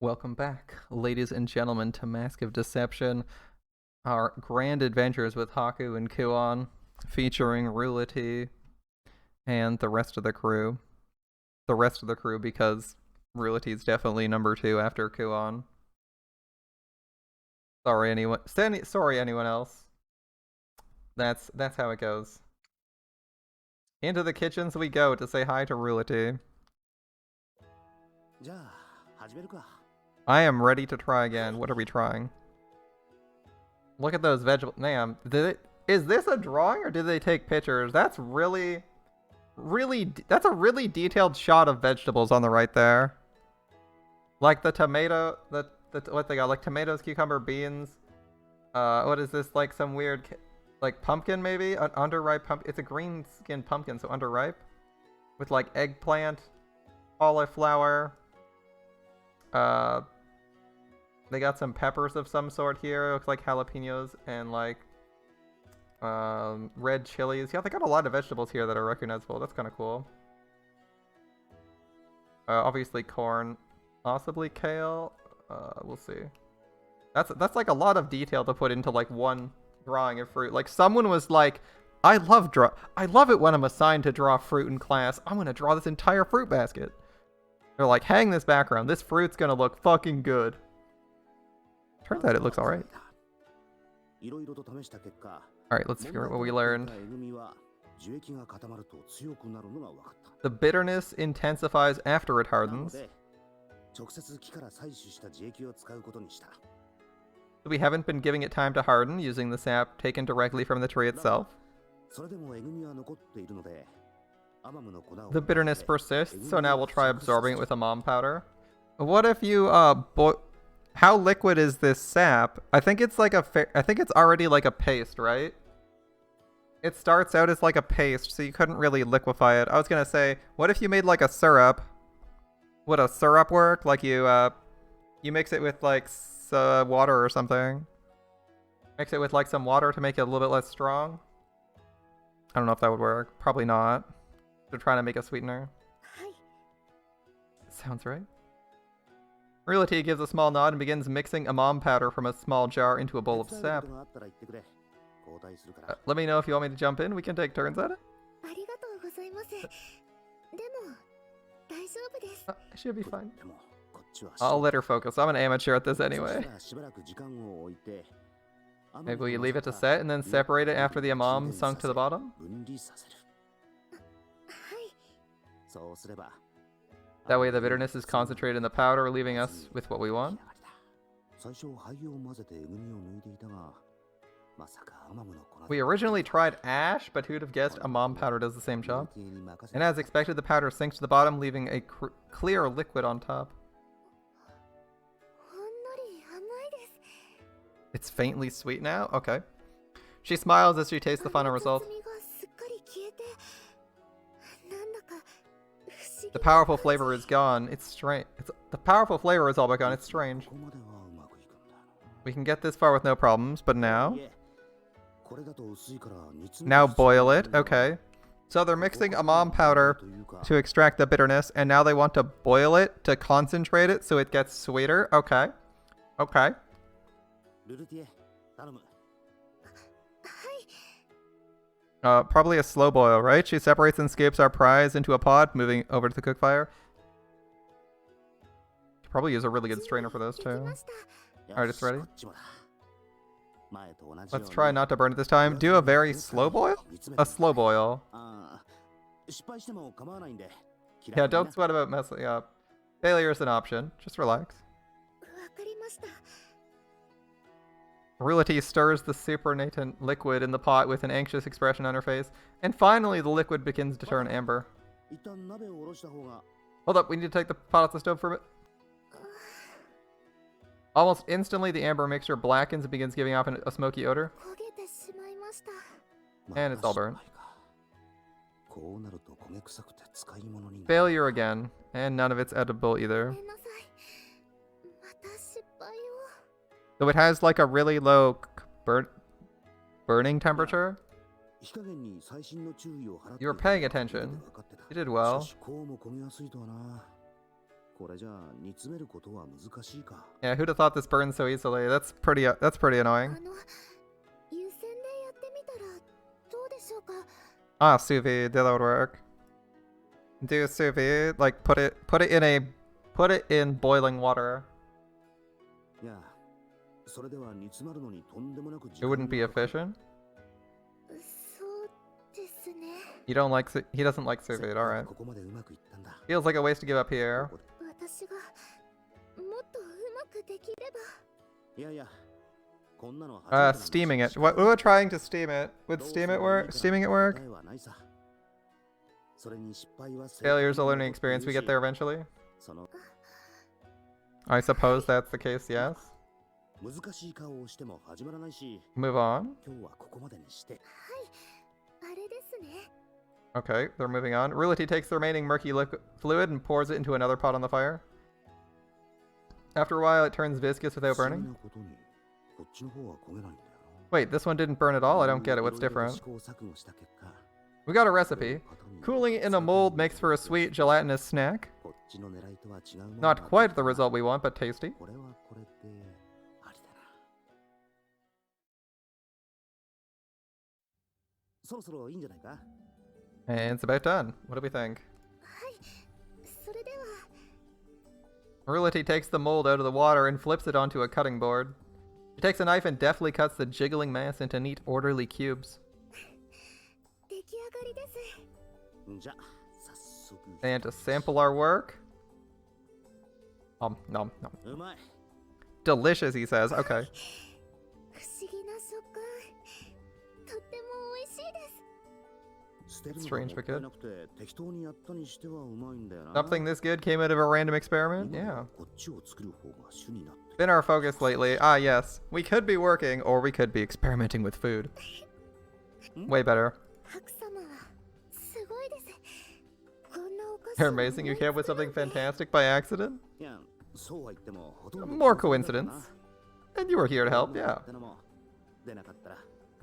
Welcome back, ladies and gentlemen, to Mask of Deception, our grand adventures with Haku and Kuon, featuring Rulity and the rest of the crew. The rest of the crew, because Rulity's definitely number 2 after Kuon. Sorry, anyone else. That's how it goes. Into the kitchens we go to say hi to Rulity. I am ready to try again. What are we trying? Look at those vegetables. Ma'am, is this a drawing or did they take pictures? That's that's a really detailed shot of vegetables on the right there. Like the tomato, what they got, like tomatoes, cucumber, beans. What is this, like some weird, like pumpkin maybe? An underripe pumpkin. It's a green skinned pumpkin, so underripe. With like eggplant, cauliflower. They got some peppers of some sort here. It looks like jalapenos and like red chilies. Yeah, they got a lot of vegetables here that are recognizable. That's kind of cool. Obviously corn, possibly kale. We'll see. That's like a lot of detail to put into like one drawing of fruit. Like someone was like, I love it when I'm assigned to draw fruit in class. I'm gonna draw this entire fruit basket. They're like, hang this background. This fruit's gonna look fucking good. Turns out it looks alright. Alright, let's figure out what we learned. The bitterness intensifies after it hardens. We haven't been giving it time to harden using the sap taken directly from the tree itself. The bitterness persists, so now we'll try absorbing it with a mom powder. What if you how liquid is this sap? I think it's like I think it's already like a paste, right? It starts out as like a paste, so you couldn't really liquefy it. I was gonna say, what if you made like a syrup? Would a syrup work? Like you mix it with like water or something. Mix it with like some water to make it a little bit less strong. I don't know if that would work. Probably not. They're trying to make a sweetener. Sounds right. Rulity gives a small nod and begins mixing a mom powder from a small jar into a bowl of sap. Let me know if you want me to jump in. We can take turns at it. She'll be fine. I'll let her focus. I'm an amateur at this anyway. Maybe we leave it to set and then separate it after the amam sunk to the bottom? That way the bitterness is concentrated in the powder, leaving us with what we want. We originally tried ash, but who'd have guessed amam powder does the same job? And as expected, the powder sinks to the bottom, leaving a clear liquid on top. It's faintly sweet now? Okay. She smiles as she tastes the final result. The powerful flavor is gone. It's strange. The powerful flavor is all but gone. It's strange. We can get this far with no problems, but now? Now boil it. Okay. So they're mixing amam powder to extract the bitterness, and now they want to boil it to concentrate it so it gets sweeter. Okay. Okay. Probably a slow boil, right? She separates and scoops our prize into a pot, moving over to the cook fire. Probably use a really good strainer for those too. Alright, it's ready. Let's try not to burn it this time. Do a very slow boil? A slow boil. Yeah, don't sweat about messing up. Failure is an option. Just relax. Rulity stirs the supernatant liquid in the pot with an anxious expression on her face, and finally the liquid begins to turn amber. Hold up, we need to take the pot off the stove for a bit. Almost instantly, the amber mixture blackens and begins giving off a smoky odor. And it's all burned. Failure again, and none of it's edible either. So it has like a really low burning temperature. You were paying attention. You did well. Yeah, who'd have thought this burns so easily? That's pretty annoying. Ah, sous vide, that would work. Do sous vide, like put it in boiling water. It wouldn't be efficient. You don't like he doesn't like sous vide, alright. Feels like a waste to give up here. Steaming it. What we were trying to steam it. Would steaming it work? Failure's a learning experience. We get there eventually. I suppose that's the case, yes. Move on. Okay, they're moving on. Rulity takes the remaining murky fluid and pours it into another pot on the fire. After a while, it turns viscous without burning. Wait, this one didn't burn at all? I don't get it. What's different? We got a recipe. Cooling in a mold makes for a sweet, gelatinous snack. Not quite the result we want, but tasty. And it's about done. What do we think? Rulity takes the mold out of the water and flips it onto a cutting board. She takes a knife and deftly cuts the jiggling mass into neat, orderly cubes. And to sample our work. Nom nom. Delicious, he says. Okay. Strange but good. Something this good came out of a random experiment? Yeah. Been our focus lately. Ah, yes. We could be working, or we could be experimenting with food. Way better. You're amazing. You came up with something fantastic by accident? More coincidence. And you were here to help, yeah.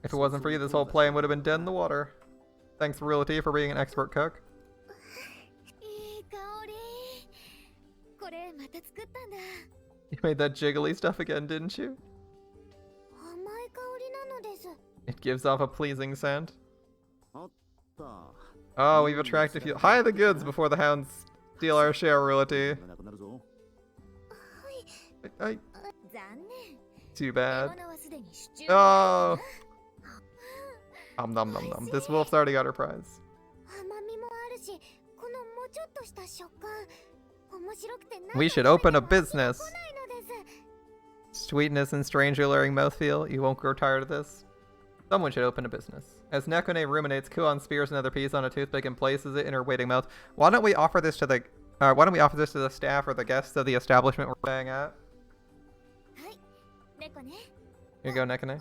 If it wasn't for you, this whole plan would have been dead in the water. Thanks, Rulity, for being an expert cook. You made that jiggly stuff again, didn't you? It gives off a pleasing scent. Oh, we've attracted you. Hide the goods before the hounds steal our share, Rulity. Too bad. Oh! Nom nom nom. This wolf's already got her prize. We should open a business. Sweetness and strange alluring mouthfeel. You won't grow tired of this. Someone should open a business. As Nekone ruminates, Kuon spears another piece on a toothpick and places it in her waiting mouth. Why don't we offer this to the staff or the guests of the establishment we're staying at? Here you go, Nekone.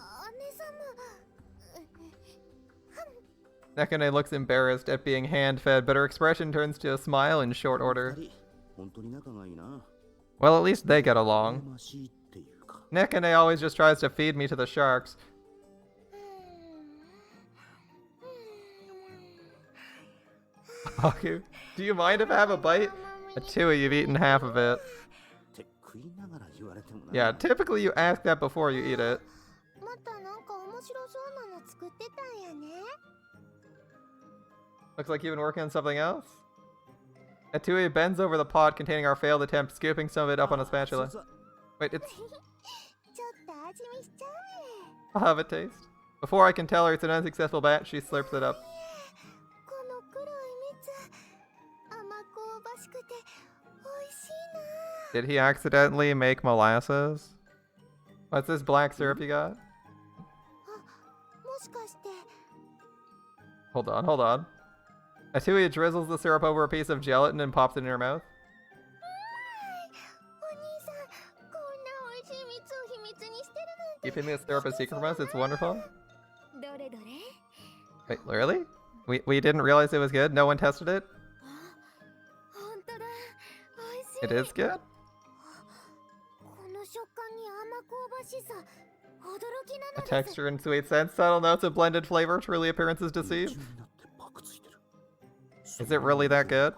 Nekone looks embarrassed at being hand-fed, but her expression turns to a smile in short order. Well, at least they get along. Nekone always just tries to feed me to the sharks. Okay. Do you mind if I have a bite? Atui, you've eaten half of it. Yeah, typically you ask that before you eat it. Looks like you've been working on something else? Atui bends over the pot containing our failed attempt, scooping some of it up on a spatula. Wait, it's... I'll have a taste. Before I can tell her it's an unsuccessful batch, she slurps it up. Did he accidentally make molasses? What's this black syrup you got? Hold on. Atui drizzles the syrup over a piece of gelatin and pops it in her mouth. Keeping this syrup a secret from us, it's wonderful. Wait, really? We didn't realize it was good? No one tested it? It is good? A texture and sweet scent, subtle notes of blended flavor, truly appearances deceive. Is it really that good?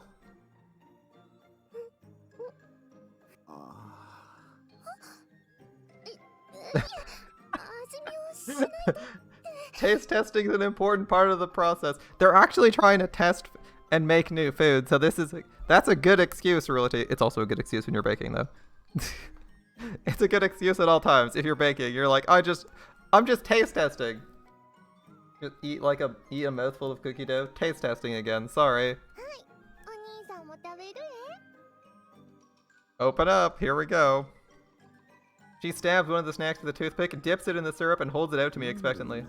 Taste testing is an important part of the process. They're actually trying to test and make new food, so that's a good excuse, really. It's also a good excuse when you're baking, though. It's a good excuse at all times. If you're baking, you're like, I'm just taste testing. Just eat a mouthful of cookie dough. Taste testing again. Sorry. Open up. Here we go. She stabs one of the snacks with a toothpick, dips it in the syrup, and holds it out to me expectantly.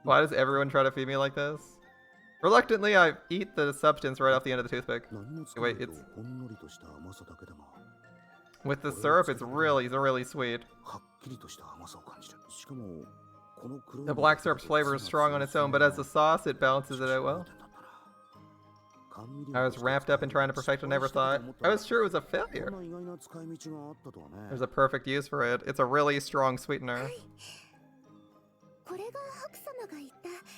Why does everyone try to feed me like this? Reluctantly, I eat the substance right off the end of the toothpick. Wait, it's... With the syrup, it's really sweet. The black syrup's flavor is strong on its own, but as a sauce, it balances it out well. I was wrapped up in trying to perfect and never thought. I was sure it was a failure. There's a perfect use for it. It's a really strong sweetener.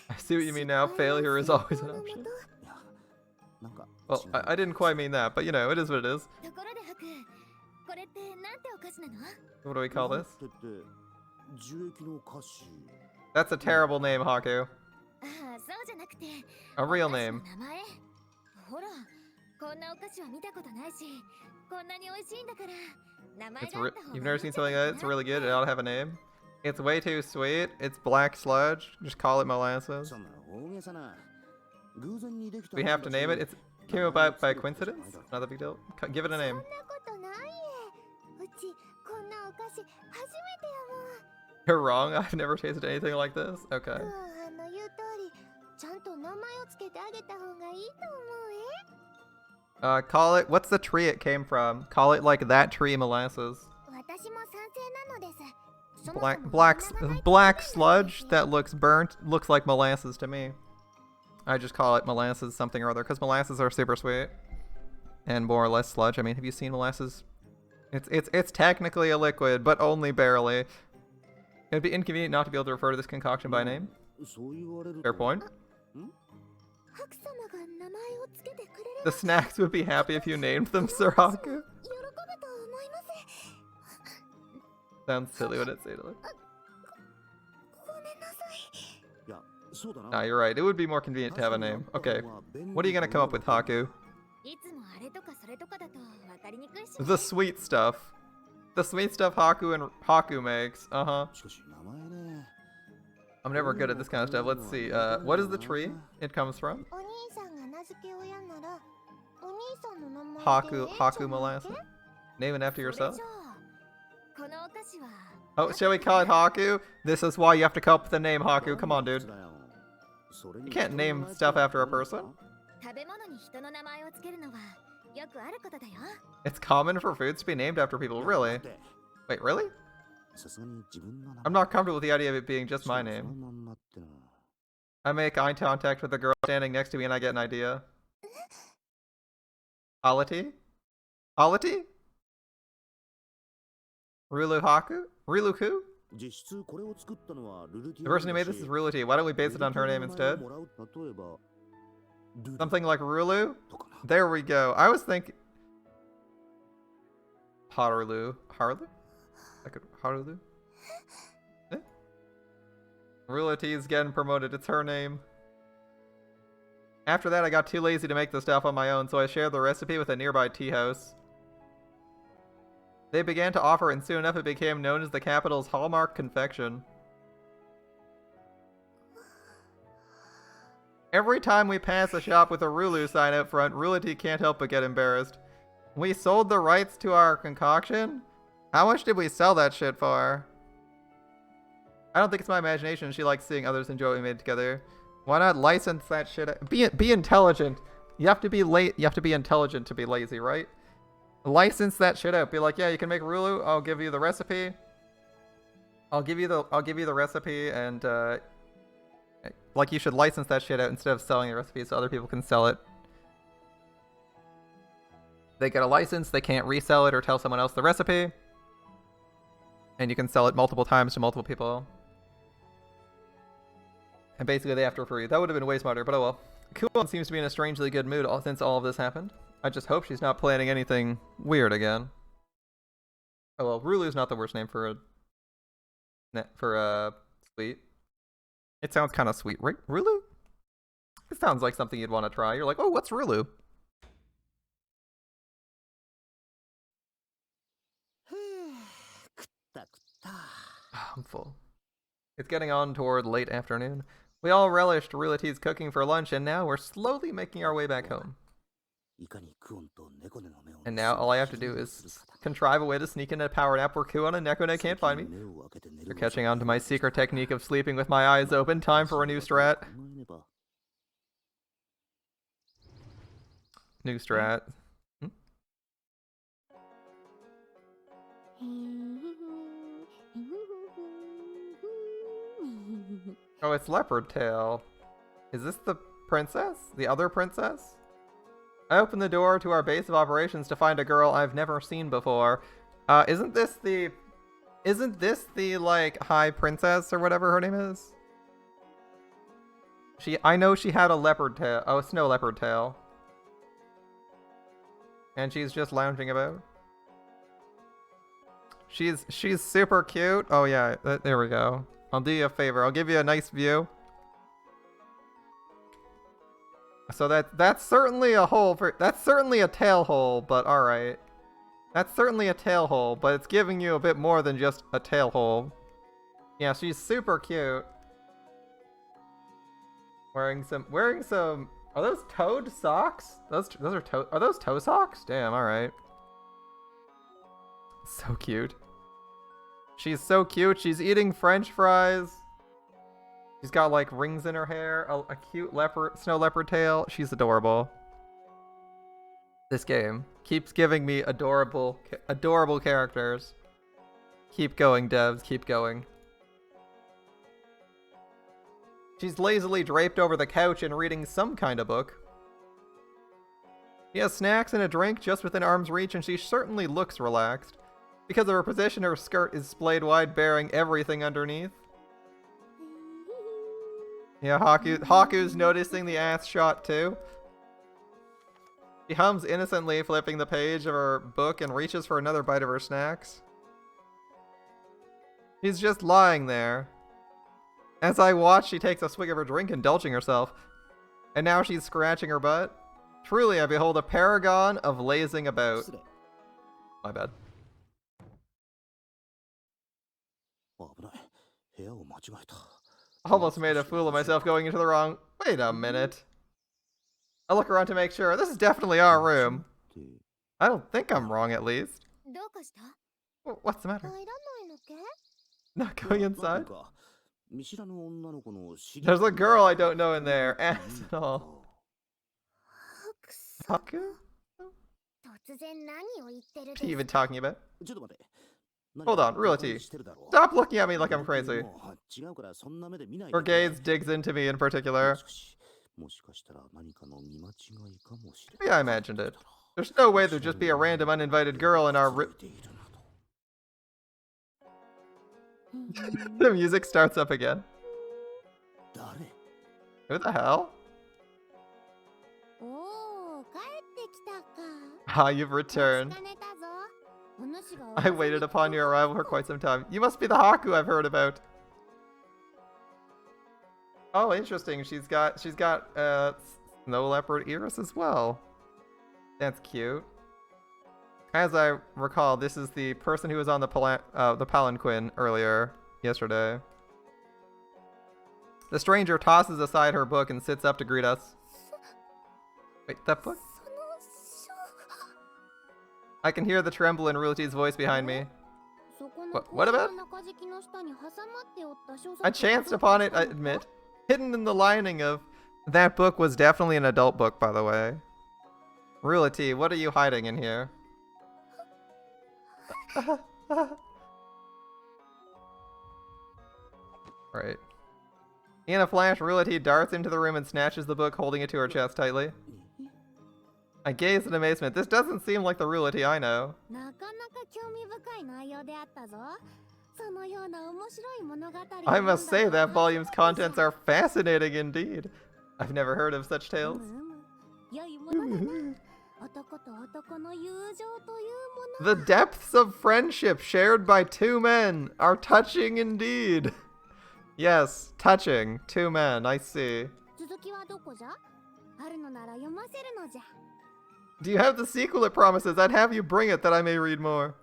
I see what you mean now. Failure is always an option. Well, I didn't quite mean that, but you know, it is what it is. What do we call this? That's a terrible name, Haku. A real name. You've never seen something like that? It's really good. It ought to have a name. It's way too sweet. It's black sludge. Just call it molasses. We have to name it. It came about by coincidence. Not a big deal. Give it a name. You're wrong. I've never tasted anything like this. Okay. Call it. What's the tree it came from? Call it like that tree molasses. Black sludge that looks burnt looks like molasses to me. I just call it molasses something or other because molasses are super sweet and more or less sludge. I mean, have you seen molasses? It's technically a liquid, but only barely. It'd be inconvenient not to be able to refer to this concoction by name. Fair point. The snacks would be happy if you named them Sir Haku. Sounds silly when it's Adela. Nah, you're right. It would be more convenient to have a name. Okay. What are you gonna come up with, Haku? The sweet stuff. The sweet stuff Haku makes. Uh-huh. I'm never good at this kind of stuff. Let's see. What is the tree it comes from? Haku molasses? Name it after yourself? Oh, shall we call it Haku? This is why you have to come up with a name, Haku. Come on, dude. You can't name stuff after a person. It's common for foods to be named after people, really? Wait, really? I'm not comfortable with the idea of it being just my name. I make eye contact with the girl standing next to me and I get an idea. Alati? Alati? Rulu Haku? Riluku? The person who made this is Ruluti. Why don't we base it on her name instead? Something like Rulu? There we go. I was thinking... Harulu. Harulu? Harulu? Eh? Ruluti is getting promoted. It's her name. After that, I got too lazy to make the stuff on my own, so I shared the recipe with a nearby tea house. They began to offer, and soon enough it became known as the capital's hallmark confection. Every time we pass a shop with a Rulu sign out front, Ruluti can't help but get embarrassed. We sold the rights to our concoction? How much did we sell that shit for? I don't think it's my imagination. She likes seeing others enjoy what we made together. Why not license that shit? Be intelligent. You have to be You have to be intelligent to be lazy, right? License that shit out. Be like, yeah, you can make Rulu. I'll give you the recipe. I'll give you the recipe, and like you should license that shit out instead of selling the recipe so other people can sell it. They get a license. They can't resell it or tell someone else the recipe, and you can sell it multiple times to multiple people. And basically, they have to refer you. That would have been way smarter, but oh well. Kuon seems to be in a strangely good mood since all of this happened. I just hope she's not planning anything weird again. Oh well, Rulu's not the worst name for a sweet. It sounds kind of sweet, right? Rulu? It sounds like something you'd want to try. You're like, oh, what's Rulu? I'm full. It's getting on toward late afternoon. We all relished Rulati's cooking for lunch, and now we're slowly making our way back home. And now all I have to do is contrive a way to sneak into a power nap where Kuon and Nekone can't find me. They're catching on to my secret technique of sleeping with my eyes open. Time for a new strat. New strat. Oh, it's leopard-tailed. Is this the princess? The other princess? I open the door to our base of operations to find a girl I've never seen before. Isn't this the, like, high princess or whatever her name is? I know she had a leopard tail. Oh, a snow leopard tail. And she's just lounging about. She's super cute. Oh yeah, there we go. I'll do you a favor. I'll give you a nice view. So that's certainly a hole for, that's certainly a tail hole, but alright. That's certainly a tail hole, but it's giving you a bit more than just a tail hole. Yeah, she's super cute. Wearing some, are those toed socks? Those are those toe socks? Damn, alright. So cute. She's so cute. She's eating French fries. She's got like rings in her hair, a cute snow leopard tail. She's adorable. This game keeps giving me adorable characters. Keep going, devs. Keep going. She's lazily draped over the couch and reading some kind of book. She has snacks and a drink just within arm's reach, and she certainly looks relaxed. Because of her position, her skirt is splayed wide, bearing everything underneath. Yeah, Haku's noticing the ass shot too. She hums innocently, flipping the page of her book and reaches for another bite of her snacks. She's just lying there. As I watch, she takes a swig of her drink, indulging herself. And now she's scratching her butt. Truly, I behold a paragon of lazing about. My bad. Almost made a fool of myself going into the wrong... Wait a minute. I look around to make sure. This is definitely our room. I don't think I'm wrong, at least. What's the matter? Not going inside? There's a girl I don't know in there. Ass and all. Haku? What are you even talking about? Hold on, Rulati. Stop looking at me like I'm crazy. Her gaze digs into me in particular. Maybe I imagined it. There's no way there'd just be a random uninvited girl in our room. The music starts up again. Who the hell? Ah, you've returned. I waited upon your arrival for quite some time. You must be the Haku I've heard about. Oh, interesting. She's got snow leopard ears as well. That's cute. As I recall, this is the person who was on the palanquin earlier yesterday. The stranger tosses aside her book and sits up to greet us. Wait, that book? I can hear the tremble in Rulati's voice behind me. What about? I chanced upon it, I admit. Hidden in the lining of... That book was definitely an adult book, by the way. Rulati, what are you hiding in here? Right. In a flash, Rulati darts into the room and snatches the book, holding it to her chest tightly. I gaze in amazement. This doesn't seem like the Rulati I know. I must say that volume's contents are fascinating indeed. I've never heard of such tales. The depths of friendship shared by two men are touching indeed. Yes, touching. Two men, I see. Do you have the sequel it promises? I'd have you bring it that I may read more.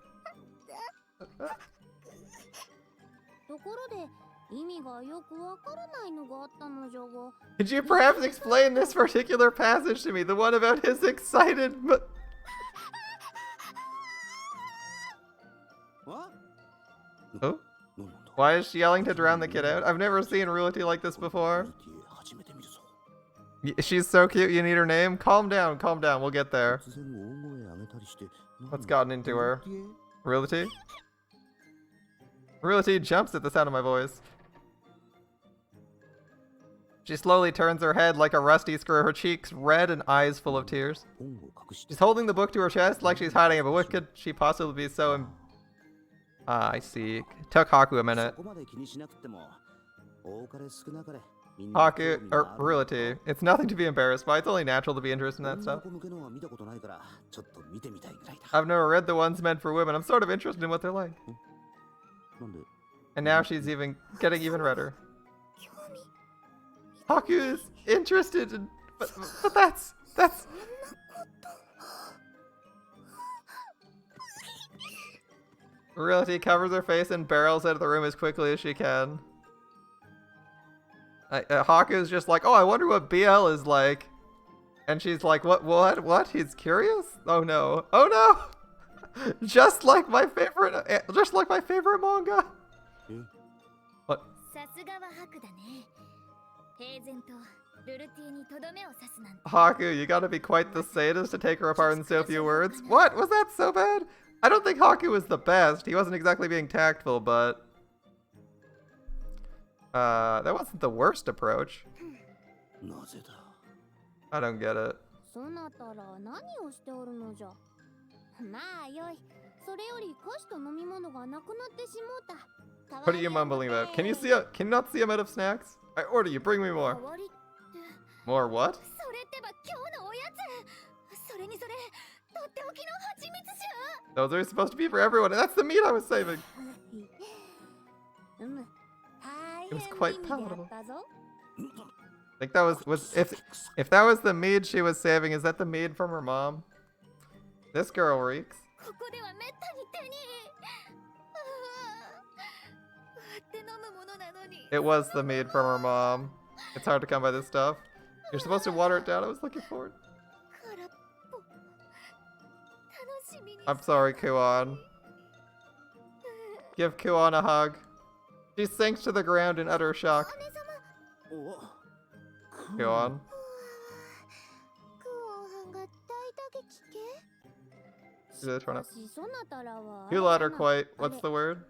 Could you perhaps explain this particular passage to me? The one about his excited... Oh? Why is she yelling to drown the kid out? I've never seen Realty like this before. She's so cute, you need her name? Calm down, we'll get there. What's gotten into her? Realty? Realty jumps at the sound of my voice. She slowly turns her head like a rusty screw, her cheeks red and eyes full of tears. She's holding the book to her chest like she's hiding it, but what could she possibly be so... I see. It took Haku a minute. Haku, or Realty, it's nothing to be embarrassed by, it's only natural to be interested in that stuff. I've never read the ones meant for women, I'm sort of interested in what they're like. And now she's getting even redder. Haku is interested in... But that's... Realty covers her face and barrels out of the room as quickly as she can. Haku is just like, oh, I wonder what BL is like. And she's like, what? He's curious? Oh no. Oh no! Just like my favorite manga. What? Haku, you gotta be quite the sadist to take her apart in so few words. What? Was that so bad? I don't think Haku was the best. He wasn't exactly being tactful, but... that wasn't the worst approach. I don't get it. What are you mumbling about? Can you not see him out of snacks? I order you, bring me more. More what? Those are supposed to be for everyone, and that's the meat I was saving. It was quite palatable. I think that was if that was the mead she was saving, is that the mead from her mom? This girl reeks. It was the mead from her mom. It's hard to come by this stuff. You're supposed to water it down. I was looking for it. I'm sorry, Kuon. Give Kuon a hug. She sinks to the ground in utter shock. Kuon. You let her quite. What's the word?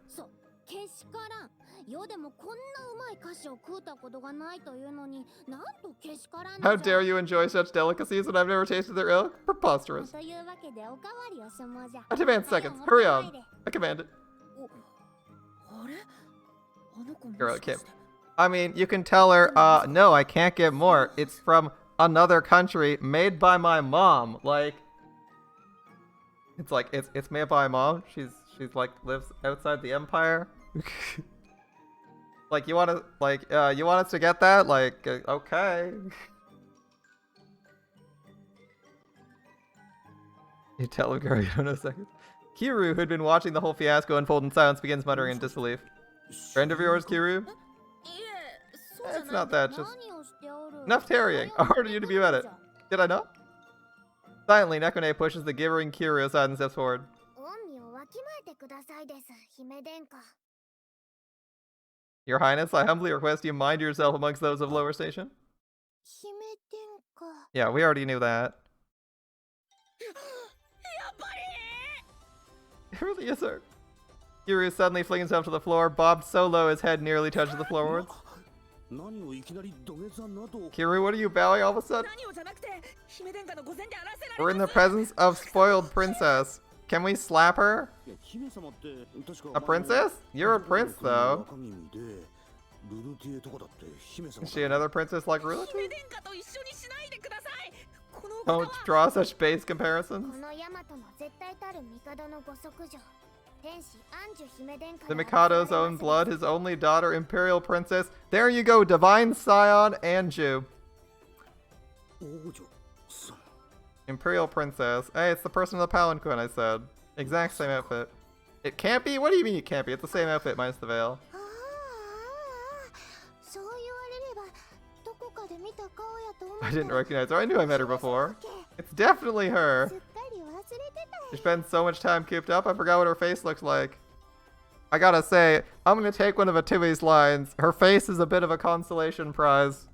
How dare you enjoy such delicacies when I've never tasted their ilk? Preposterous. I demand seconds. Hurry on. I command it. Girl, I can't. I mean, you can tell her, no, I can't get more. It's from another country, made by my mom. Like, it's made by mom. She's like lives outside the empire. Like, you want us to get that? Like, okay. You tell him, girl, you don't know seconds. Kiru, who'd been watching the whole fiasco unfold in silence, begins muttering in disbelief. Friend of yours, Kiru? It's not that, just... Enough tarrying. I ordered you to be about it. Did I not? Silently, Nekone pushes the gibbering Kiru aside and steps forward. Your Highness, I humbly request you mind yourself amongst those of lower station. Yeah, we already knew that. It really is her. Kiru suddenly flings himself to the floor, bobbed so low his head nearly touches the floorboards. Kiru, what are you bowing all of a sudden? We're in the presence of spoiled princess. Can we slap her? A princess? You're a prince, though. Is she another princess like Realty? Don't draw such base comparisons. The Mikado's own blood, his only daughter, Imperial Princess. There you go, Divine Scion Anju. Imperial Princess. Hey, it's the person in the palanquin, I said. Exact same outfit. It can't be? What do you mean it can't be? It's the same outfit minus the veil. I didn't recognize her. I knew I met her before. It's definitely her. She spends so much time cooped up, I forgot what her face looks like. I gotta say, I'm gonna take one of Atui's lines. Her face is a bit of a consolation prize.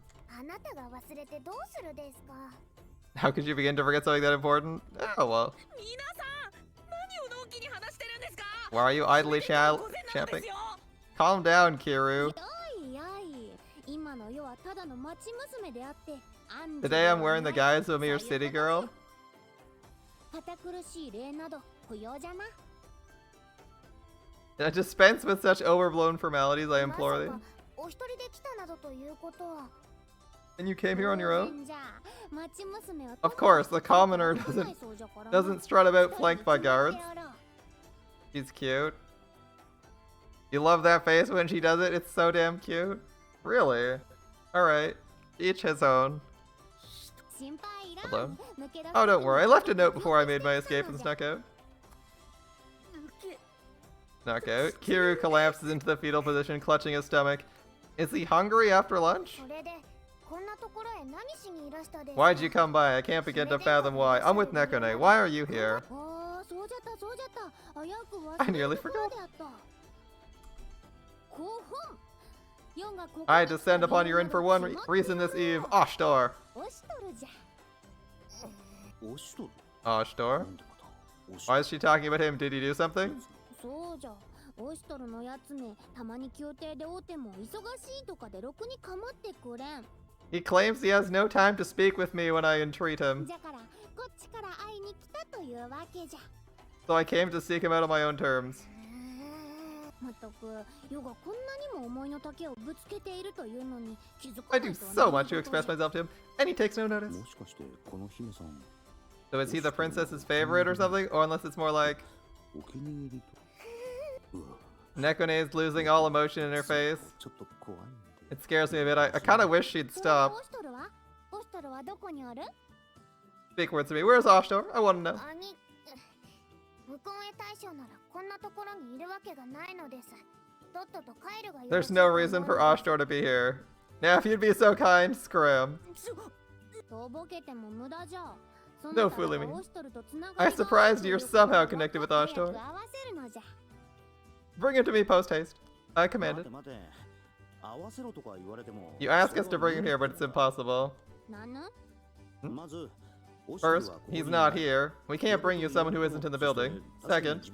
How could you begin to forget something that important? Oh well. Why are you idly champing? Calm down, Kiru. Today I'm wearing the guise of a mere city girl. Dispense with such overblown formalities, I implore thee. And you came here on your own? Of course, the commoner doesn't strut about flanked by guards. She's cute. You love that face when she does it? It's so damn cute. Really? Alright. Each his own. Hello? Oh, don't worry. I left a note before I made my escape and snuck out. Snuck out. Kiru collapses into the fetal position, clutching his stomach. Is he hungry after lunch? Why'd you come by? I can't begin to fathom why. I'm with Nekone. Why are you here? I nearly forgot. I descend upon your inn for one reason this eve. Oshtor. Oshtor? Why is she talking about him? Did he do something? He claims he has no time to speak with me when I entreat him. So I came to seek him out on my own terms. I do so much to express myself to him, and he takes no notice. So is he the princess's favorite or something? Or unless it's more like... Nekone is losing all emotion in her face. It scares me a bit. I kind of wish she'd stop. Speak words to me. Where's Oshtor? I want to know. There's no reason for Oshtor to be here. Now, if you'd be so kind, scram. No fooling me. I'm surprised you're somehow connected with Oshtor. Bring him to me post-haste. I commanded. You ask us to bring him here, but it's impossible. First, he's not here. We can't bring you someone who isn't in the building. Second,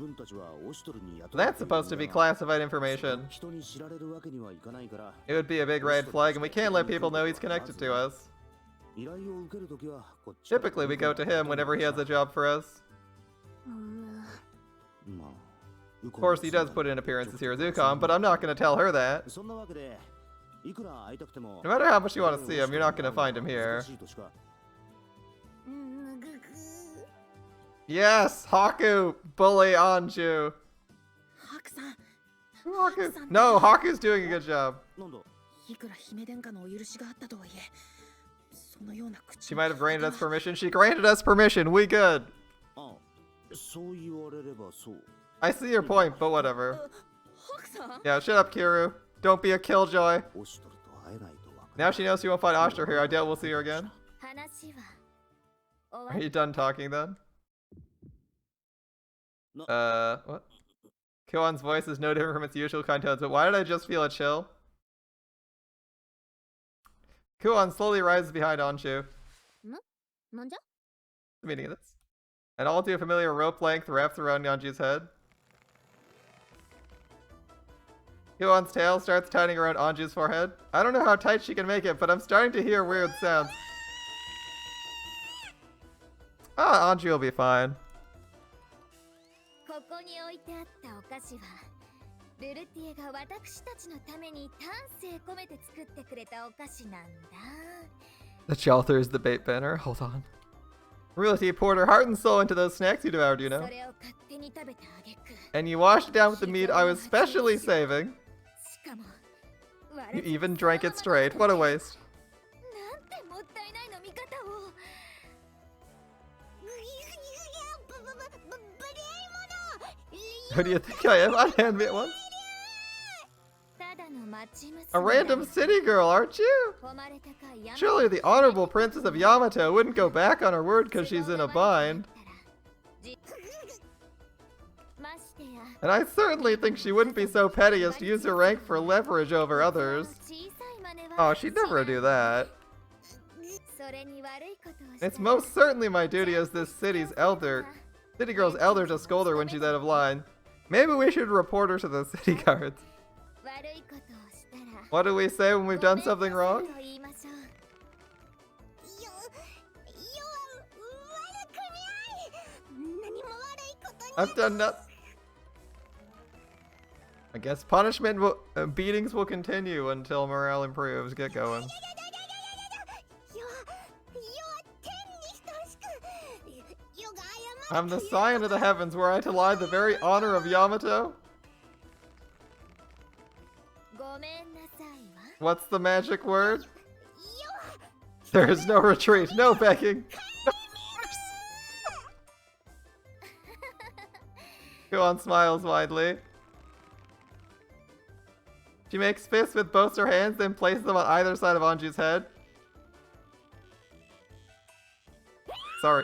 that's supposed to be classified information. It would be a big red flag, and we can't let people know he's connected to us. Typically, we go to him whenever he has a job for us. Of course, he does put in appearances here as Ukon, but I'm not going to tell her that. No matter how much you want to see him, you're not going to find him here. Yes! Haku! Bully Anju! Haku. No, Haku's doing a good job. She might have granted us permission. She granted us permission. We good. I see your point, but whatever. Yeah, shut up, Kiru. Don't be a killjoy. Now she knows she won't find Oshtor here. I doubt we'll see her again. Are you done talking then? What? Kyoan's voice is no different from its usual kind tones, but why did I just feel a chill? Kyoan slowly rises behind Anju. The meaning of this. And all too familiar rope length wraps around Anju's head. Kyoan's tail starts tightening around Anju's forehead. I don't know how tight she can make it, but I'm starting to hear weird sounds. Ah, Anju will be fine. The shelter is the bait banner. Hold on. Realty poured her heart and soul into those snacks you devoured, you know. And you washed it down with the meat I was specially saving. You even drank it straight. What a waste. Who do you think I am? I'd hand me at once. A random city girl, aren't you? Surely the honorable princess of Yamato wouldn't go back on her word because she's in a bind. And I certainly think she wouldn't be so petty as to use her rank for leverage over others. Oh, she'd never do that. It's most certainly my duty as this city girl's elder to scold her when she's out of line. Maybe we should report her to the city guards. What do we say when we've done something wrong? I've done nothing. I guess punishment will, beatings will continue until morale improves. Get going. I'm the scion of the heavens. Were I to lie the very honor of Yamato? What's the magic word? There is no retreat, no begging. Kuon smiles widely. She makes fists with both her hands, then places them on either side of Anju's head. Sorry.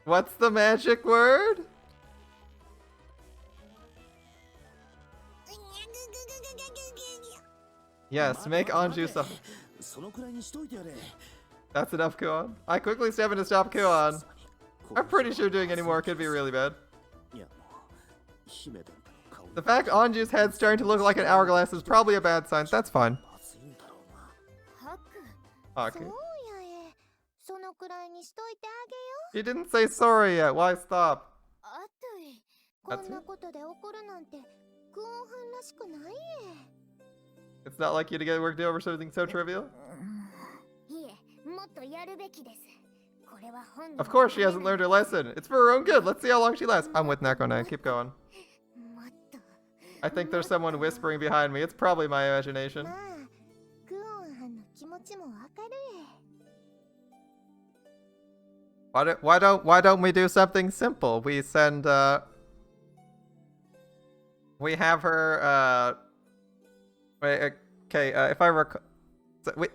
What's the magic word? Yes, make Anju suffer. That's enough, Kuon. I quickly step in to stop Kuon. I'm pretty sure doing any more could be really bad. The fact Anju's head's starting to look like an hourglass is probably a bad sign. That's fine. Haku. You didn't say sorry yet. Why stop? That's it. It's not like you to get worked over something so trivial. Of course she hasn't learned her lesson. It's for her own good. Let's see how long she lasts. I'm with Neko. Keep going. I think there's someone whispering behind me. It's probably my imagination. Why don't we do something simple? We send we have her wait, okay, if I recall,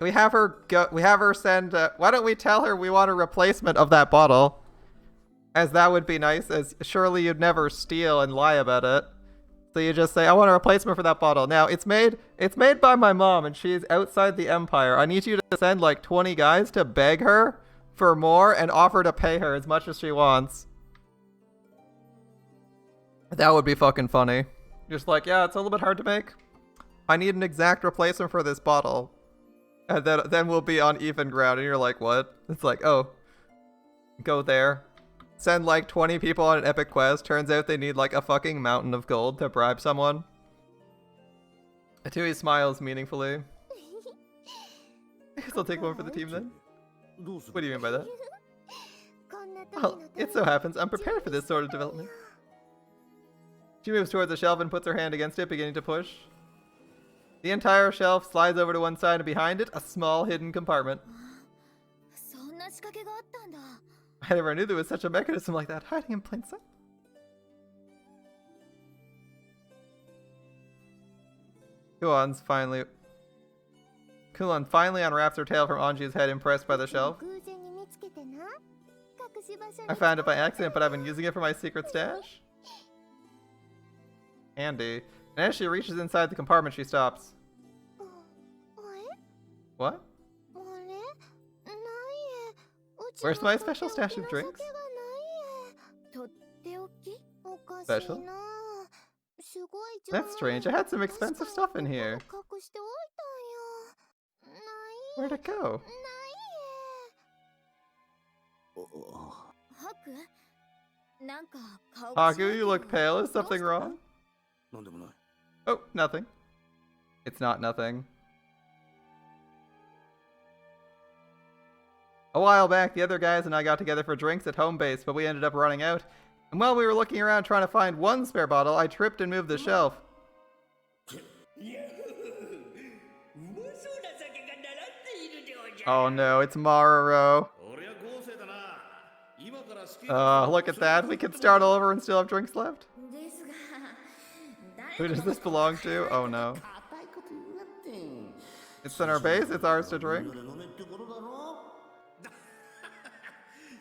we have her send why don't we tell her we want a replacement of that bottle? As that would be nice, as surely you'd never steal and lie about it. So you just say, I want a replacement for that bottle. Now, it's made by my mom, and she's outside the Empire. I need you to send like 20 guys to beg her for more and offer to pay her as much as she wants. That would be fucking funny. Just like, yeah, it's a little bit hard to make. I need an exact replacement for this bottle. And then we'll be on even ground. And you're like, what? It's like, oh, go there. Send like 20 people on an epic quest. Turns out they need like a fucking mountain of gold to bribe someone. Atui smiles meaningfully. I guess I'll take one for the team then. What do you mean by that? Well, it so happens I'm prepared for this sort of development. She moves towards the shelf and puts her hand against it, beginning to push. The entire shelf slides over to one side, and behind it, a small hidden compartment. I never knew there was such a mechanism like that hiding in plain sight. Kuon finally unwraps her tail from Anju's head, impressed by the shelf. I found it by accident, but I've been using it for my secret stash. Handy. And as she reaches inside the compartment, she stops. What? Where's my special stash of drinks? Special? That's strange. I had some expensive stuff in here. Where'd it go? Haku, you look pale. Is something wrong? Oh, nothing. It's not nothing. A while back, the other guys and I got together for drinks at home base, but we ended up running out. And while we were looking around trying to find one spare bottle, I tripped and moved the shelf. Oh no, it's Maruro. Look at that. We can start all over and still have drinks left. Who does this belong to? Oh no. It's in our base, it's ours to drink.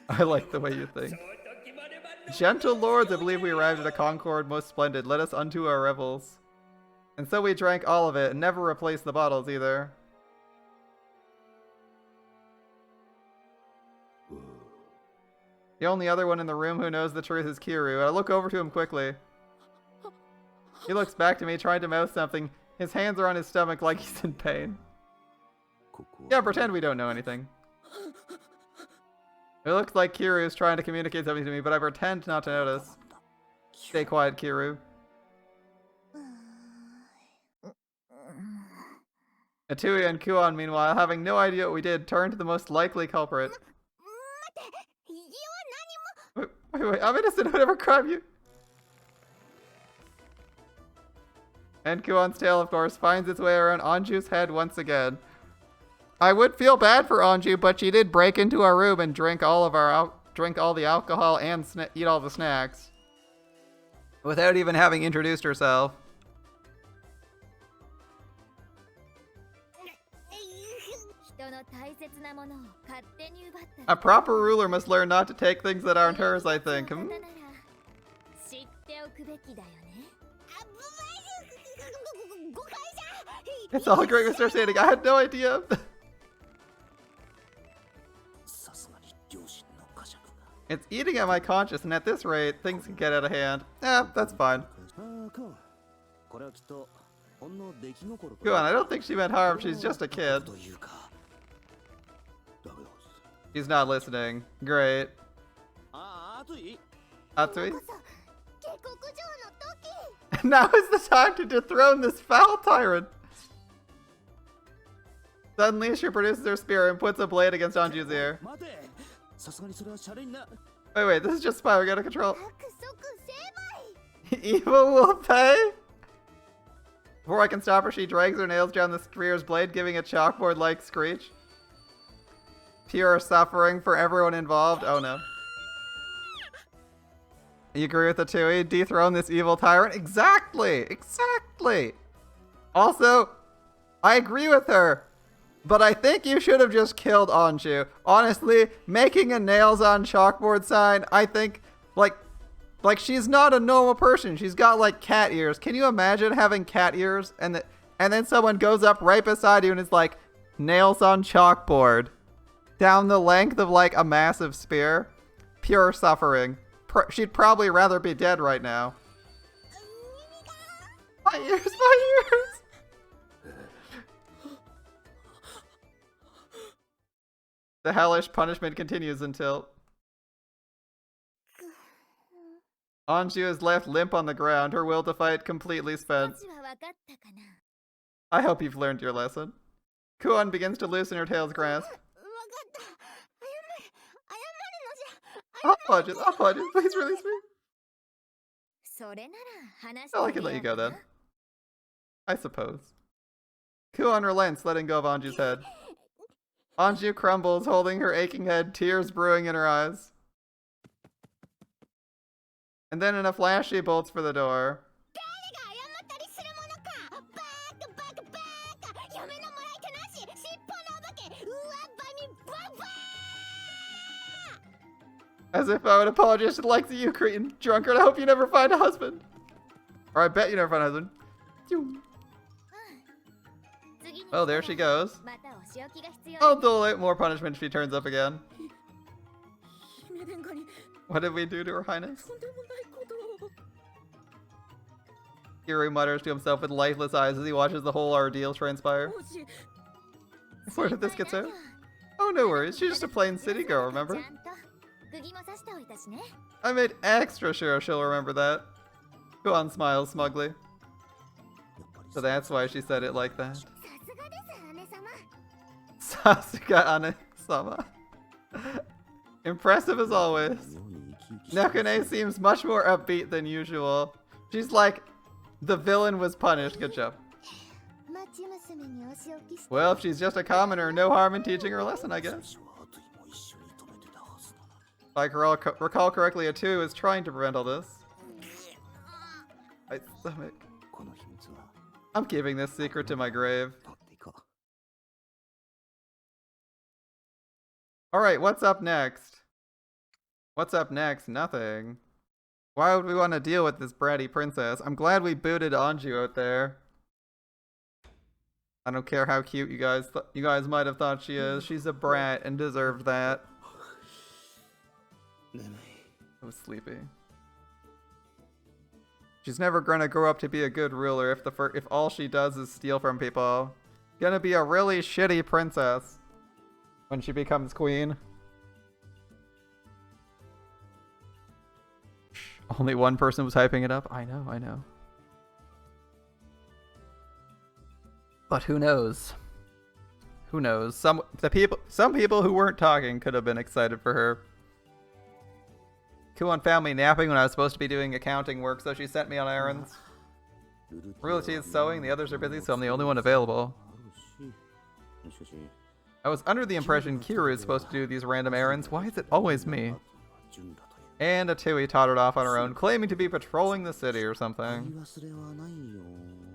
I like the way you think. Gentle lords, I believe we arrived at a concord most splendid. Let us unto our revels. And so we drank all of it and never replaced the bottles either. The only other one in the room who knows the truth is Kiru. I look over to him quickly. He looks back to me, trying to mouth something. His hands are on his stomach like he's in pain. Yeah, pretend we don't know anything. It looks like Kiru is trying to communicate something to me, but I pretend not to notice. Stay quiet, Kiru. Atui and Kuon, meanwhile, having no idea what we did, turned to the most likely culprit. Wait, I'm innocent, whatever crime you... And Kuon's tail, of course, finds its way around Anju's head once again. I would feel bad for Anju, but she did break into our room and drink all the alcohol and eat all the snacks. Without even having introduced herself. A proper ruler must learn not to take things that aren't hers, I think. It's all great misunderstanding. I had no idea. It's eating at my conscience, and at this rate, things can get out of hand. That's fine. Go on, I don't think she meant harm. She's just a kid. He's not listening. Great. Atsui? Now is the time to dethrone this foul tyrant. Suddenly, she produces her spear and puts a blade against Anju's ear. Wait, this is just spy. We gotta control. Evil will pay? Before I can stop her, she drags her nails down the spear's blade, giving a chalkboard-like screech. Pure suffering for everyone involved. Oh no. You agree with Atui? Dethrone this evil tyrant? Exactly! Exactly! Also, I agree with her. But I think you should have just killed Anju. Honestly, making a nails on chalkboard sign, I think, like she's not a normal person. She's got like cat ears. Can you imagine having cat ears and then someone goes up right beside you and is like, nails on chalkboard. Down the length of like a massive spear. Pure suffering. She'd probably rather be dead right now. My ears, my ears! The hellish punishment continues until... Anju is left limp on the ground, her will to fight completely spent. I hope you've learned your lesson. Kuon begins to loosen her tail's grasp. I'll apologize, please release me. Oh, I can let you go then. I suppose. Kuon relents, letting go of Anju's head. Anju crumbles, holding her aching head, tears brewing in her eyes. And then in a flash, she bolts for the door. As if I would apologize to the likes of you, cretin drunkard. I hope you never find a husband. Or I bet you never find a husband. Oh, there she goes. I'll dole out more punishment if she turns up again. What did we do to Her Highness? Kiru mutters to himself with lifeless eyes as he watches the whole ordeal transpire. Where did this get out? Oh, no worries. She's just a plain city girl, remember? I made extra sure she'll remember that. Kuon smiles smugly. So that's why she said it like that. Sasuga Ane-sama. Impressive as always. Nekune seems much more upbeat than usual. She's like, the villain was punished. Good job. Well, if she's just a commoner, no harm in teaching her a lesson, I guess. If I recall correctly, Atu is trying to prevent all this. My stomach. I'm keeping this secret to my grave. Alright, what's up next? What's up next? Nothing. Why would we want to deal with this bratty princess? I'm glad we booted Anju out there. I don't care how cute you guys might have thought she is. She's a brat and deserved that. I was sleepy. She's never gonna grow up to be a good ruler if all she does is steal from people. Gonna be a really shitty princess when she becomes queen. Only one person was hyping it up. I know. But who knows? Who knows? Some people who weren't talking could have been excited for her. Kuon found me napping when I was supposed to be doing accounting work, so she sent me on errands. Realty is sewing, the others are busy, so I'm the only one available. I was under the impression Kiru is supposed to do these random errands. Why is it always me? And Atui tottered off on her own, claiming to be patrolling the city or something.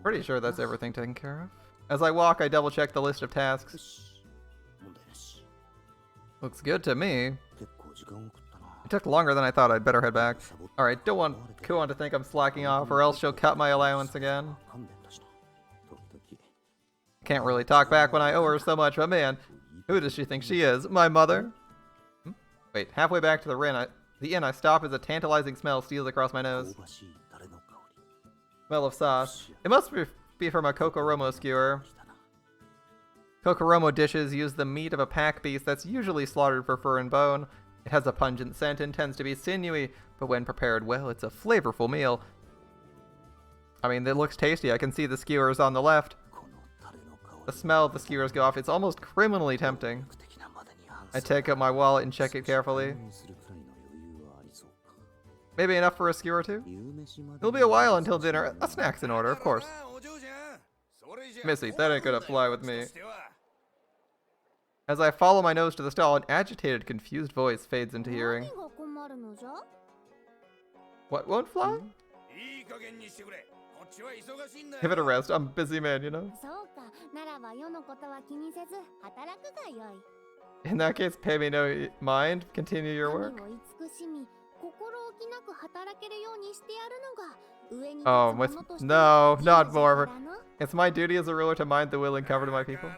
Pretty sure that's everything taken care of. As I walk, I double check the list of tasks. Looks good to me. It took longer than I thought. I'd better head back. Alright, don't want Kuon to think I'm slacking off, or else she'll cut my allowance again. Can't really talk back when I owe her so much, but man, who does she think she is? My mother? Wait, halfway back to the inn, I stop as a tantalizing smell steals across my nose. Smell of sauce. It must be from a Kokoromo skewer. Kokoromo dishes use the meat of a pack beast that's usually slaughtered for fur and bone. It has a pungent scent and tends to be sinewy, but when prepared well, it's a flavorful meal. I mean, it looks tasty. I can see the skewers on the left. The smell of the skewers go off. It's almost criminally tempting. I take out my wallet and check it carefully. Maybe enough for a skewer or two? It'll be a while until dinner. A snack's in order, of course. Missy, that ain't gonna fly with me. As I follow my nose to the stall, an agitated, confused voice fades into hearing. What won't fly? Give it a rest. I'm a busy man, you know? In that case, pay me no mind. Continue your work. Oh, no, not more. It's my duty as a ruler to mind the will and cover to my people.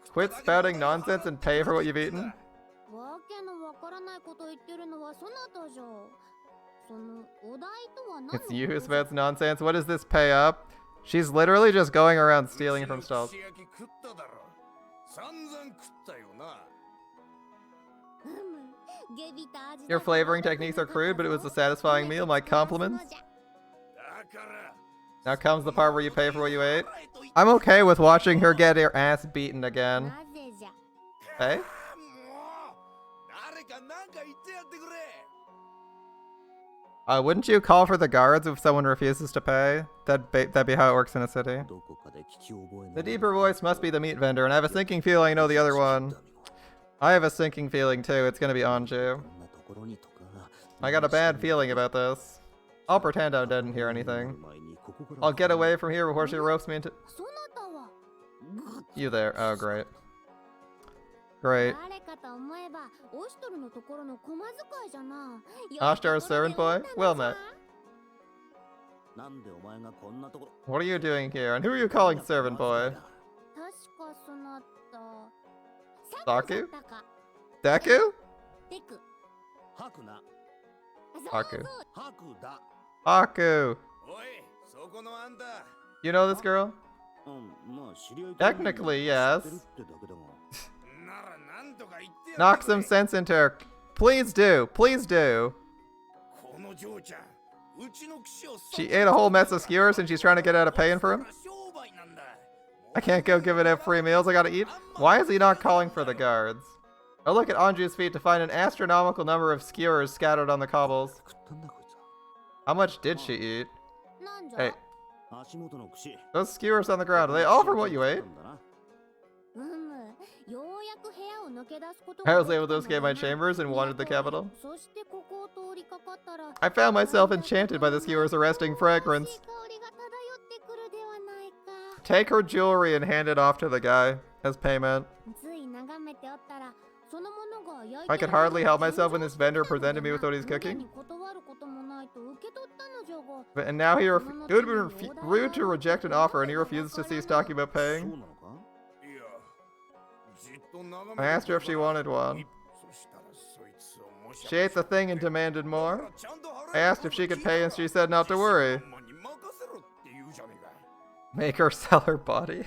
Quit spouting nonsense and pay for what you've eaten. It's you who spouts nonsense. What does this pay up? She's literally just going around stealing from stalls. Your flavoring techniques are crude, but it was a satisfying meal. My compliments. Now comes the part where you pay for what you ate. I'm okay with watching her get her ass beaten again. Hey? Wouldn't you call for the guards if someone refuses to pay? That'd be how it works in a city. The deeper voice must be the meat vendor, and I have a sinking feeling I know the other one. I have a sinking feeling too. It's gonna be Anju. I got a bad feeling about this. I'll pretend I didn't hear anything. I'll get away from here before she ropes me into... You there. Oh, great. Great. Ashtar's servant boy? Well met. What are you doing here? And who are you calling servant boy? Saku? Deku? Haku. Haku! You know this girl? Technically, yes. Knock some sense into her. Please do. Please do. She ate a whole mess of skewers and she's trying to get out of paying for them? I can't go giving out free meals. I gotta eat. Why is he not calling for the guards? Oh, look at Anju's feet to find an astronomical number of skewers scattered on the cobbles. How much did she eat? Hey. Those skewers on the ground, are they all from what you ate? I was able to escape my chambers and wandered the capital. I found myself enchanted by the skewer's arresting fragrance. Take her jewelry and hand it off to the guy as payment. I could hardly help myself when this vendor presented me with what he's cooking. And now it would be rude to reject an offer, and he refuses to cease talking about paying. I asked her if she wanted one. She ate the thing and demanded more. I asked if she could pay, and she said not to worry. Make her sell her body?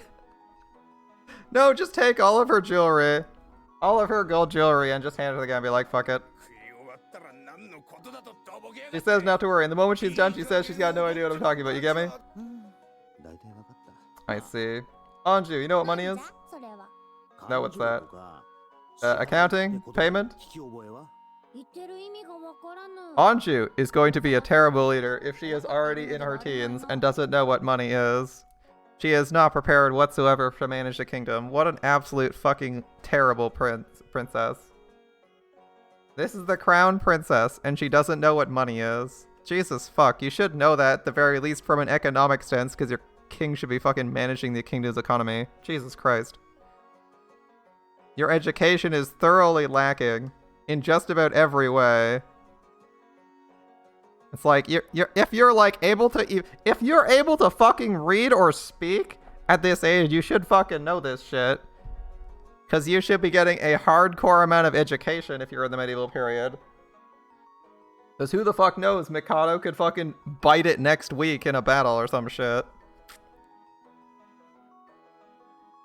No, just take all of her jewelry. All of her gold jewelry and just hand it to the guy and be like, fuck it. She says not to worry. And the moment she's done, she says she's got no idea what I'm talking about. You get me? I see. Anju, you know what money is? No, what's that? Accounting? Payment? Anju is going to be a terrible leader if she is already in her teens and doesn't know what money is. She is not prepared whatsoever to manage the kingdom. What an absolute fucking terrible princess. This is the crown princess, and she doesn't know what money is. Jesus fuck, you should know that at the very least from an economic sense, because your king should be fucking managing the kingdom's economy. Jesus Christ. Your education is thoroughly lacking in just about every way. It's like if you're able to fucking read or speak at this age, you should fucking know this shit. Cause you should be getting a hardcore amount of education if you're in the medieval period. Cause who the fuck knows, Mikado could fucking bite it next week in a battle or some shit.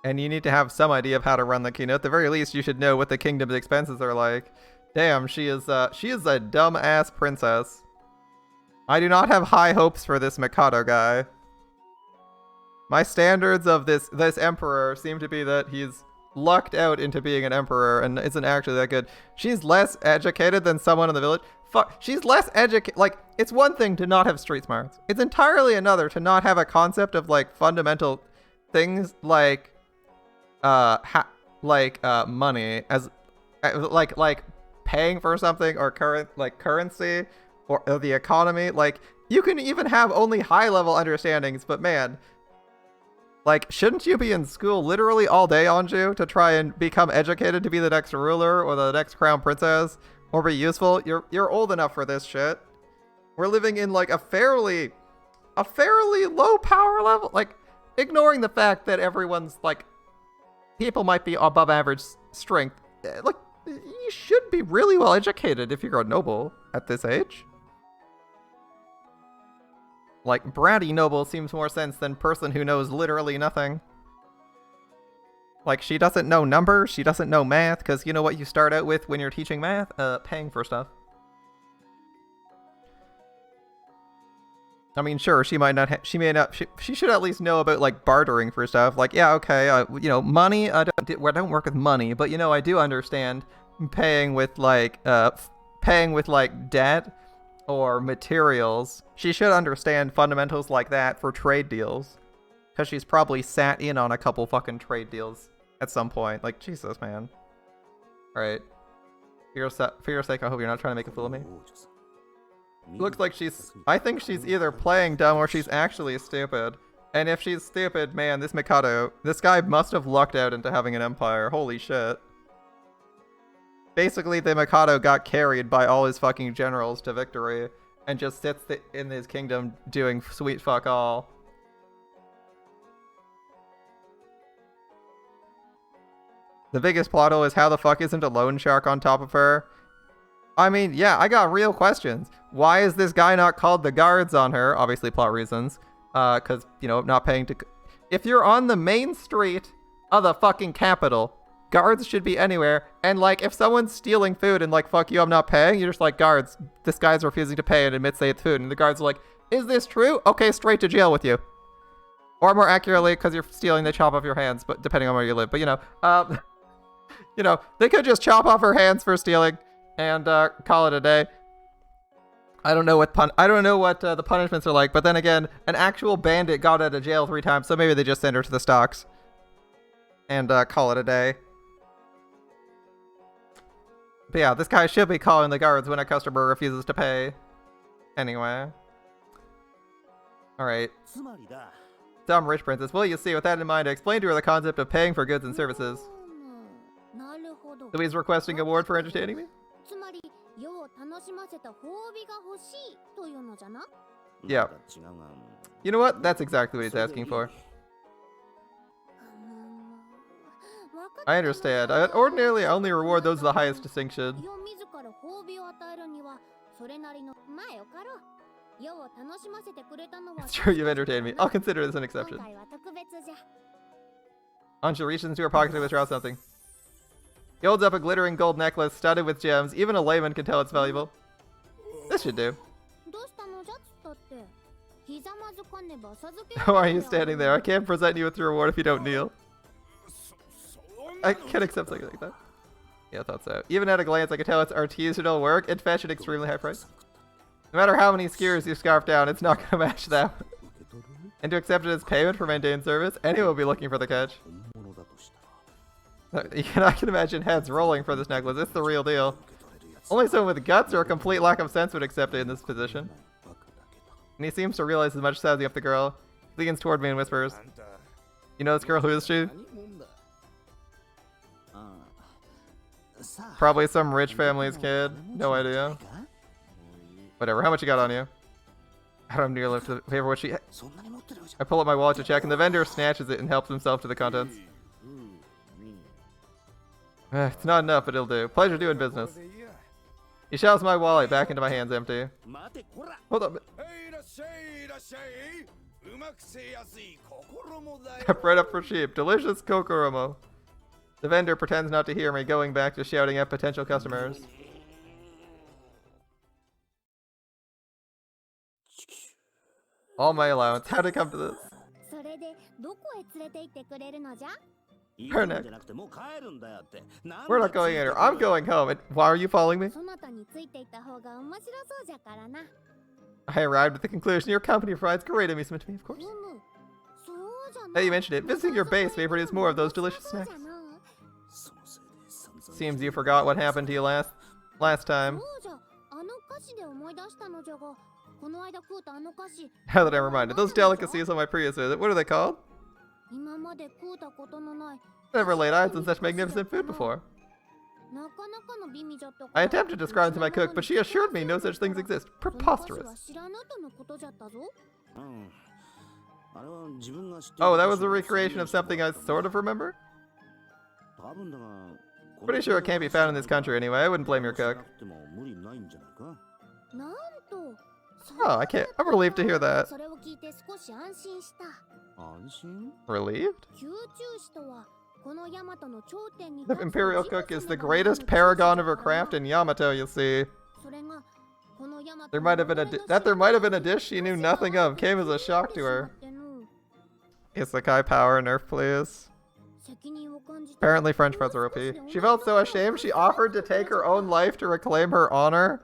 And you need to have some idea of how to run the kingdom. At the very least, you should know what the kingdom's expenses are like. Damn, she is a dumb-ass princess. I do not have high hopes for this Mikado guy. My standards of this emperor seem to be that he's lucked out into being an emperor and isn't actually that good. She's less educated than someone in the village. Fuck, she's less educated. Like, it's one thing to not have street smarts. It's entirely another to not have a concept of, like, fundamental things like, money as, like paying for something or currency or the economy. Like, you can even have only high-level understandings, but man, like, shouldn't you be in school literally all day, Anju, to try and become educated to be the next ruler or the next crown princess or be useful? You're old enough for this shit. We're living in like a fairly low power level, like ignoring the fact that everyone's like people might be above average strength. Like, you should be really well educated if you're a noble at this age. Like, bratty noble seems more sense than person who knows literally nothing. Like, she doesn't know numbers, she doesn't know math, because you know what you start out with when you're teaching math? Paying for stuff. I mean, sure, she should at least know about, like, bartering for stuff. Like, yeah, okay, you know, money, I don't work with money, but, you know, I do understand paying with, like, debt or materials. She should understand fundamentals like that for trade deals. Because she's probably sat in on a couple fucking trade deals at some point. Like, Jesus, man. Alright. For your sake, I hope you're not trying to make a fool of me. Looks like I think she's either playing dumb or she's actually stupid. And if she's stupid, man, this guy must have lucked out into having an empire. Holy shit. Basically, the Mikado got carried by all his fucking generals to victory and just sits in his kingdom doing sweet fuck all. The biggest plot hole is how the fuck isn't a loan shark on top of her? I mean, yeah, I got real questions. Why is this guy not called the guards on her? Obviously plot reasons. Cause, you know, not paying to... If you're on the main street of the fucking capital, guards should be anywhere. And, like, if someone's stealing food and, like, fuck you, I'm not paying, you're just like, guards, this guy's refusing to pay and admits they ate food. And the guards are like, is this true? Okay, straight to jail with you. Or more accurately, because you're stealing, they chop off your hands, but depending on where you live. But, you know, You know, they could just chop off her hands for stealing and call it a day. I don't know what the punishments are like, but then again, an actual bandit got out of jail 3 times, so maybe they just send her to the stocks and call it a day. But yeah, this guy should be calling the guards when a customer refuses to pay. Anyway. Alright. Dumb rich princess. Well, you see, with that in mind, I explained to her the concept of paying for goods and services. So he's requesting a reward for entertaining me? Yeah. You know what? That's exactly what he's asking for. I understand. Ordinarily, I only reward those of the highest distinction. It's true, you've entertained me. I'll consider this an exception. Anju reaches into her pocket to withdraw something. He holds up a glittering gold necklace studded with gems. Even a layman can tell it's valuable. This should do. Why are you standing there? I can't present you with your reward if you don't kneel. I can't accept something like that. Yeah, I thought so. Even at a glance, I can tell it's artisanal work. It fetched an extremely high price. No matter how many skewers you scarf down, it's not going to match that. And to accept it as payment for maintained service, anyone will be looking for the catch. I can imagine heads rolling for this necklace. It's the real deal. Only someone with guts or a complete lack of sense would accept it in this position. And he seems to realize as much sizing up the girl. He leans toward me and whispers, "You know this girl? Who is she?" Probably some rich family's kid. No idea. Whatever. How much you got on you? I don't nearly lift the paper. What she? I pull up my wallet to check, and the vendor snatches it and helps himself to the contents. It's not enough, but it'll do. Pleasure doing business. He shoves my wallet back into my hands empty. Hold up. Bread up for cheap. Delicious kokoromo. The vendor pretends not to hear me, going back to shouting at potential customers. All my allowance. How'd it come to this? Her neck. We're not going anywhere. I'm going home. And why are you following me? I arrived at the conclusion your company provides great amusement to me, of course. Now you mentioned it. Visiting your base may produce more of those delicious snacks. Seems you forgot what happened to you last time. Now that I'm reminded, those delicacies on my previous visit, what are they called? Never laid eyes on such magnificent food before. I attempted to describe it to my cook, but she assured me no such things exist. Preposterous. Oh, that was a recreation of something I sort of remember? Pretty sure it can't be found in this country anyway. I wouldn't blame your cook. Oh, I'm relieved to hear that. Relieved? The Imperial Cook is the greatest paragon of her craft in Yamato, you see. There might have been a dish she knew nothing of. Came as a shock to her. Isekai power nerf, please. Apparently French fries are OP. She felt so ashamed she offered to take her own life to reclaim her honor.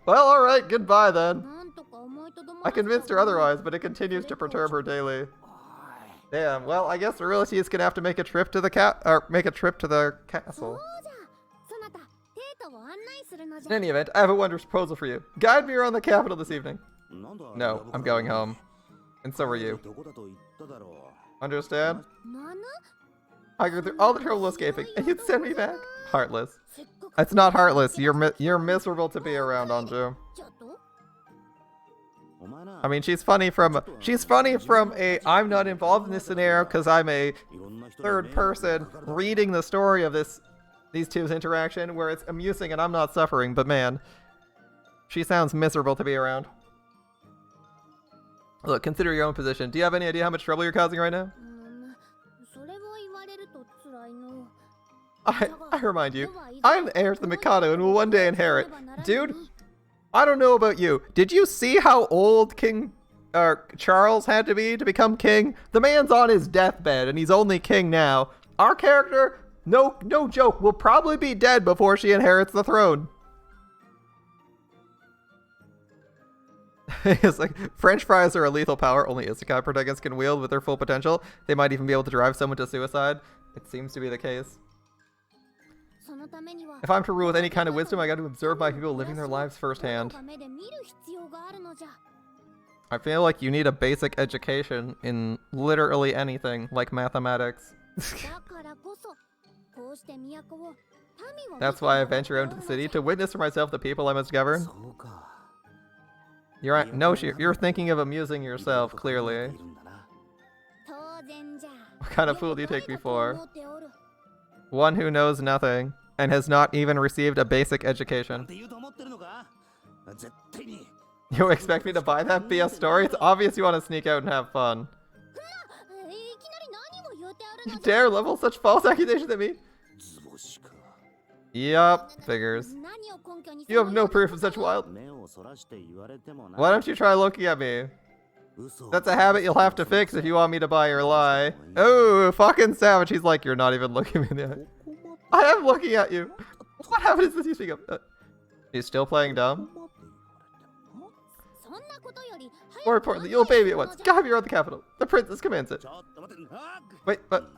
Well, alright, goodbye then. I convinced her otherwise, but it continues to perturb her daily. Damn, well, I guess Reality is gonna have to make a trip to the castle. In any event, I have a wondrous proposal for you. Guide me around the capital this evening. No, I'm going home. And so are you. Understand? I go through all the trouble escaping, and you'd send me back? Heartless. It's not heartless. You're miserable to be around, Anju. I mean, she's funny from a I'm not involved in this scenario because I'm a third person reading the story of these two's interaction where it's amusing and I'm not suffering, but man, she sounds miserable to be around. Look, consider your own position. Do you have any idea how much trouble you're causing right now? I remind you, I'm the heir to the Mikado and will one day inherit. Dude, I don't know about you. Did you see how old King Charles had to be to become king. The man's on his deathbed, and he's only king now. Our character, no joke, will probably be dead before she inherits the throne. It's like, French fries are a lethal power only isekai protagonists can wield with their full potential. They might even be able to drive someone to suicide. It seems to be the case. If I'm to rule with any kind of wisdom, I got to observe my people living their lives firsthand. I feel like you need a basic education in literally anything, like mathematics. That's why I venture out into the city, to witness for myself the people I must govern. You're thinking of amusing yourself, clearly. What kind of fool do you take me for? One who knows nothing, and has not even received a basic education. You expect me to buy that BS story? It's obvious you want to sneak out and have fun. You dare level such false accusations at me? Yup, figures. You have no proof of such wild... Why don't you try looking at me? That's a habit you'll have to fix if you want me to buy your lie. Oh, fucking savage. He's like, you're not even looking me in the eye. I am looking at you. What habit is this you speak of? He's still playing dumb? More importantly, you'll obey me at once. Have you around the capital. The princess commands it. Wait, but...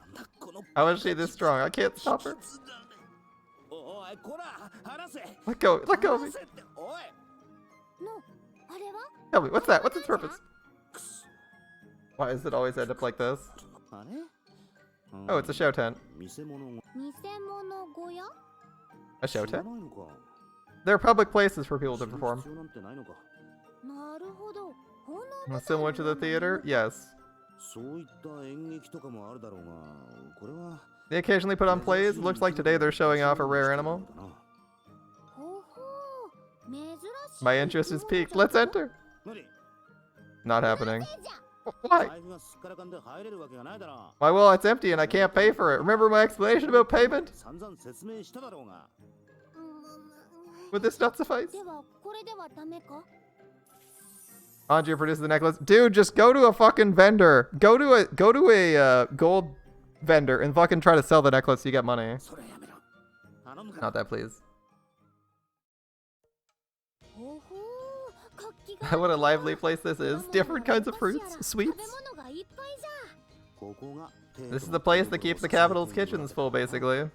How is she this strong? I can't stop her. Let go of me. Tell me, what's that? What's its purpose? Why does it always end up like this? Oh, it's a show tent. A show tent? There are public places for people to perform. Similar to the theater? Yes. They occasionally put on plays. It looks like today they're showing off a rare animal. My interest is piqued. Let's enter. Not happening. Why? Why, well, it's empty and I can't pay for it. Remember my explanation about payment? Would this not suffice? Anju produces the necklace. Dude, just go to a fucking vendor. Go to a gold vendor and fucking try to sell the necklace so you get money. Not that, please. What a lively place this is. Different kinds of fruits, sweets. This is the place that keeps the capital's kitchens full, basically.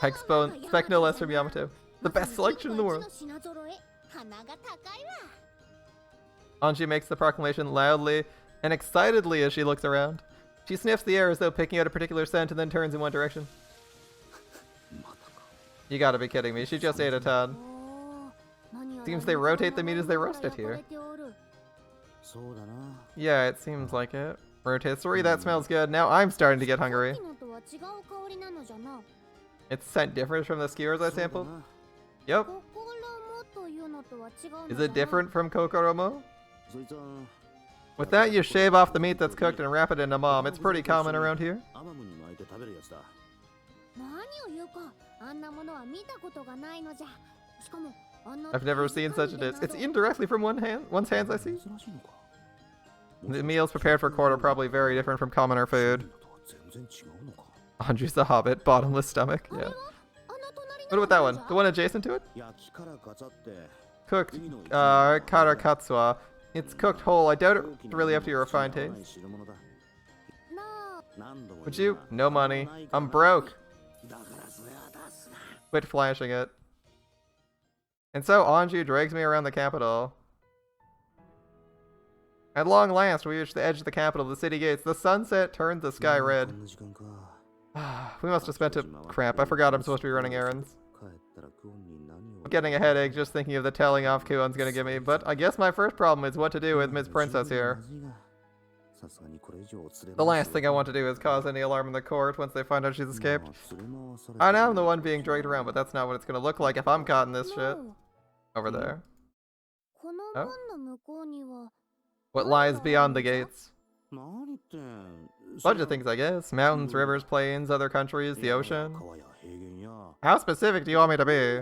I expect no less from Yamato. The best selection in the world. Anju makes the proclamation loudly and excitedly as she looks around. She sniffs the air as though picking out a particular scent and then turns in one direction. You gotta be kidding me. She just ate a ton. Seems they rotate the meat as they roast it here. Yeah, it seems like it. Rotisserie, that smells good. Now I'm starting to get hungry. It's scent different from the skewers I sampled? Yep. Is it different from Kokoromo? With that, you shave off the meat that's cooked and wrap it in a mom. It's pretty common around here. I've never seen such a dish. It's eaten directly from one's hands, I see. The meals prepared for court are probably very different from commoner food. Anju's the Hobbit, bottomless stomach. Yeah. What about that one? The one adjacent to it? Cooked, karakatsua. It's cooked whole. I doubt it's really up to your refined taste. Would you? No money. I'm broke. Quit flashing it. And so Anju drags me around the capital. At long last, we reach the edge of the capital, the city gates. The sunset turns the sky red. We must have spent a... Crap, I forgot I'm supposed to be running errands. I'm getting a headache just thinking of the telling off Kuon's gonna give me, but I guess my first problem is what to do with Ms. Princess here. The last thing I want to do is cause any alarm in the court once they find out she's escaped. I know I'm the one being dragged around, but that's not what it's gonna look like if I'm caught in this shit. Over there. Oh. What lies beyond the gates? Bunch of things, I guess. Mountains, rivers, plains, other countries, the ocean. How specific do you want me to be?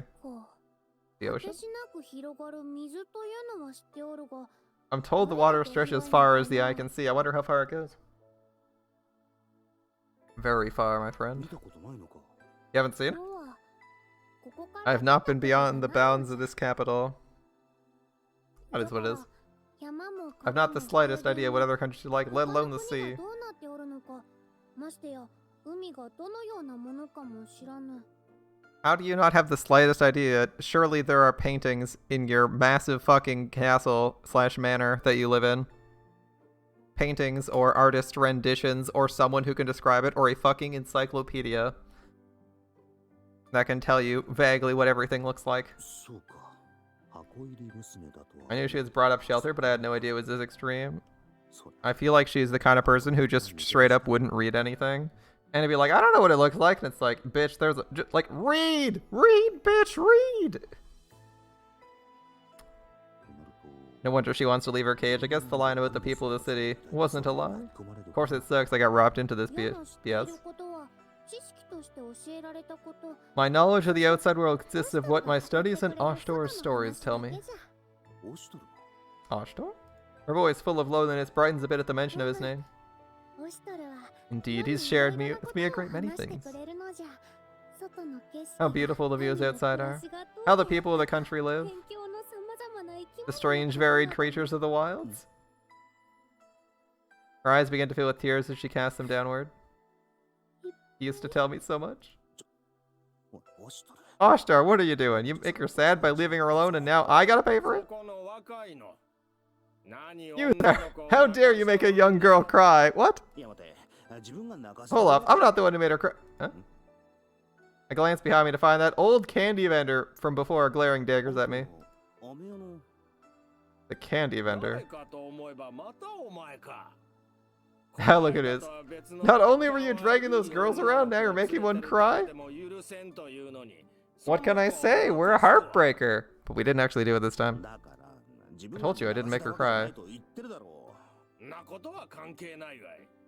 The ocean? I'm told the water stretches as far as the eye can see. I wonder how far it goes. Very far, my friend. You haven't seen it? I have not been beyond the bounds of this capital. That is what it is. I have not the slightest idea what other countries are like, let alone the sea. How do you not have the slightest idea? Surely there are paintings in your massive fucking castle / manor that you live in. Paintings or artist renditions or someone who can describe it or a fucking encyclopedia that can tell you vaguely what everything looks like. I knew she was brought up sheltered, but I had no idea it was this extreme. I feel like she's the kind of person who just straight up wouldn't read anything. And it'd be like, I don't know what it looks like. And it's like, bitch, there's a, just, like, read, bitch, read. No wonder she wants to leave her cage. I guess the line about the people of the city wasn't a lie. Of course it sucks I got robbed into this BS. My knowledge of the outside world consists of what my studies and Oshtor's stories tell me. Oshtor? Her voice, full of loneliness, brightens a bit at the mention of his name. Indeed, he's shared with me a great many things. How beautiful the views outside are. How the people of the country live. The strange, varied creatures of the wilds. Her eyes begin to fill with tears as she casts them downward. He used to tell me so much. Oshtar, what are you doing? You make her sad by leaving her alone and now I gotta pay for it? You there! How dare you make a young girl cry? What? Hold up, I'm not the one who made her cry. Huh? I glance behind me to find that old candy vendor from before glaring daggers at me. The candy vendor. How look at this. Not only were you dragging those girls around, now you're making one cry? What can I say? We're a heartbreaker. But we didn't actually do it this time. I told you I didn't make her cry.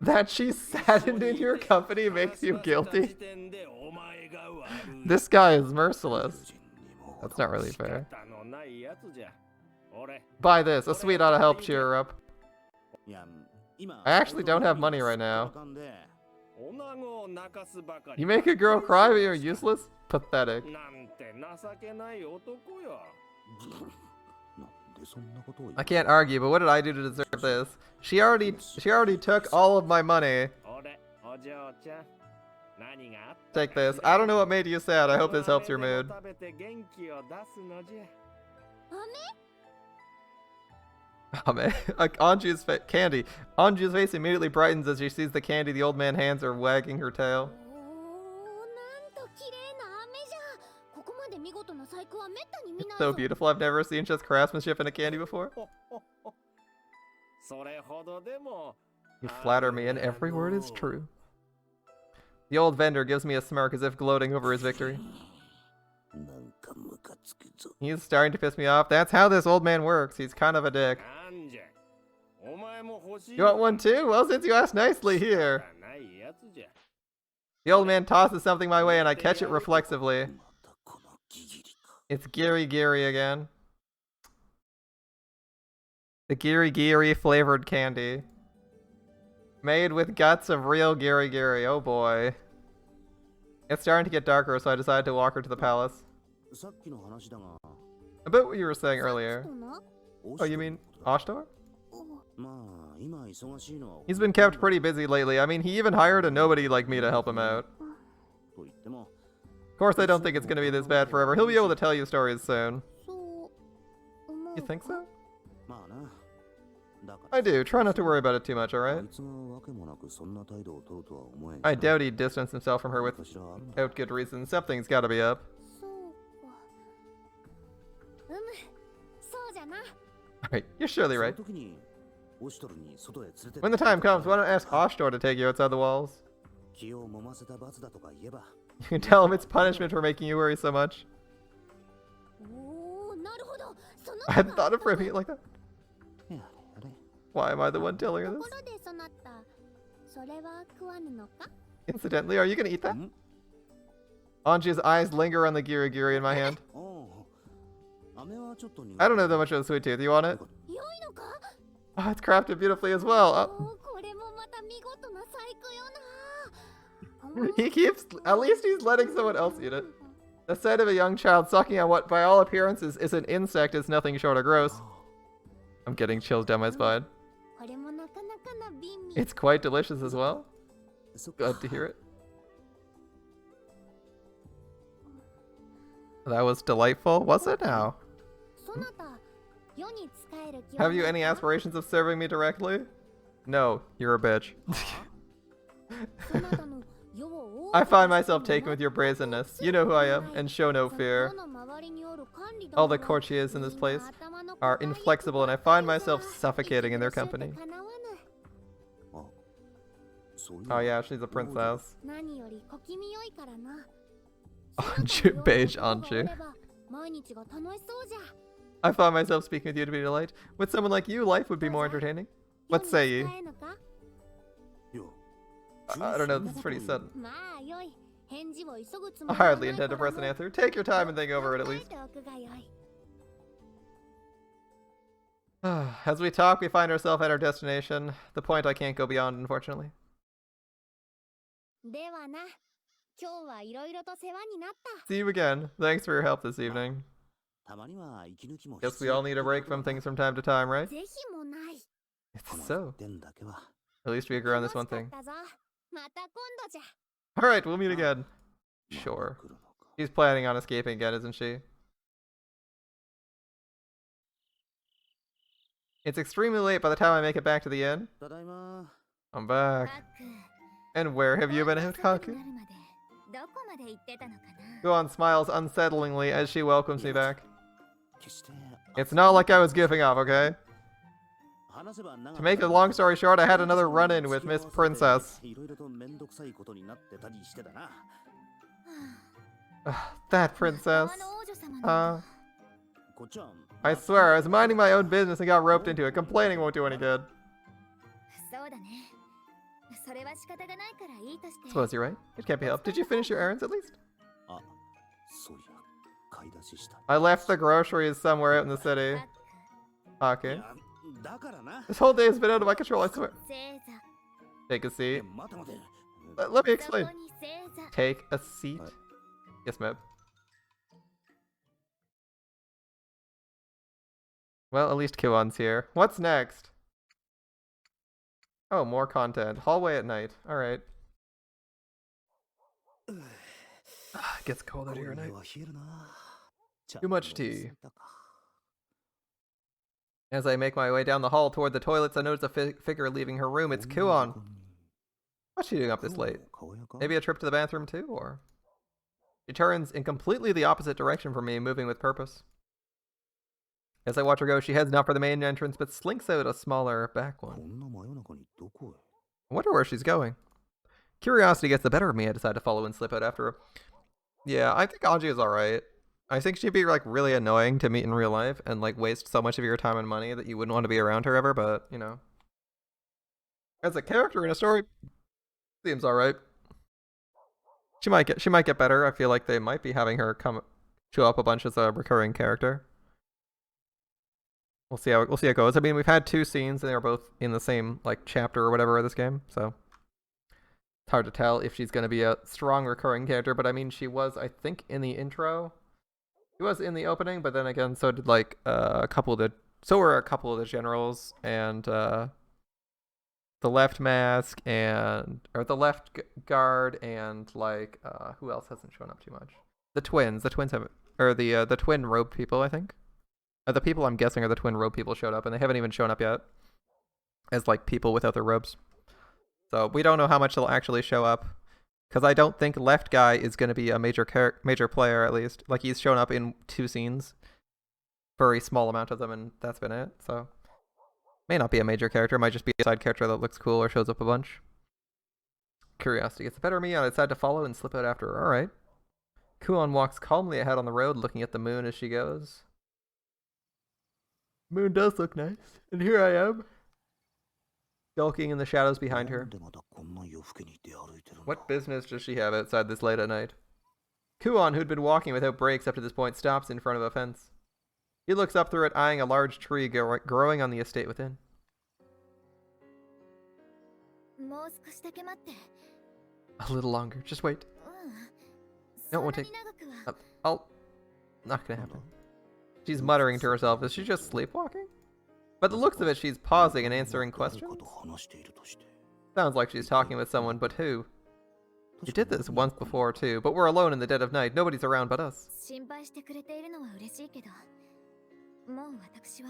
That she's saddened in your company makes you guilty? This guy is merciless. That's not really fair. Buy this. A sweet ought to help cheer her up. I actually don't have money right now. You make a girl cry but you're useless? Pathetic. I can't argue, but what did I do to deserve this? She already took all of my money. Take this. I don't know what made you sad. I hope this helps your mood. Oh man, like Anju's candy. Anju's face immediately brightens as she sees the candy the old man hands her, wagging her tail. It's so beautiful. I've never seen such craftsmanship in a candy before. You flatter me, and every word is true. The old vendor gives me a smirk as if gloating over his victory. He's starting to piss me off. That's how this old man works. He's kind of a dick. You want one too? Well, since you asked nicely, here. The old man tosses something my way and I catch it reflexively. It's Giri again. The Giri flavored candy. Made with guts of real Giri. Oh boy. It's starting to get darker, so I decided to walk her to the palace. About what you were saying earlier. Oh, you mean Oshtar? He's been kept pretty busy lately. I mean, he even hired a nobody like me to help him out. Of course, I don't think it's gonna be this bad forever. He'll be able to tell you stories soon. You think so? I do. Try not to worry about it too much, alright? I doubt he'd distance himself from her without good reason. Something's gotta be up. Alright, you're surely right. When the time comes, why don't I ask Oshtor to take you outside the walls? You can tell him it's punishment for making you worry so much. I hadn't thought of framing it like that. Why am I the one telling her this? Incidentally, are you gonna eat that? Anju's eyes linger on the Giri in my hand. I don't know that much of a sweet tooth. You want it? Oh, it's crafted beautifully as well. Oh. He keeps, at least he's letting someone else eat it. The sight of a young child sucking on what by all appearances is an insect is nothing short of gross. I'm getting chills down my spine. It's quite delicious as well. Glad to hear it. That was delightful. Was it now? Have you any aspirations of serving me directly? No, you're a bitch. I find myself taken with your brazenness. You know who I am, and show no fear. All the courtiers in this place are inflexible, and I find myself suffocating in their company. Oh yeah, she's a princess. Anju, beige Anju. I find myself speaking with you to be a delight. With someone like you, life would be more entertaining. What say ye? I don't know, this is pretty sudden. I hardly intend to press an answer. Take your time and think over it at least. As we talk, we find ourselves at our destination. The point I can't go beyond, unfortunately. See you again. Thanks for your help this evening. Guess we all need a break from things from time to time, right? It's so. At least we agree on this one thing. Alright, we'll meet again. Sure. She's planning on escaping again, isn't she? It's extremely late by the time I make it back to the inn. I'm back. And where have you been, Haku? Go-on smiles unsettlingly as she welcomes me back. It's not like I was giving up, okay? To make a long story short, I had another run-in with Miss Princess. That princess. I swear, I was minding my own business and got roped into it. Complaining won't do any good. Suppose you're right. It can't be helped. Did you finish your errands at least? I left the groceries somewhere out in the city. Okay. This whole day has been out of my control, I swear. Take a seat. Let me explain. Take a seat. Yes, ma'am. Well, at least Kiwan's here. What's next? Oh, more content. Hallway at night. Alright. It gets cold out here at night. Too much tea. As I make my way down the hall toward the toilets, I notice a figure leaving her room. It's Kiwan. What's she doing up this late? Maybe a trip to the bathroom too, or? She turns in completely the opposite direction from me, moving with purpose. As I watch her go, she heads not for the main entrance, but slinks out a smaller back one. I wonder where she's going. Curiosity gets the better of me. I decide to follow and slip out after her. Yeah, I think Anju is alright. I think she'd be like really annoying to meet in real life and like waste so much of your time and money that you wouldn't want to be around her ever, but you know. As a character in a story, seems alright. She might get better. I feel like they might be having her show up a bunch as a recurring character. We'll see how it goes. I mean, we've had 2 scenes and they're both in the same like chapter or whatever of this game, so it's hard to tell if she's going to be a strong recurring character. But I mean, she was, I think, in the intro. She was in the opening, but then again, so did like a couple of the generals and the left mask or the left guard and like who else hasn't shown up too much? The twins have, or the twin robe people, I think. The people I'm guessing are the twin robe people showed up, and they haven't even shown up yet as like people without their robes. So we don't know how much they'll actually show up, because I don't think left guy is going to be a major player, at least. Like, he's shown up in 2 scenes, very small amount of them, and that's been it. So may not be a major character, might just be a side character that looks cool or shows up a bunch. Curiosity gets the better of me, and I decide to follow and slip out after her. Alright. Kuon walks calmly ahead on the road, looking at the moon as she goes. Moon does look nice, and here I am, skulking in the shadows behind her. What business does she have outside this late at night? Kuon, who'd been walking without breaks up to this point, stops in front of a fence. He looks up through it, eyeing a large tree growing on the estate within. A little longer. Just wait. No, it won't take. Not gonna happen. She's muttering to herself. Is she just sleepwalking? But the looks of it, she's pausing and answering questions. Sounds like she's talking with someone, but who? You did this once before too, but we're alone in the dead of night. Nobody's around but us.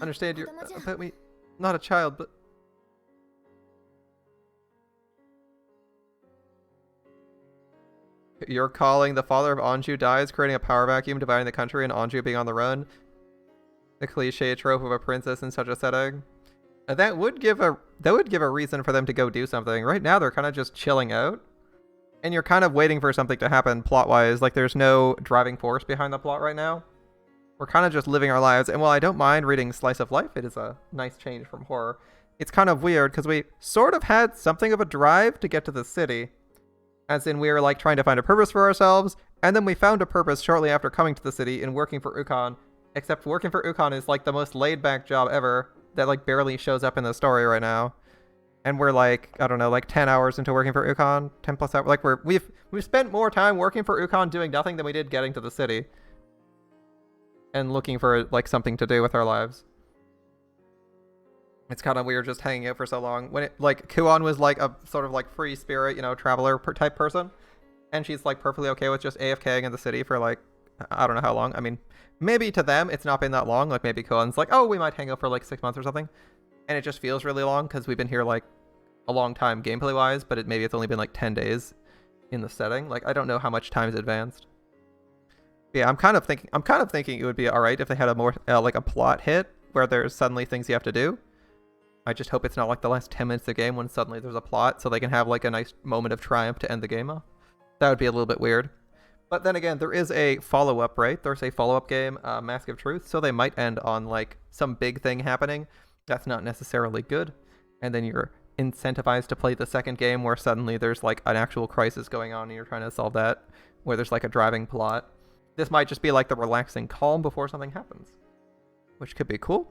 Understand you're about me, not a child, but... You're calling the father of Anju dies, creating a power vacuum, dividing the country, and Anju being on the run? The cliche trope of a princess in such a setting? That would give a reason for them to go do something. Right now, they're kind of just chilling out. And you're kind of waiting for something to happen plot-wise. Like, there's no driving force behind the plot right now. We're kind of just living our lives. And while I don't mind reading Slice of Life, it is a nice change from horror. It's kind of weird, because we sort of had something of a drive to get to the city. As in, we were, like, trying to find a purpose for ourselves. And then we found a purpose shortly after coming to the city in working for Ukon. Except working for Ukon is, like, the most laid-back job ever. That, like, barely shows up in the story right now. And we're like, I don't know, like 10 hours into working for Ukon, 10 plus hours. Like we've spent more time working for Ukon doing nothing than we did getting to the city. And looking for like something to do with our lives. It's kind of weird just hanging out for so long. When it, like, Kuon was like a sort of like free spirit, you know, traveler type person. And she's like perfectly okay with just AFKing in the city for like, I don't know how long. I mean, maybe to them it's not been that long. Like maybe Kuon's like, oh, we might hang out for like 6 months or something. And it just feels really long because we've been here like a long time gameplay wise, but maybe it's only been like 10 days in the setting. Like I don't know how much time is advanced. But yeah, I'm kind of thinking it would be all right if they had a more like a plot hit where there's suddenly things you have to do. I just hope it's not like the last 10 minutes of the game when suddenly there's a plot, so they can have like a nice moment of triumph to end the game off. That would be a little bit weird. But then again, there is a follow-up, right? There's a follow-up game, Mask of Truth, so they might end on like some big thing happening. That's not necessarily good. And then you're incentivized to play the second game where suddenly there's like an actual crisis going on and you're trying to solve that, where there's like a driving plot. This might just be like the relaxing calm before something happens, which could be cool.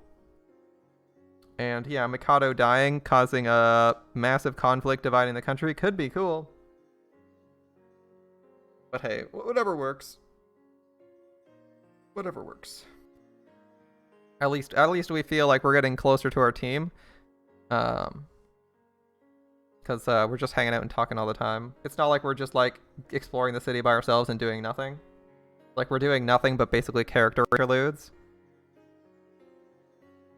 And yeah, Mikado dying, causing a massive conflict, dividing the country, could be cool. But hey, whatever works. Whatever works. At least we feel like we're getting closer to our team. Because we're just hanging out and talking all the time. It's not like we're just like exploring the city by ourselves and doing nothing. Like we're doing nothing but basically character interludes.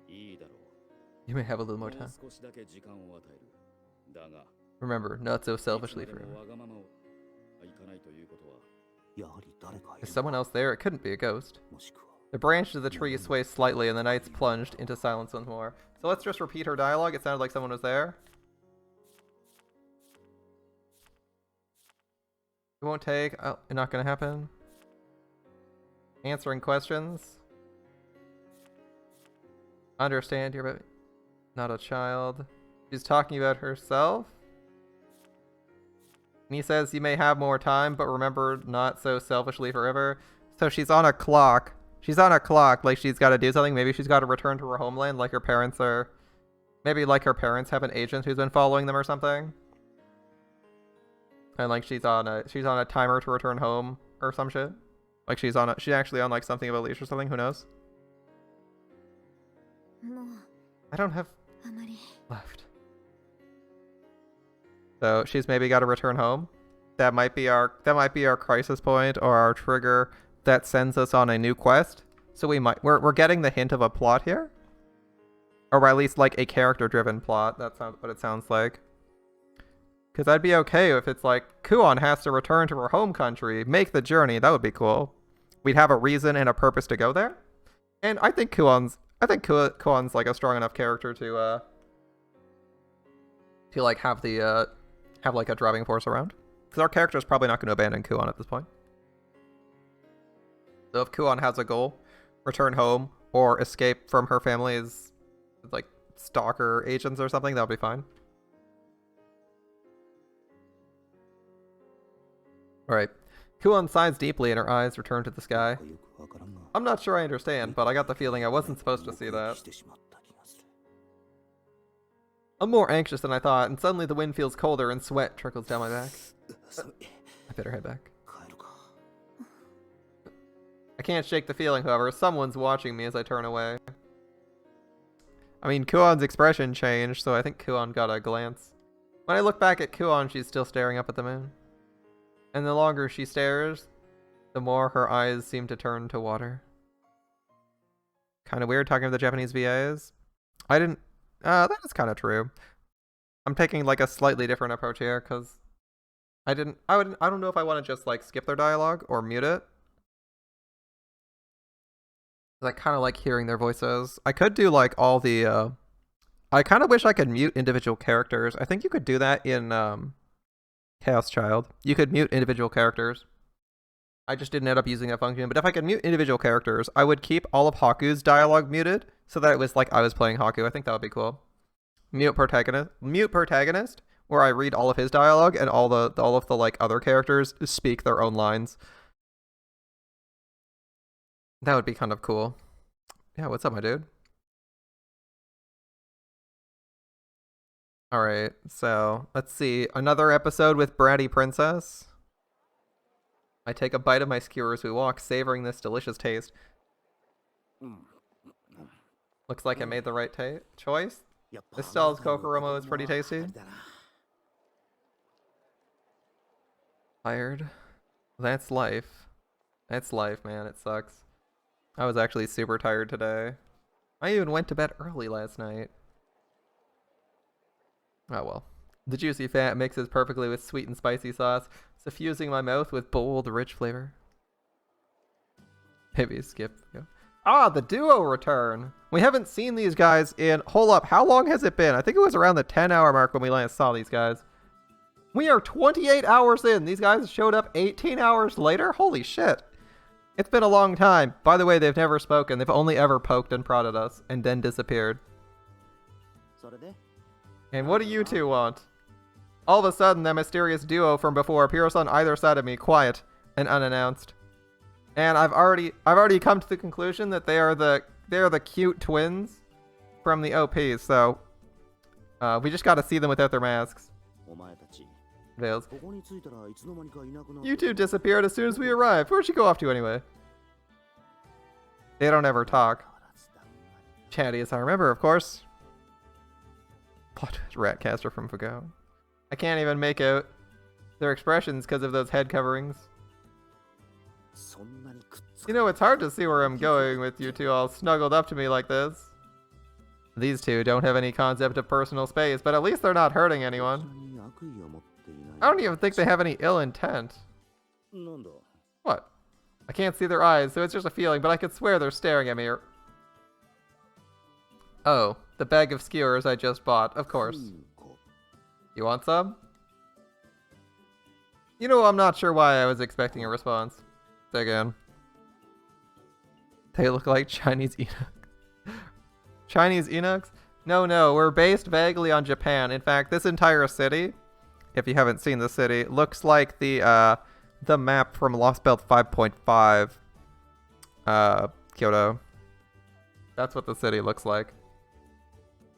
You may have a little more time. Remember, not so selfishly forever. Is someone else there? It couldn't be a ghost. The branches of the tree sway slightly and the knights plunged into silence once more. So let's just repeat her dialogue. It sounded like someone was there. It won't take. Oh, not gonna happen. Answering questions. Understand you're not a child. She's talking about herself. And he says you may have more time, but remember, not so selfishly forever. So she's on a clock. She's on a clock, like she's got to do something. Maybe she's got to return to her homeland, like her parents are. Maybe like her parents have an agent who's been following them or something. And like she's on a timer to return home or some shit. Like she's actually on like something of a leash or something. Who knows? I don't have left. So she's maybe got to return home. That might be our crisis point or our trigger that sends us on a new quest. So we're getting the hint of a plot here, or at least like a character-driven plot. That's what it sounds like. Because I'd be okay if it's like Kuon has to return to her home country, make the journey. That would be cool. We'd have a reason and a purpose to go there. And I think Kuon's like a strong enough character to like have like a driving force around. Because our character is probably not going to abandon Kuon at this point. So if Kuon has a goal, return home or escape from her family's like stalker agents or something, that would be fine. Alright. Kuon sighs deeply and her eyes return to the sky. I'm not sure I understand, but I got the feeling I wasn't supposed to see that. I'm more anxious than I thought, and suddenly the wind feels colder and sweat trickles down my back. I better head back. I can't shake the feeling, however. Someone's watching me as I turn away. I mean, Kuon's expression changed, so I think Kuon got a glance. When I look back at Kuon, she's still staring up at the moon. And the longer she stares, the more her eyes seem to turn to water. Kind of weird talking to the Japanese VAs. That is kind of true. I'm taking like a slightly different approach here, because I don't know if I want to just like skip their dialogue or mute it. I kind of like hearing their voices. I could do like all the, I kind of wish I could mute individual characters. I think you could do that in Chaos Child. You could mute individual characters. I just didn't end up using that function. But if I could mute individual characters, I would keep all of Haku's dialogue muted so that it was like I was playing Haku. I think that would be cool. Mute protagonist, where I read all of his dialogue and all of the like other characters speak their own lines. That would be kind of cool. Yeah, what's up, my dude? Alright, so let's see. Another episode with Bratty Princess. I take a bite of my skewer as we walk, savoring this delicious taste. Looks like I made the right choice. This style's Kokoromo is pretty tasty. Tired. That's life. That's life, man. It sucks. I was actually super tired today. I even went to bed early last night. Oh well. The juicy fat mixes perfectly with sweet and spicy sauce, suffusing my mouth with bold, rich flavor. Maybe skip. Yeah. Ah, the duo return! We haven't seen these guys in... Hold up, how long has it been? I think it was around the 10-hour mark when we last saw these guys. We are 28 hours in! These guys showed up 18 hours later? Holy shit! It's been a long time. By the way, they've never spoken. They've only ever poked and prodded us, and then disappeared. And what do you two want? All of a sudden, that mysterious duo from before appears on either side of me, quiet and unannounced. And I've already come to the conclusion that they are the cute twins from the OP. So we just got to see them without their masks. Veils. You two disappeared as soon as we arrived. Where'd you go off to anyway? They don't ever talk. Chatty as I remember, of course. Plot Ratcaster from Foucault. I can't even make out their expressions because of those head coverings. You know, it's hard to see where I'm going with you two all snuggled up to me like this. These two don't have any concept of personal space, but at least they're not hurting anyone. I don't even think they have any ill intent. What? I can't see their eyes, so it's just a feeling, but I could swear they're staring at me. Oh, the bag of skewers I just bought, of course. You want some? You know, I'm not sure why I was expecting a response. Again. They look like Chinese Enoch. Chinese Enochs? No, we're based vaguely on Japan. In fact, this entire city, if you haven't seen the city, looks like the map from Lost Belt 5.5 Kyoto. That's what the city looks like.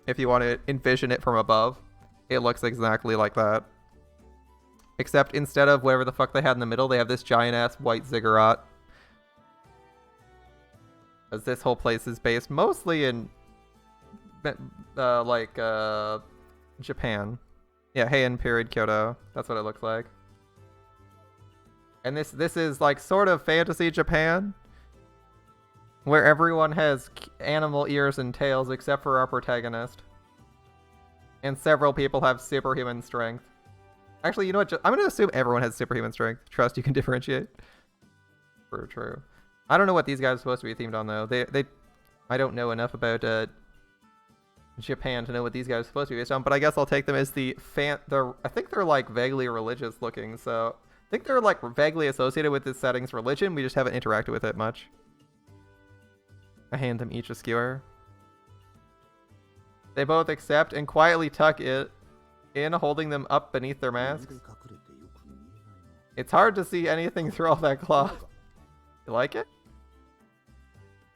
If you want to envision it from above, it looks exactly like that. Except instead of whatever the fuck they had in the middle, they have this giant-ass white ziggurat. As this whole place is based mostly in, Japan. Yeah, Heian period Kyoto. That's what it looks like. And this is like sort of fantasy Japan, where everyone has animal ears and tails except for our protagonist. And several people have superhuman strength. Actually, you know what? I'm going to assume everyone has superhuman strength. Trust you can differentiate. True. I don't know what these guys are supposed to be themed on, though. I don't know enough about Japan to know what these guys are supposed to be based on, but I guess I'll take them as I think they're like vaguely religious looking, so I think they're like vaguely associated with this setting's religion. We just haven't interacted with it much. I hand them each a skewer. They both accept and quietly tuck it in, holding them up beneath their masks. It's hard to see anything through all that cloth. You like it?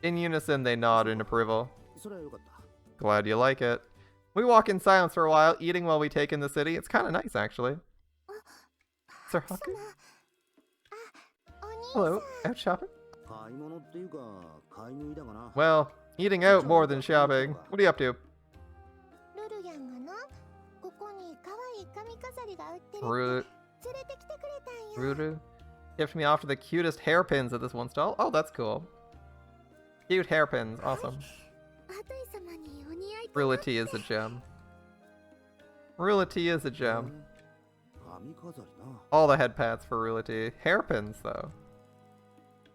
In unison, they nod in approval. Glad you like it. We walk in silence for a while, eating while we take in the city. It's kind of nice, actually. Sir Haku? Hello, out shopping? Well, eating out more than shopping. What are you up to? Ruru tipped me off to the cutest hairpins at this one stall. Oh, that's cool. Cute hairpins, awesome. Rulity is a gem. Rulity is a gem. All the head pats for Rulity. Hairpins, though.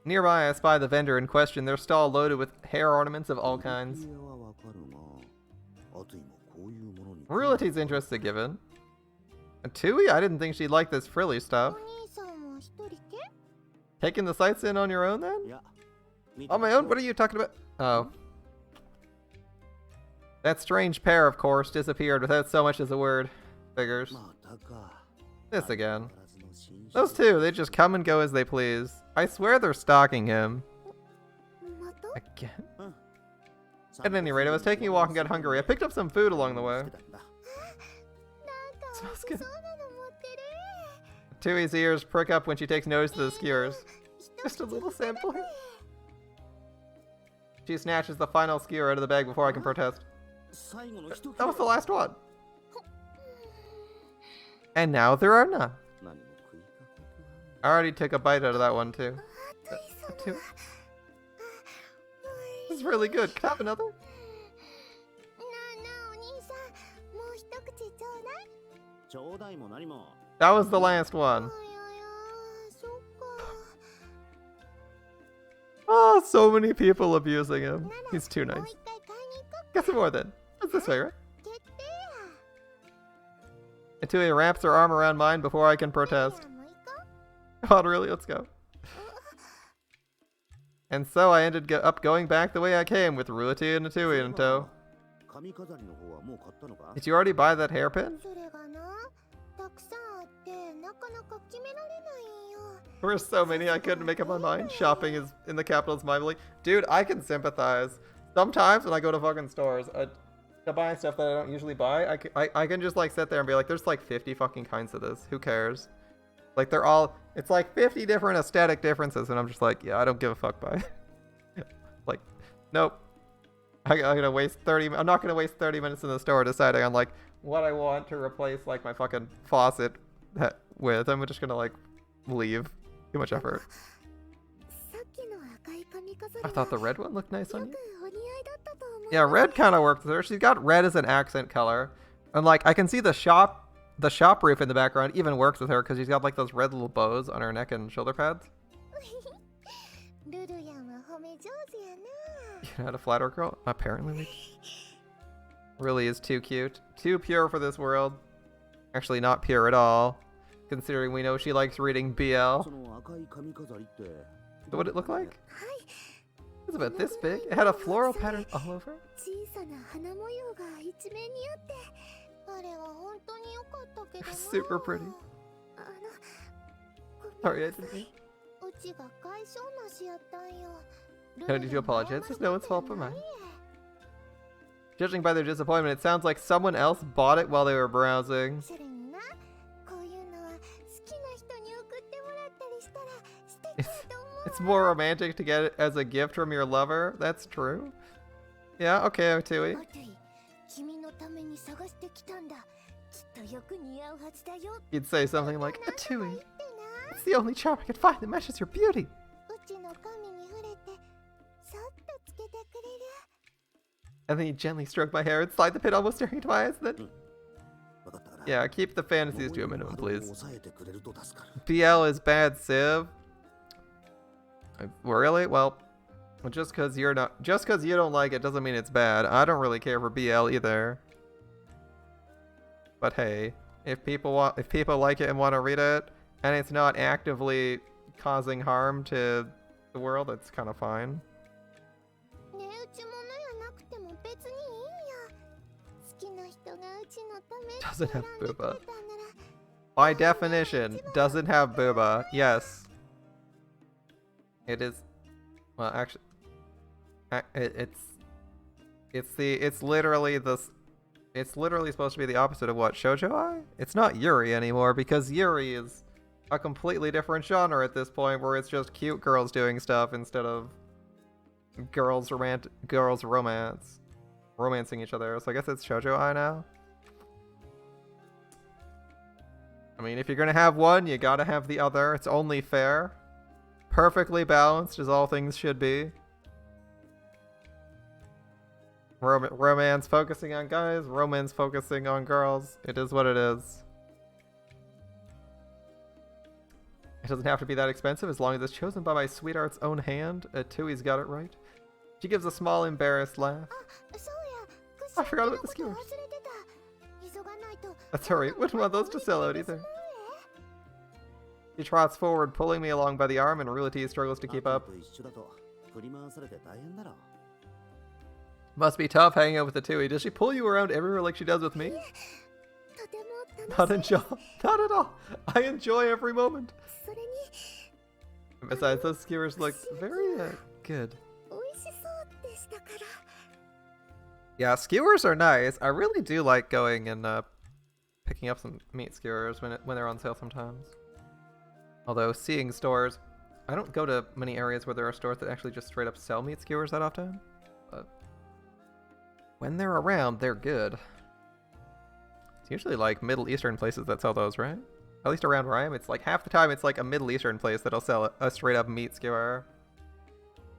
Nearby, I spy the vendor in question. Their stall loaded with hair ornaments of all kinds. Rulity's interest is given. And Tui? I didn't think she'd like this frilly stuff. Taking the sights in on your own, then? On my own? What are you talking about? Oh. That strange pair, of course, disappeared without so much as a word. Figures. This again. Those two, they just come and go as they please. I swear they're stalking him. Again? At any rate, I was taking a walk and got hungry. I picked up some food along the way. Smells good. Tui's ears prick up when she takes notice of the skewers. Just a little sampling. She snatches the final skewer out of the bag before I can protest. That was the last one. And now there are none. I already took a bite out of that one too. This is really good. Can I have another? That was the last one. Oh, so many people abusing him. He's too nice. Get some more then. That's this way, right? Atui wraps her arm around mine before I can protest. God, really? Let's go. And so I ended up going back the way I came with Rulity and Atui in tow. Did you already buy that hairpin? There were so many I couldn't make up my mind. Shopping is in the capital is my belief. Dude, I can sympathize. Sometimes when I go to fucking stores to buy stuff that I don't usually buy, I can just like sit there and be like, there's like 50 fucking kinds of this. Who cares? Like they're all, it's like 50 different aesthetic differences and I'm just like, yeah, I don't give a fuck by it. Like, nope. I'm gonna waste 30, I'm not gonna waste 30 minutes in the store deciding on like what I want to replace like my fucking faucet with. I'm just gonna like leave. Too much effort. I thought the red one looked nice on you. Yeah, red kind of worked with her. She's got red as an accent color. And like I can see the shop roof in the background even works with her because she's got like those red little bows on her neck and shoulder pads. You're not a flat earth girl? Apparently. Really is too cute. Too pure for this world. Actually not pure at all. Considering we know she likes reading BL. What did it look like? It was about this big. It had a floral pattern all over. They're super pretty. Sorry, I didn't mean. No need to apologize. It's no one's fault but mine. Judging by their disappointment, it sounds like someone else bought it while they were browsing. It's more romantic to get it as a gift from your lover. That's true. Yeah, okay, Atui. You'd say something like, Atui, it's the only charm I could find that matches your beauty. And then you gently stroke my hair and slide the pin almost staring into my eyes, then... Yeah, keep the fantasies to a minimum, please. BL is bad, Civ. Really? Well, just because you don't like it doesn't mean it's bad. I don't really care for BL either. But hey, if people like it and want to read it, and it's not actively causing harm to the world, that's kind of fine. Doesn't have booba. by definition, doesn't have booba. Yes. It is... Well, actually... It's literally this... It's literally supposed to be the opposite of what? Shoujo ai? It's not Yuri anymore, because Yuri is a completely different genre at this point, where it's just cute girls doing stuff instead of girls romancing each other. So I guess it's shoujo ai now. I mean, if you're gonna have one, you gotta have the other. It's only fair. Perfectly balanced, as all things should be. Romance focusing on guys, romance focusing on girls. It is what it is. It doesn't have to be that expensive as long as it's chosen by my sweetheart's own hand. Tui's got it right. She gives a small embarrassed laugh. I forgot about the skewers. That's alright, wouldn't want those to sell out either. She trots forward, pulling me along by the arm, and Rulity struggles to keep up. Must be tough hanging out with the Tui. Does she pull you around everywhere like she does with me? Not at all. I enjoy every moment. Besides, those skewers look very good. Yeah, skewers are nice. I really do like going and picking up some meat skewers when they're on sale sometimes. Although seeing stores, I don't go to many areas where there are stores that actually just straight up sell meat skewers that often. But when they're around, they're good. It's usually like Middle Eastern places that sell those, right? At least around where I am, it's like half the time it's like a Middle Eastern place that'll sell a straight up meat skewer.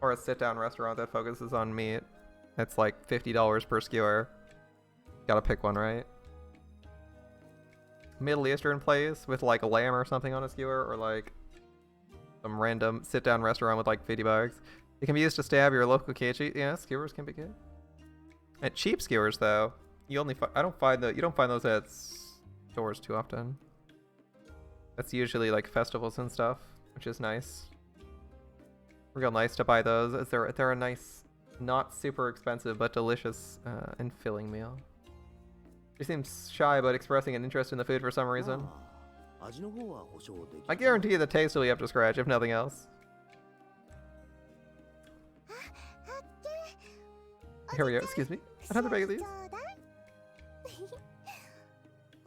Or a sit-down restaurant that focuses on meat. It's like $50 per skewer. Gotta pick one, right? Middle Eastern place with like a lamb or something on a skewer, or like some random sit-down restaurant with like $50. It can be used to stab your local keiichi. Yeah, skewers can be good. And cheap skewers though, you don't find those at stores too often. That's usually like festivals and stuff, which is nice. Real nice to buy those, as they're a nice, not super expensive but delicious and filling meal. She seems shy about expressing an interest in the food for some reason. I guarantee the taste will be up to scratch, if nothing else. Here we go, excuse me. Another bag of these.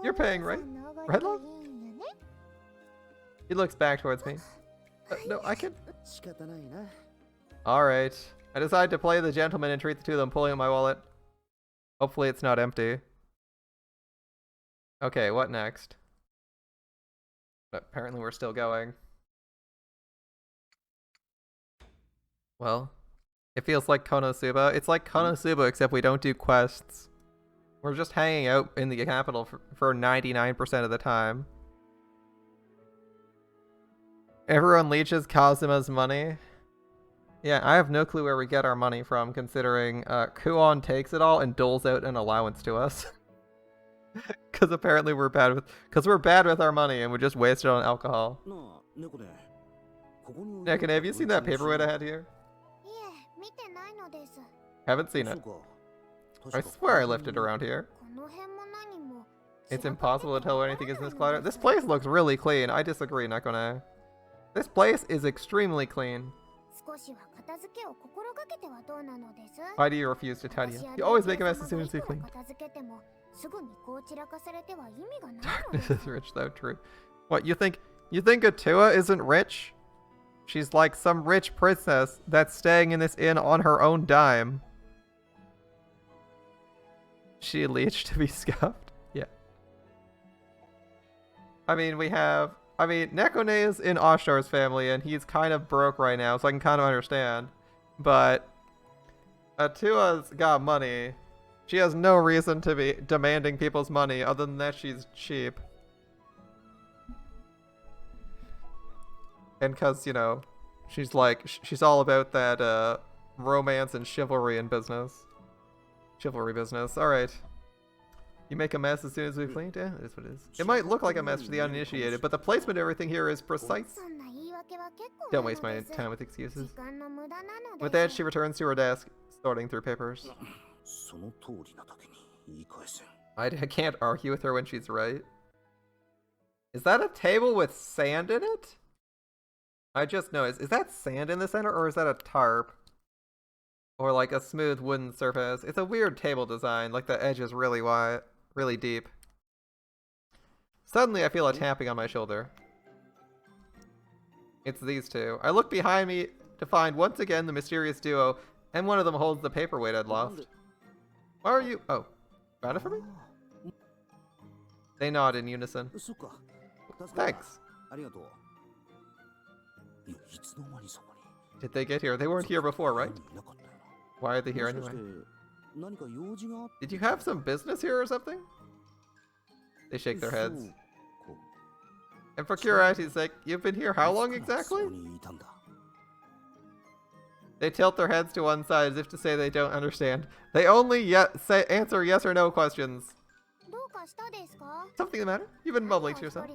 You're paying, right? Right, love? He looks back towards me. No, I can... Alright. I decide to play the gentleman and treat the two of them, pulling at my wallet. Hopefully it's not empty. Okay, what next? But apparently we're still going. Well, it feels like Konosuba. It's like Konosuba, except we don't do quests. We're just hanging out in the capital for 99% of the time. Everyone leeches Kazuma's money. Yeah, I have no clue where we get our money from, considering Kuon takes it all and doles out an allowance to us. Because apparently we're bad with our money and we just waste it on alcohol. Nekane, have you seen that paperweight I had here? Haven't seen it. I swear I left it around here. It's impossible to tell where anything is in this clutter. This place looks really clean. I disagree, Nekane. This place is extremely clean. Why do you refuse to tell you? You always make a mess as soon as you clean. Darkness is rich though, true. What, you think Atua isn't rich? She's like some rich princess that's staying in this inn on her own dime. She leech to be scuffed? Yeah. I mean, Nekone is in Oshtar's family, and he's kind of broke right now, so I can kind of understand. But Atua's got money. She has no reason to be demanding people's money, other than that she's cheap. And because, you know, she's all about that romance and chivalry and business. Chivalry business. Alright. You make a mess as soon as we cleaned? Yeah, it is what it is. It might look like a mess to the uninitiated, but the placement of everything here is precise. Don't waste my time with excuses. With that, she returns to her desk, sorting through papers. I can't argue with her when she's right. Is that a table with sand in it? I just noticed. Is that sand in the center, or is that a tarp? Or like a smooth wooden surface? It's a weird table design, like the edge is really wide, really deep. Suddenly I feel a tapping on my shoulder. It's these two. I look behind me to find once again the mysterious duo, and one of them holds the paperweight I'd lost. Why are you... Oh, got it for me? They nod in unison. Thanks. Did they get here? They weren't here before, right? Why are they here anyway? Did you have some business here or something? They shake their heads. And for curiosity's sake, you've been here how long exactly? They tilt their heads to one side as if to say they don't understand. They only answer yes or no questions. Something the matter? You've been mumbling to yourself.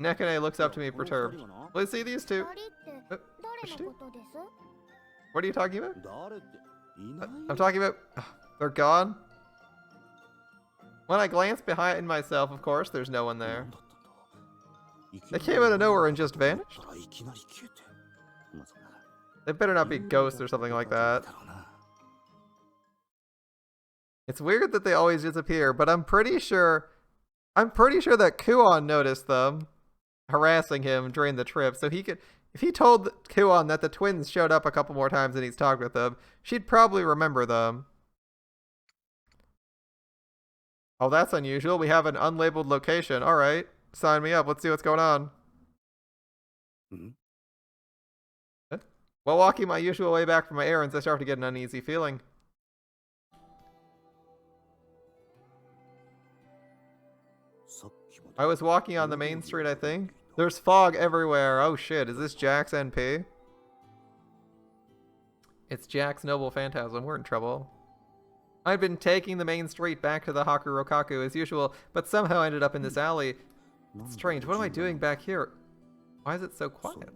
Nekane looks up to me perturbed. Well, you see these two? What are you talking about? I'm talking about... They're gone? When I glance behind myself, of course, there's no one there. They came out of nowhere and just vanished? They better not be ghosts or something like that. It's weird that they always disappear, but I'm pretty sure that Kuon noticed them harassing him during the trip, so he could... If he told Kuon that the twins showed up a couple more times and he's talked with them, she'd probably remember them. Oh, that's unusual. We have an unlabeled location. Alright. Sign me up. Let's see what's going on. While walking my usual way back from my errands, I start to get an uneasy feeling. I was walking on the main street, I think. There's fog everywhere. Oh shit, is this Jack's NP? It's Jack's noble phantasm. We're in trouble. I'd been taking the main street back to the Hakurokaku as usual, but somehow ended up in this alley. It's strange. What am I doing back here? Why is it so quiet?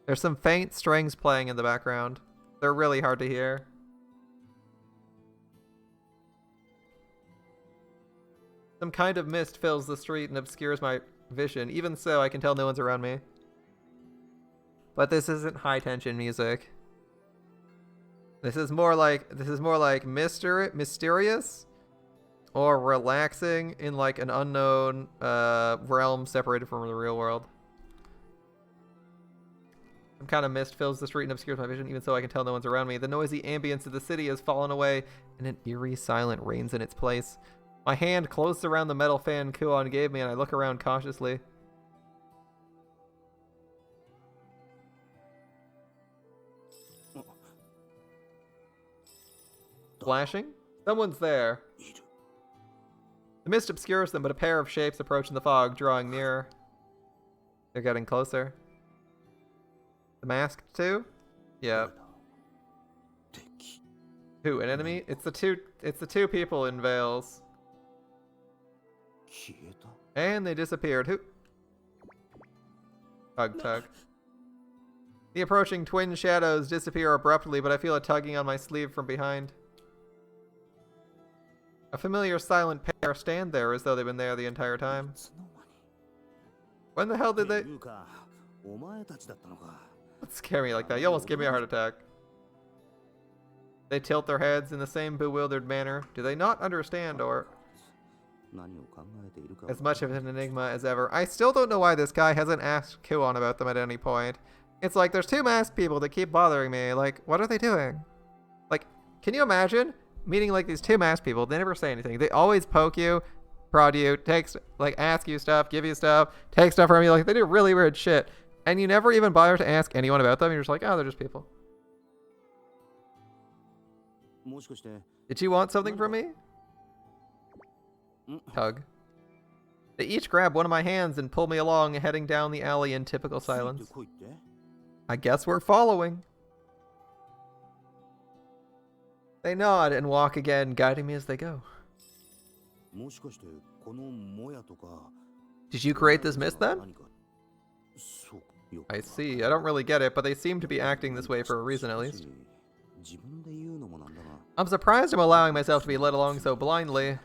There's some faint strings playing in the background. They're really hard to hear. Some kind of mist fills the street and obscures my vision. Even so, I can tell no one's around me. But this isn't high tension music. This is more like mysterious or relaxing in like an unknown realm separated from the real world. Some kind of mist fills the street and obscures my vision. Even so, I can tell no one's around me. The noisy ambience of the city has fallen away, and an eerie silence reigns in its place. My hand closes around the metal fan Kuon gave me, and I look around cautiously. Flashing? Someone's there. The mist obscures them, but a pair of shapes approach in the fog, drawing nearer. They're getting closer. The masked two? Yeah. Who, an enemy? It's the two people in veils. And they disappeared. Who? Tug, tug. The approaching twin shadows disappear abruptly, but I feel a tugging on my sleeve from behind. A familiar silent pair stand there as though they've been there the entire time. When the hell did they... Don't scare me like that. You almost gave me a heart attack. They tilt their heads in the same bewildered manner. Do they not understand, or... As much of an enigma as ever. I still don't know why this guy hasn't asked Kuon about them at any point. It's like, there's two masked people that keep bothering me. Like, what are they doing? Like, can you imagine meeting like these two masked people? They never say anything. They always poke you, prod you, ask you stuff, give you stuff, take stuff from you. Like, they do really weird shit. And you never even bother to ask anyone about them. You're just like, oh, they're just people. Did you want something from me? Tug. They each grab one of my hands and pull me along, heading down the alley in typical silence. I guess we're following. They nod and walk again, guiding me as they go. Did you create this mist then? I see. I don't really get it, but they seem to be acting this way for a reason at least. I'm surprised I'm allowing myself to be led along so blindly.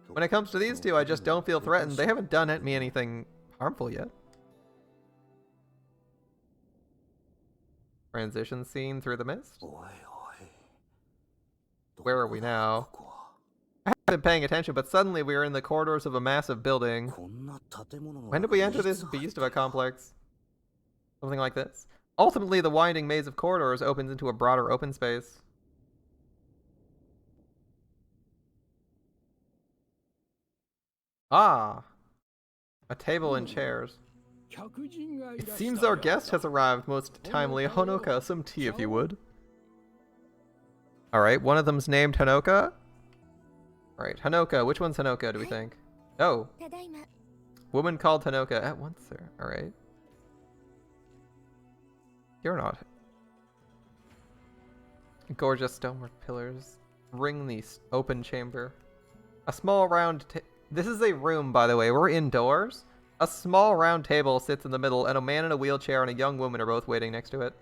When it comes to these two, I just don't feel threatened. They haven't done me anything harmful yet. Transition scene through the mist. Where are we now? I haven't been paying attention, but suddenly we are in the corridors of a massive building. When did we enter this beast of a complex? Something like this. Ultimately, the winding maze of corridors opens into a broader open space. Ah! A table and chairs. It seems our guest has arrived most timely. Honoka, some tea if you would. Alright, one of them's named Honoka. Alright, Honoka. Which one's Honoka, do we think? Oh. Woman called Honoka at once, sir. Alright. You're not. Gorgeous stonework pillars ring the open chamber. A small round This is a room, by the way. We're indoors. A small round table sits in the middle, and a man in a wheelchair and a young woman are both waiting next to it.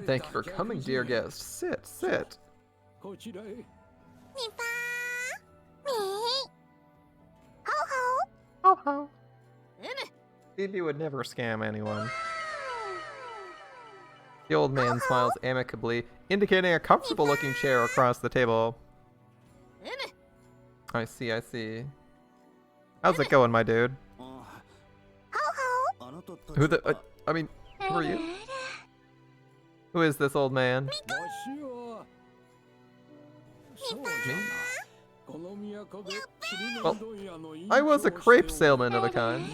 Thank you for coming, dear guest. Sit, sit. Ho ho. Phoebe would never scam anyone. The old man smiles amicably, indicating a comfortable-looking chair across the table. I see, I see. How's it going, my dude? Who the... I mean, who are you? Who is this old man? Me? Well, I was a crepe salesman of a kind.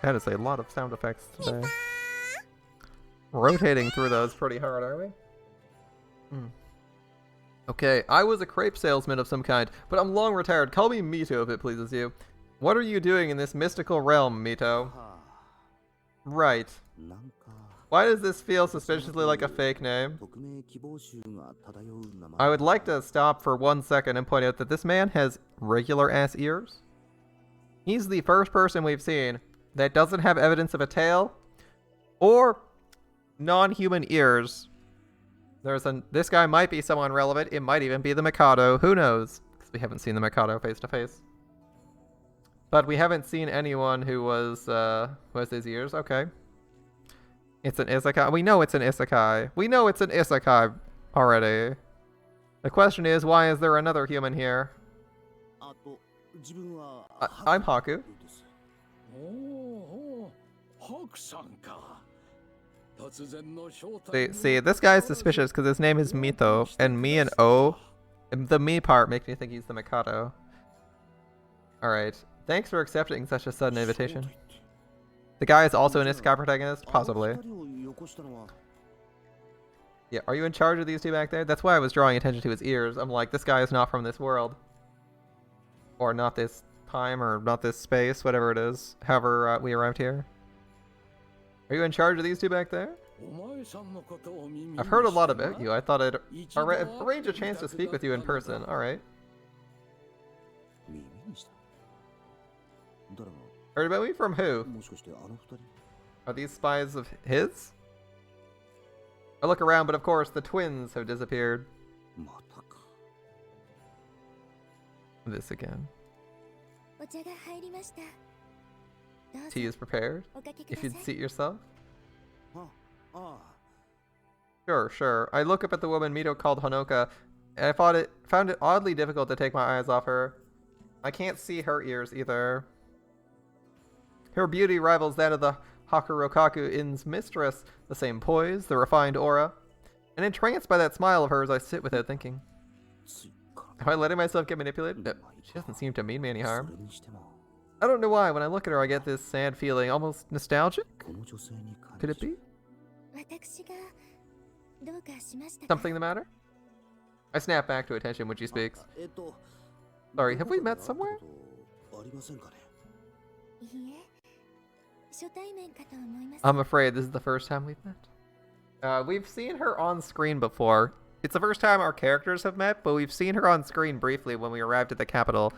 That is a lot of sound effects today. Rotating through those pretty hard, are we? Okay, I was a crepe salesman of some kind, but I'm long retired. Call me Mito if it pleases you. What are you doing in this mystical realm, Mito? Right. Why does this feel suspiciously like a fake name? I would like to stop for 1 second and point out that this man has regular-ass ears. He's the first person we've seen that doesn't have evidence of a tail or non-human ears. This guy might be someone relevant. It might even be the Mikado. Who knows? Because we haven't seen the Mikado face to face. But we haven't seen anyone who has his ears. Okay. It's an isekai. We know it's an isekai. We know it's an isekai already. The question is, why is there another human here? I'm Haku. See, this guy's suspicious because his name is Mito, and me and O, the me part makes me think he's the Mikado. Alright, thanks for accepting such a sudden invitation. The guy is also an isekai protagonist? Possibly. Yeah, are you in charge of these two back there? That's why I was drawing attention to his ears. I'm like, this guy is not from this world. Or not this time, or not this space, whatever it is. However we arrived here. Are you in charge of these two back there? I've heard a lot about you. I thought I'd arrange a chance to speak with you in person. Alright. Heard about me from who? Are these spies of his? I look around, but of course the twins have disappeared. This again. Tea is prepared. If you'd seat yourself. Sure, sure. I look up at the woman Mito called Honoka, and I found it oddly difficult to take my eyes off her. I can't see her ears either. Her beauty rivals that of the Hakurokaku Inn's mistress, the same poise, the refined aura. And entranced by that smile of hers, I sit without thinking. Am I letting myself get manipulated? No, she doesn't seem to mean me any harm. I don't know why, when I look at her I get this sad feeling, almost nostalgic? Could it be? Something the matter? I snap back to attention when she speaks. Sorry, have we met somewhere? I'm afraid this is the first time we've met. We've seen her on screen before. It's the first time our characters have met, but we've seen her on screen briefly when we arrived at the capital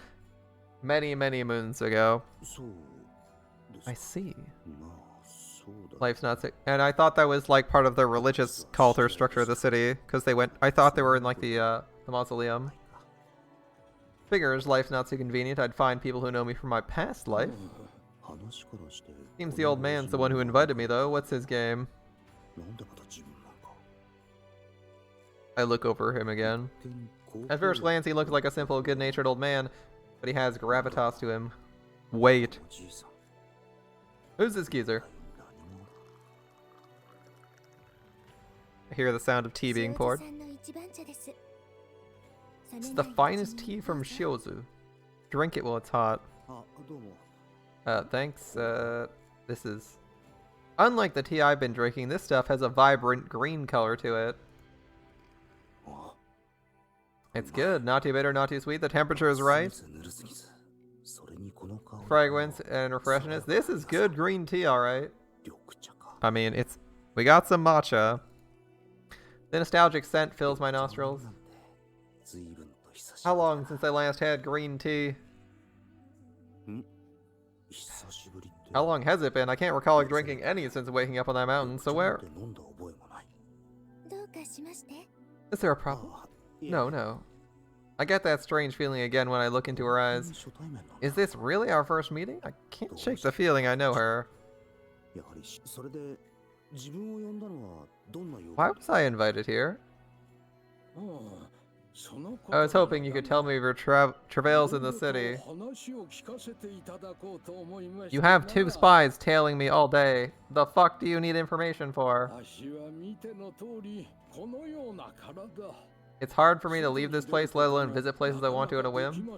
many, many moons ago. I see. Life's not sick. And I thought that was like part of the religious cult or structure of the city, because they went. I thought they were in like the mausoleum. Figures life's not so convenient. I'd find people who know me from my past life. Seems the old man's the one who invited me, though. What's his game? I look over him again. At first glance, he looks like a simple, good-natured old man, but he has gravitas to him. Wait. Who's this geezer? I hear the sound of tea being poured. It's the finest tea from Shiozu. Drink it while it's hot. Thanks. This is... Unlike the tea I've been drinking, this stuff has a vibrant green color to it. It's good. Not too bitter, not too sweet. The temperature is right. Fragrance and refreshness. This is good green tea, alright. I mean, it's... We got some matcha. The nostalgic scent fills my nostrils. How long since I last had green tea? How long has it been? I can't recall drinking any since waking up on that mountain, so where? Is there a problem? No. I get that strange feeling again when I look into her eyes. Is this really our first meeting? I can't shake the feeling I know her. Why was I invited here? I was hoping you could tell me of your travails in the city. You have 2 spies tailing me all day. The fuck do you need information for? It's hard for me to leave this place, let alone visit places I want to on a whim.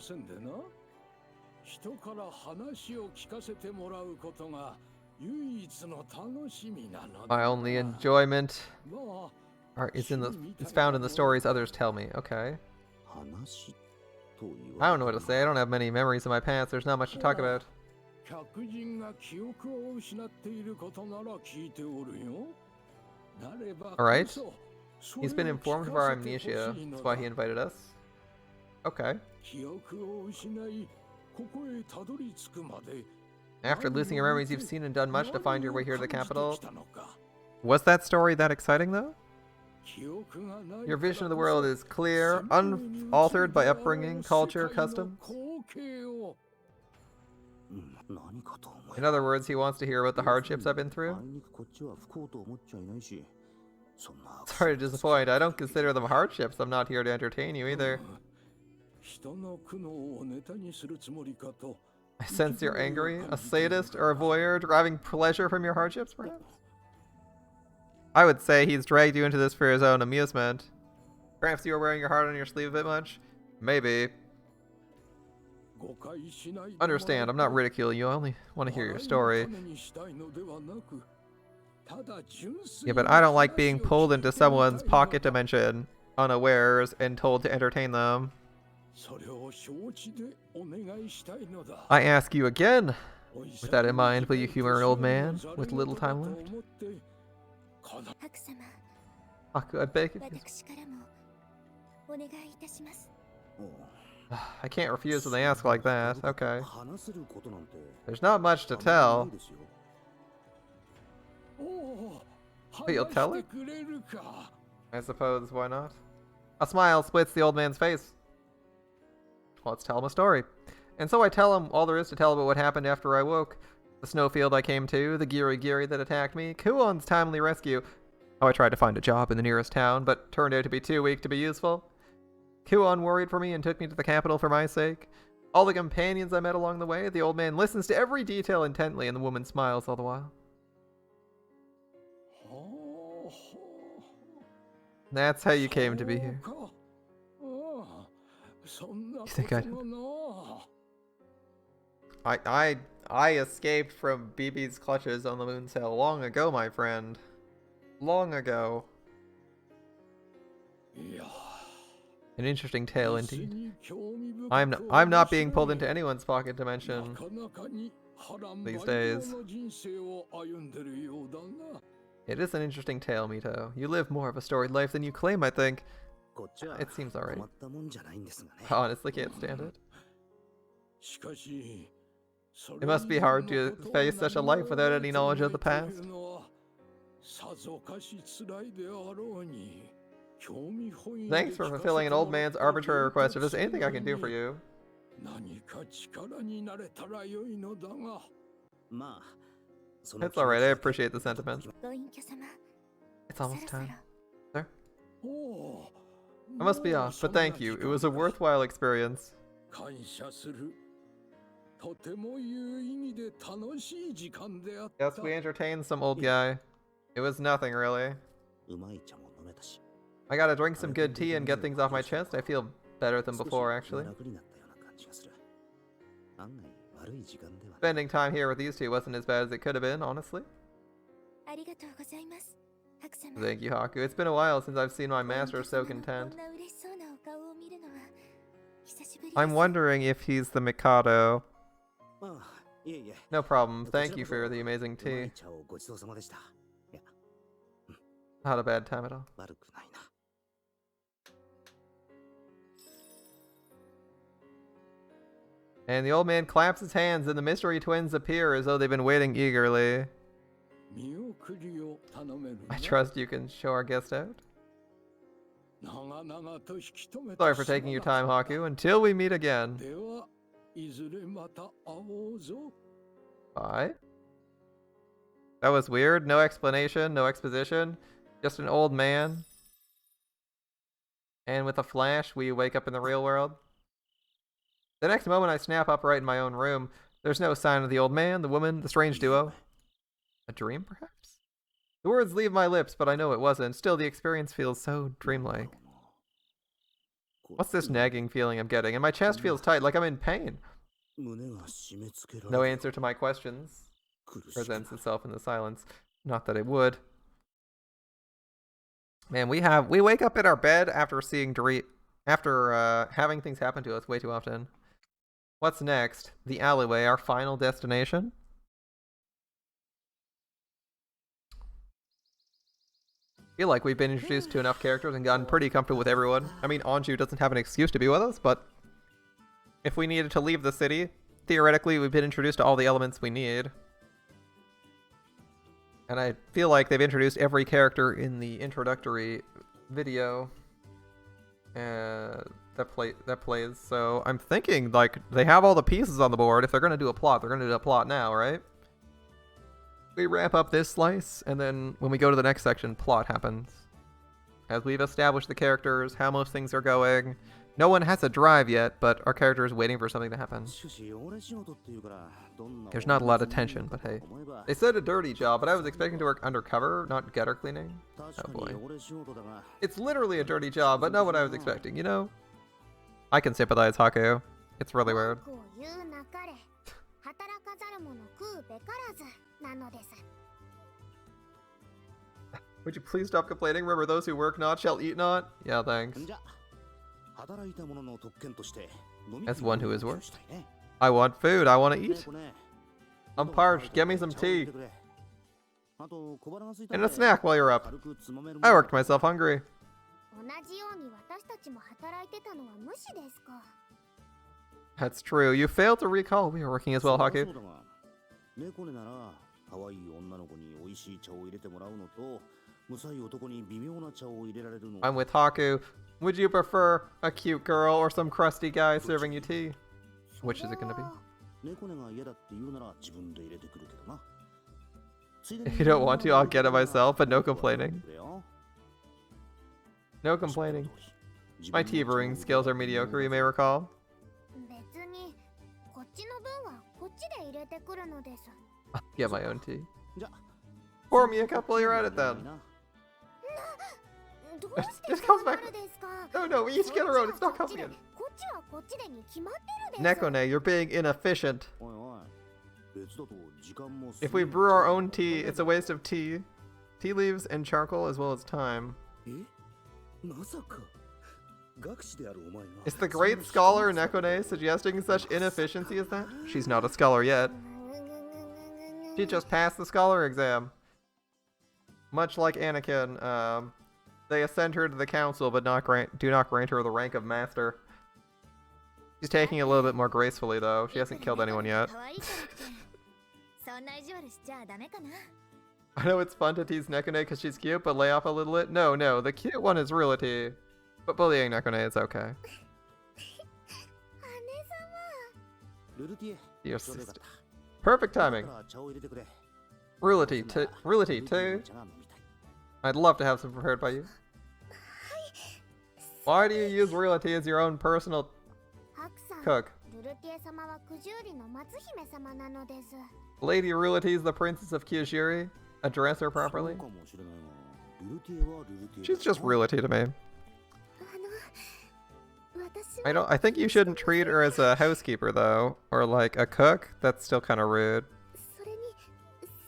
My only enjoyment is found in the stories others tell me. Okay. I don't know what to say. I don't have many memories of my past. There's not much to talk about. Alright. He's been informed of our amnesia. That's why he invited us. Okay. After losing your memories, you've seen and done much to find your way here to the capital. Was that story that exciting, though? Your vision of the world is clear, unaltered by upbringing, culture, customs. In other words, he wants to hear about the hardships I've been through. Sorry to disappoint. I don't consider them hardships. I'm not here to entertain you either. I sense you're angry, a sadist, or a voyeur, deriving pleasure from your hardships, perhaps? I would say he's dragged you into this for his own amusement. Perhaps you were wearing your heart on your sleeve a bit much? Maybe. Understand, I'm not ridiculing you, I only want to hear your story. Yeah, but I don't like being pulled into someone's pocket dimension unawares and told to entertain them. I ask you again. With that in mind, will you humor an old man with little time left? Haku, I beg of you. I can't refuse when they ask like that. Okay. There's not much to tell. But you'll tell her? I suppose, why not? A smile splits the old man's face. Let's tell him a story. And so I tell him all there is to tell about what happened after I woke. The snowfield I came to, the giri that attacked me, Kuon's timely rescue, how I tried to find a job in the nearest town, but turned out to be too weak to be useful. Kuon worried for me and took me to the capital for my sake. All the companions I met along the way, the old man listens to every detail intently and the woman smiles all the while. That's how you came to be here. You think I did? I escaped from BB's clutches on the moon sail long ago, my friend. Long ago. An interesting tale indeed. I'm not being pulled into anyone's pocket dimension these days. It is an interesting tale, Mito. You live more of a storied life than you claim, I think. It seems alright. I honestly can't stand it. It must be hard to face such a life without any knowledge of the past. Thanks for fulfilling an old man's arbitrary request. If there's anything I can do for you. It's alright, I appreciate the sentiment. It's almost time. Sir? I must be off, but thank you. It was a worthwhile experience. Yes, we entertained some old guy. It was nothing, really. I gotta drink some good tea and get things off my chest. I feel better than before, actually. Spending time here with these two wasn't as bad as it could have been, honestly. Thank you, Haku. It's been a while since I've seen my master so content. I'm wondering if he's the Mikado. No problem. Thank you for the amazing tea. Not a bad time at all. And the old man claps his hands and the mystery twins appear as though they've been waiting eagerly. I trust you can show our guest out. Sorry for taking your time, Haku. Until we meet again. Bye. That was weird. No explanation, no exposition. Just an old man. And with a flash, we wake up in the real world. The next moment, I snap up right in my own room. There's no sign of the old man, the woman, the strange duo. A dream, perhaps? The words leave my lips, but I know it wasn't. Still, the experience feels so dreamlike. What's this nagging feeling I'm getting? And my chest feels tight, like I'm in pain. No answer to my questions presents itself in the silence. Not that it would. Man, we wake up in our bed after seeing having things happen to us way too often. What's next? The alleyway, our final destination? I feel like we've been introduced to enough characters and gotten pretty comfortable with everyone. I mean, Anju doesn't have an excuse to be with us, but if we needed to leave the city, theoretically we've been introduced to all the elements we need. And I feel like they've introduced every character in the introductory video that plays. So I'm thinking, like, they have all the pieces on the board. If they're going to do a plot, they're going to do a plot now, right? We wrap up this slice, and then when we go to the next section, plot happens. As we've established the characters, how most things are going. No one has a drive yet, but our character is waiting for something to happen. There's not a lot of tension, but hey. They said a dirty job, but I was expecting to work undercover, not gutter cleaning. Oh boy. It's literally a dirty job, but not what I was expecting, you know? I can sympathize, Haku. It's really weird. Would you please stop complaining? Remember, those who work not shall eat not? Yeah, thanks. As one who is worked. I want food. I want to eat. I'm parched. Get me some tea. And a snack while you're up. I worked myself hungry. That's true. You failed to recall we were working as well, Haku. I'm with Haku. Would you prefer a cute girl or some crusty guy serving you tea? Which is it gonna be? If you don't want to, I'll get it myself, but no complaining. No complaining. My tea brewing skills are mediocre, you may recall. I'll get my own tea. Pour me a cup while you're at it then. This comes back. No, we each get our own. It's not complicated. Nekone, you're being inefficient. If we brew our own tea, it's a waste of tea leaves, and charcoal, as well as time. Is the great scholar Nekone suggesting such inefficiency as that? She's not a scholar yet. She just passed the scholar exam. Much like Anakin, they ascend her to the council, but do not grant her the rank of master. She's taking it a little bit more gracefully, though. She hasn't killed anyone yet. I know it's fun to tease Nekone because she's cute, but lay off a little bit. No, the cute one is realty. But bullying Nekone is okay. Your sister. Perfect timing. Realty too. I'd love to have some prepared by you. Why do you use realty as your own personal cook? Lady Realty is the princess of Kyojiri. Address her properly. She's just realty to me. I think you shouldn't treat her as a housekeeper though, or like a cook. That's still kind of rude.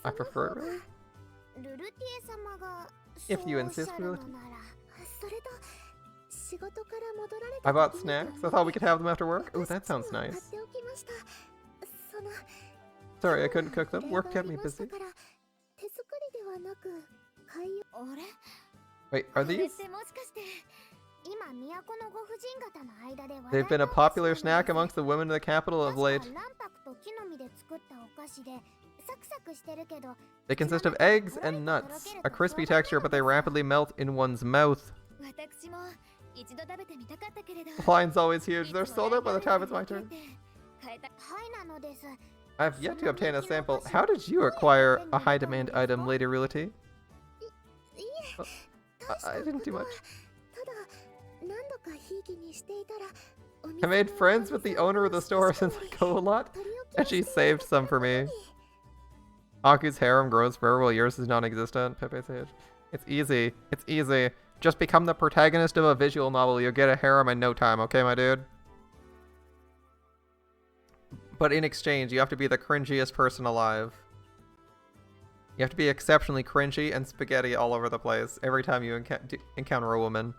I prefer it really. If you insist, realty. I bought snacks. I thought we could have them after work. Oh, that sounds nice. Sorry, I couldn't cook them. Work kept me busy. Wait, are these? They've been a popular snack amongst the women of the capital of late. They consist of eggs and nuts. A crispy texture, but they rapidly melt in one's mouth. The line's always huge. They're sold out by the time it's my turn. I've yet to obtain a sample. How did you acquire a high-demand item, Lady Realty? Oh, I didn't do much. I made friends with the owner of the store since I go a lot, and she saved some for me. Aku's harem grows forever while yours is non-existent. Pepe Sage. It's easy. It's easy. Just become the protagonist of a visual novel. You'll get a harem in no time, okay, my dude? But in exchange, you have to be the cringiest person alive. You have to be exceptionally cringy and spaghetti all over the place every time you encounter a woman.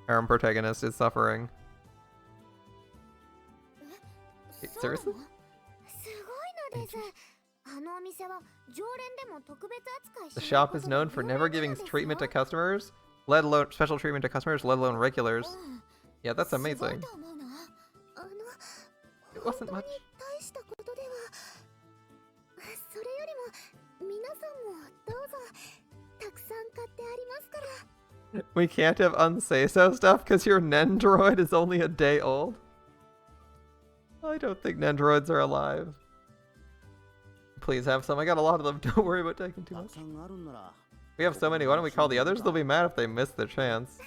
Harem protagonist is suffering. Wait, seriously? The shop is known for never giving treatment to customers, let alone special treatment to customers, let alone regulars. Yeah, that's amazing. It wasn't much. We can't have unsay-so stuff because your Nendroid is only a day old. I don't think Nendroids are alive. Please have some. I got a lot of them. Don't worry about taking too much. We have so many. Why don't we call the others? They'll be mad if they miss their chance.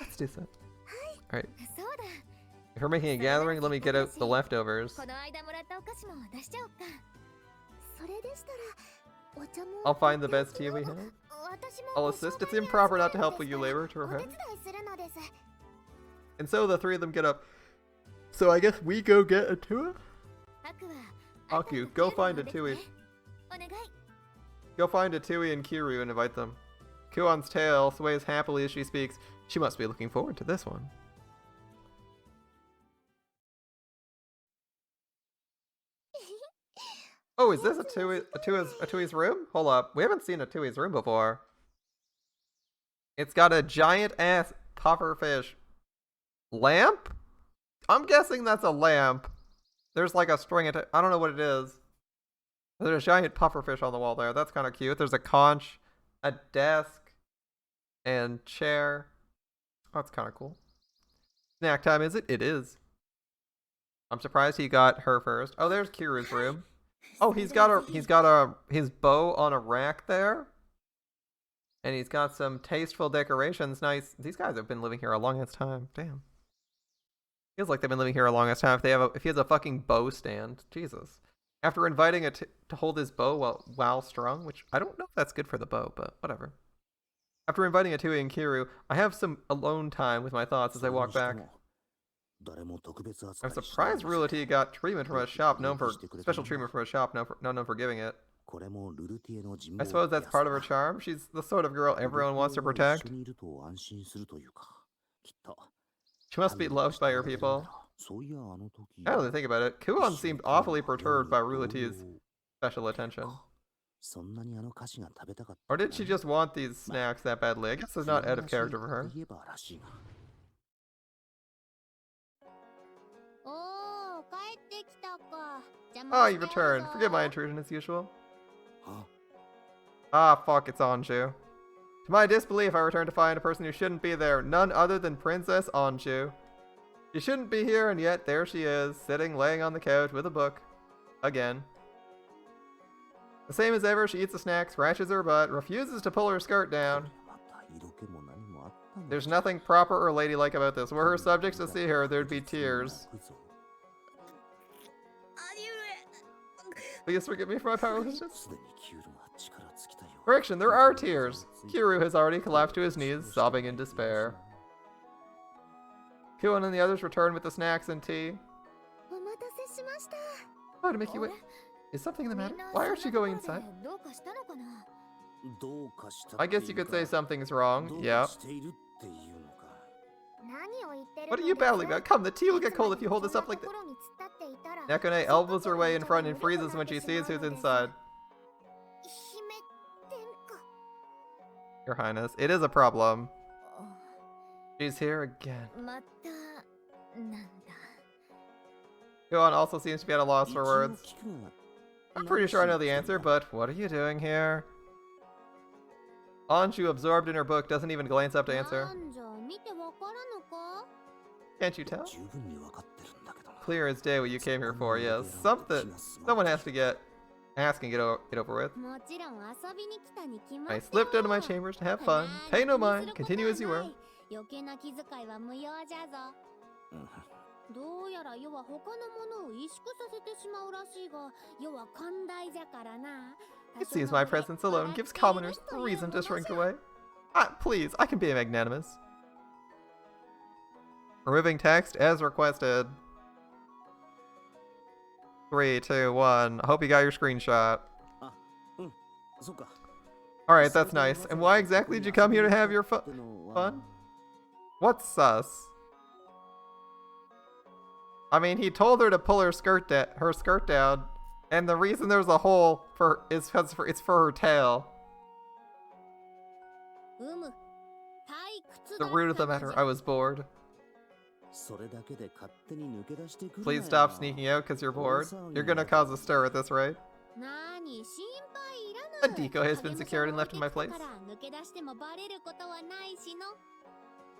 Let's do that. Alright. If we're making a gathering, let me get out the leftovers. I'll find the best tea we have. I'll assist. It's improper not to help while you labor to repair. And so the three of them get up. So I guess we go get a Tua? Aku, go find a Tui. Go find a Tui and Kiryu and invite them. Kuon's tail sways happily as she speaks. She must be looking forward to this one. Oh, is this a Tui's room? Hold up. We haven't seen a Tui's room before. It's got a giant ass pufferfish lamp? I'm guessing that's a lamp. There's like a string. I don't know what it is. There's a giant pufferfish on the wall there. That's kind of cute. There's a conch, a desk, and chair. Oh, that's kind of cool. Snack time, is it? It is. I'm surprised he got her first. Oh, there's Kiru's room. Oh, he's got his bow on a rack there. And he's got some tasteful decorations. Nice. These guys have been living here a longest time. Damn. Feels like they've been living here a longest time. If he has a fucking bow stand, Jesus. After inviting it to hold his bow while strung, which I don't know if that's good for the bow, but whatever. After inviting a Tui and Kiru, I have some alone time with my thoughts as I walk back. I'm surprised Realty got treatment from a shop known for special treatment from a shop known for giving it. I suppose that's part of her charm. She's the sort of girl everyone wants to protect. She must be loved by her people. Now that I think about it, Kuon seemed awfully perturbed by Rulati's special attention. Or did she just want these snacks that badly? I guess it's not out of character for her. Oh, you returned. Forgive my intrusion as usual. Ah, fuck, it's Anju. To my disbelief, I returned to find a person who shouldn't be there. None other than Princess Anju. She shouldn't be here, and yet there she is, sitting, laying on the couch with a book. Again. The same as ever, she eats a snack, scratches her butt, refuses to pull her skirt down. There's nothing proper or ladylike about this. Were her subjects to see her, there'd be tears. Please forgive me for my powerlessness. Correction, there are tears. Kiryu has already collapsed to his knees, sobbing in despair. Kuon and the others return with the snacks and tea. Oh, to make you wait. Is something the matter? Why are she going inside? I guess you could say something's wrong. Yeah. What are you battling about? Come, the tea will get cold if you hold this up like that. Nekone elbows her way in front and freezes when she sees who's inside. Your Highness, it is a problem. She's here again. Kuon also seems to be at a loss for words. I'm pretty sure I know the answer, but what are you doing here? Anju, absorbed in her book, doesn't even glance up to answer. Can't you tell? Clear as day what you came here for, yes. Someone has to get asking it over with. I slipped out of my chambers to have fun. Pay no mind. Continue as you were. It seems my presence alone gives commoners a reason to shrink away. Please, I can be magnanimous. Removing text as requested. 3, 2, 1. I hope you got your screenshot. Alright, that's nice. And why exactly did you come here to have your fun? What's sus? I mean, he told her to pull her skirt down, and the reason there's a hole is because it's for her tail. The root of the matter, I was bored. Please stop sneaking out because you're bored. You're gonna cause a stir at this rate. A decoy has been secured and left in my place.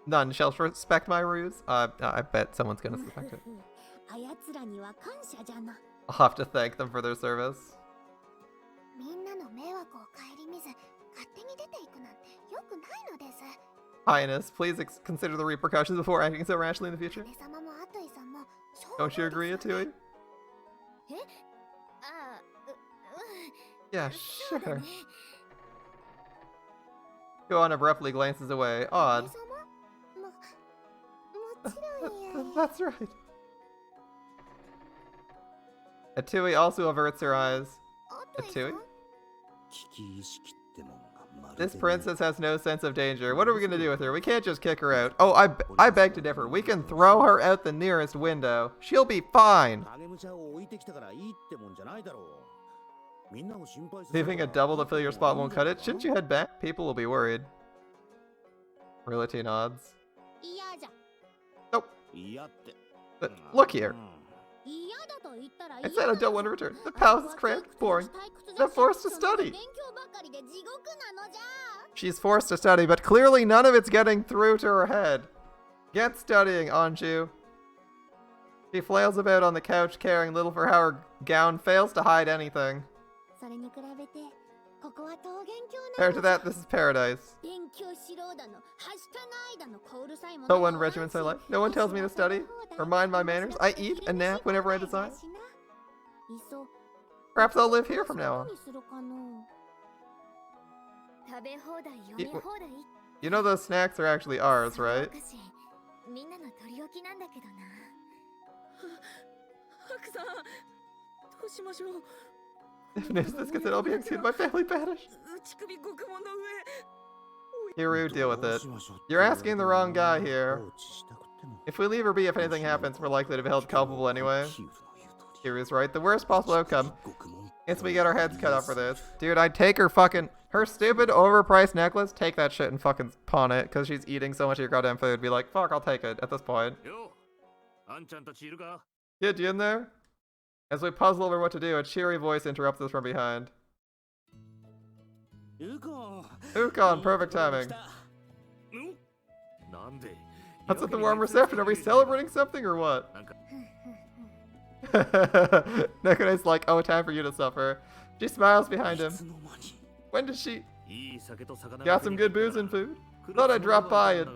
None shall suspect my ruse. I bet someone's gonna suspect it. I'll have to thank them for their service. Highness, please consider the repercussions before acting so rashly in the future. Don't you agree, Atui? Yeah, sure. Kuon abruptly glances away. Odd. That's right. Atui also averts her eyes. Atui? This princess has no sense of danger. What are we gonna do with her? We can't just kick her out. Oh, I beg to differ. We can throw her out the nearest window. She'll be fine. Leaving a double to fill your spot won't cut it. Shouldn't you head back? People will be worried. Realty nods. Nope. But look here. I said I don't want to return. The palace is cramped, boring, and I'm forced to study. She's forced to study, but clearly none of it's getting through to her head. Get studying, Anju. She flails about on the couch, caring little for how her gown fails to hide anything. Compared to that, this is paradise. No one regiments my life. No one tells me to study or mind my manners. I eat and nap whenever I desire. Perhaps I'll live here from now on. You know those snacks are actually ours, right? If news this gets it, I'll be executed, my family banished. Kiryu, deal with it. You're asking the wrong guy here. If we leave her be, if anything happens, we're likely to be held culpable anyway. Kiryu's right. The worst possible outcome is we get our heads cut off for this. Dude, I'd take her stupid overpriced necklace, take that shit and fucking pawn it, because she's eating so much of your goddamn food. Be like, fuck, I'll take it at this point. Kid, you in there? As we puzzle over what to do, a cheery voice interrupts us from behind. Ukon, perfect timing. What's with the warm reception? Are we celebrating something or what? Nekone's like, oh, time for you to suffer. She smiles behind him. When did she... Got some good booze and food? Thought I'd drop by and...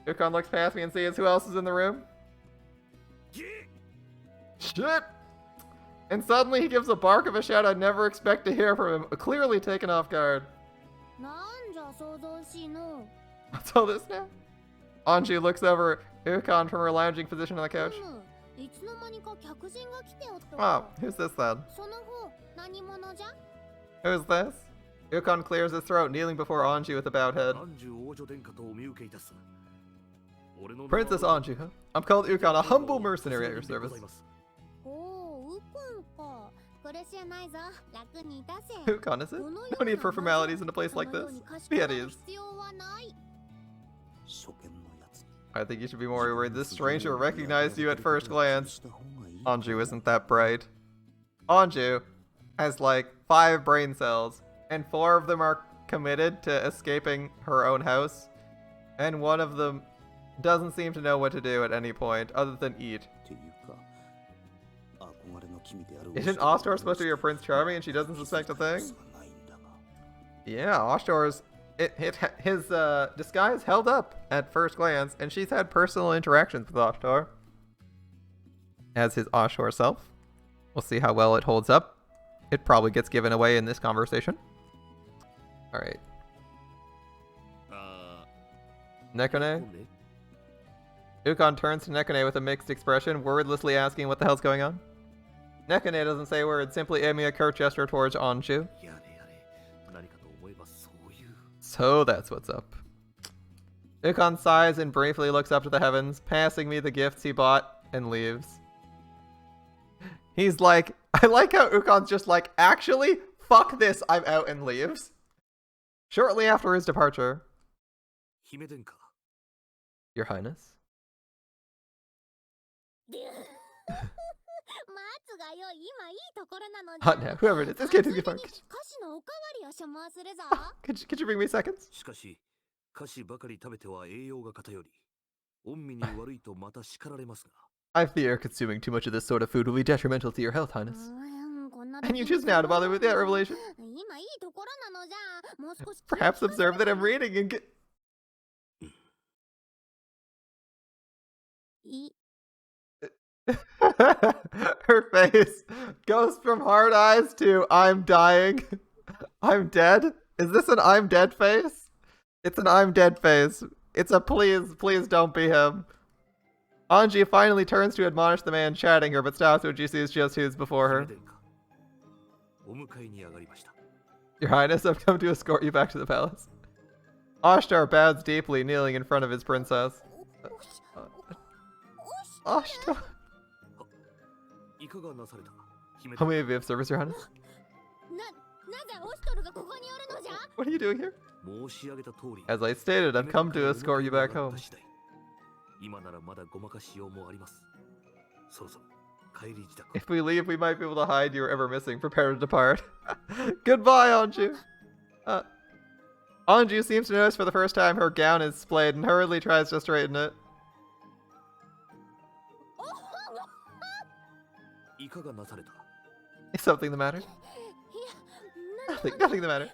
Ukon looks past me and sees who else is in the room. Shit! And suddenly he gives a bark of a shout I'd never expect to hear from him, clearly taken off guard. What's all this now? Anju looks over Ukon from her lounging position on the couch. Oh, who's this then? Who's this? Ukon clears his throat, kneeling before Anju with a bowed head. Princess Anju, huh? I'm called Ukon, a humble mercenary at your service. Ukon, is it? No need for formalities in a place like this. Be at ease. I think you should be more worried. This stranger recognized you at first glance. Anju isn't that bright. Anju has like 5 brain cells, and 4 of them are committed to escaping her own house, and one of them doesn't seem to know what to do at any point other than eat. Isn't Ostor supposed to be your Prince Charming and she doesn't suspect a thing? Yeah, Ostor's... his disguise held up at first glance, and she's had personal interactions with Ostor as his Ostor self. We'll see how well it holds up. It probably gets given away in this conversation. Alright. Nekone? Ukon turns to Nekone with a mixed expression, wordlessly asking what the hell's going on. Nekone doesn't say a word, simply aiming a curt gesture towards Anju. So that's what's up. Ukon sighs and briefly looks up to the heavens, passing me the gifts he bought, and leaves. He's like, I like how Ukon's just like, actually, fuck this, I'm out, and leaves. Shortly after his departure. Your Highness? Hot now, whoever it is, this kid is good fun. Could you bring me seconds? I fear consuming too much of this sort of food will be detrimental to your health, Highness. And you choose now to bother with that revelation? Perhaps observe that I'm reading and get... Her face goes from hard eyes to I'm dying. I'm dead? Is this an I'm dead face? It's an I'm dead face. It's a please don't be him. Anju finally turns to admonish the man chatting her, but stops when she sees just who's before her. Your Highness, I've come to escort you back to the palace. Ashtar bows deeply, kneeling in front of his princess. Ashtar. How may I be of service, Your Highness? What are you doing here? As I stated, I've come to escort you back home. If we leave, we might be able to hide you ever missing. Prepare to depart. Goodbye, Anju. Anju seems to notice for the first time her gown is splayed and hurriedly tries to straighten it. Is something the matter? Nothing the matter.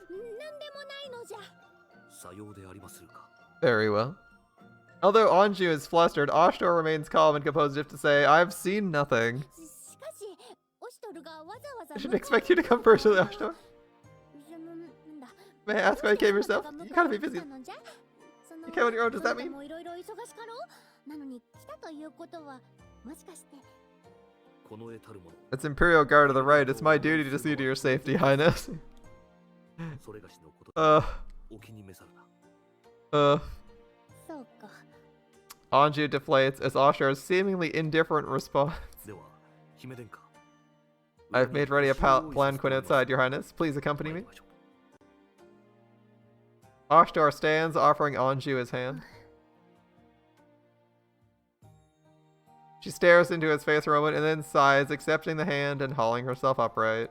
Very well. Although Anju is flustered, Ashtor remains calm and composed as if to say, I've seen nothing. I shouldn't expect you to come personally, Ashtor. May I ask why you came yourself? You gotta be busy. You came on your own, does that mean? It's Imperial Guard of the Right. It's my duty to see to your safety, Highness. Anju deflates as Ashar's seemingly indifferent response. I've made ready a palanquin outside, Your Highness. Please accompany me. Ashtar stands, offering Anju his hand. She stares into his face for a moment and then sighs, accepting the hand and hauling herself upright.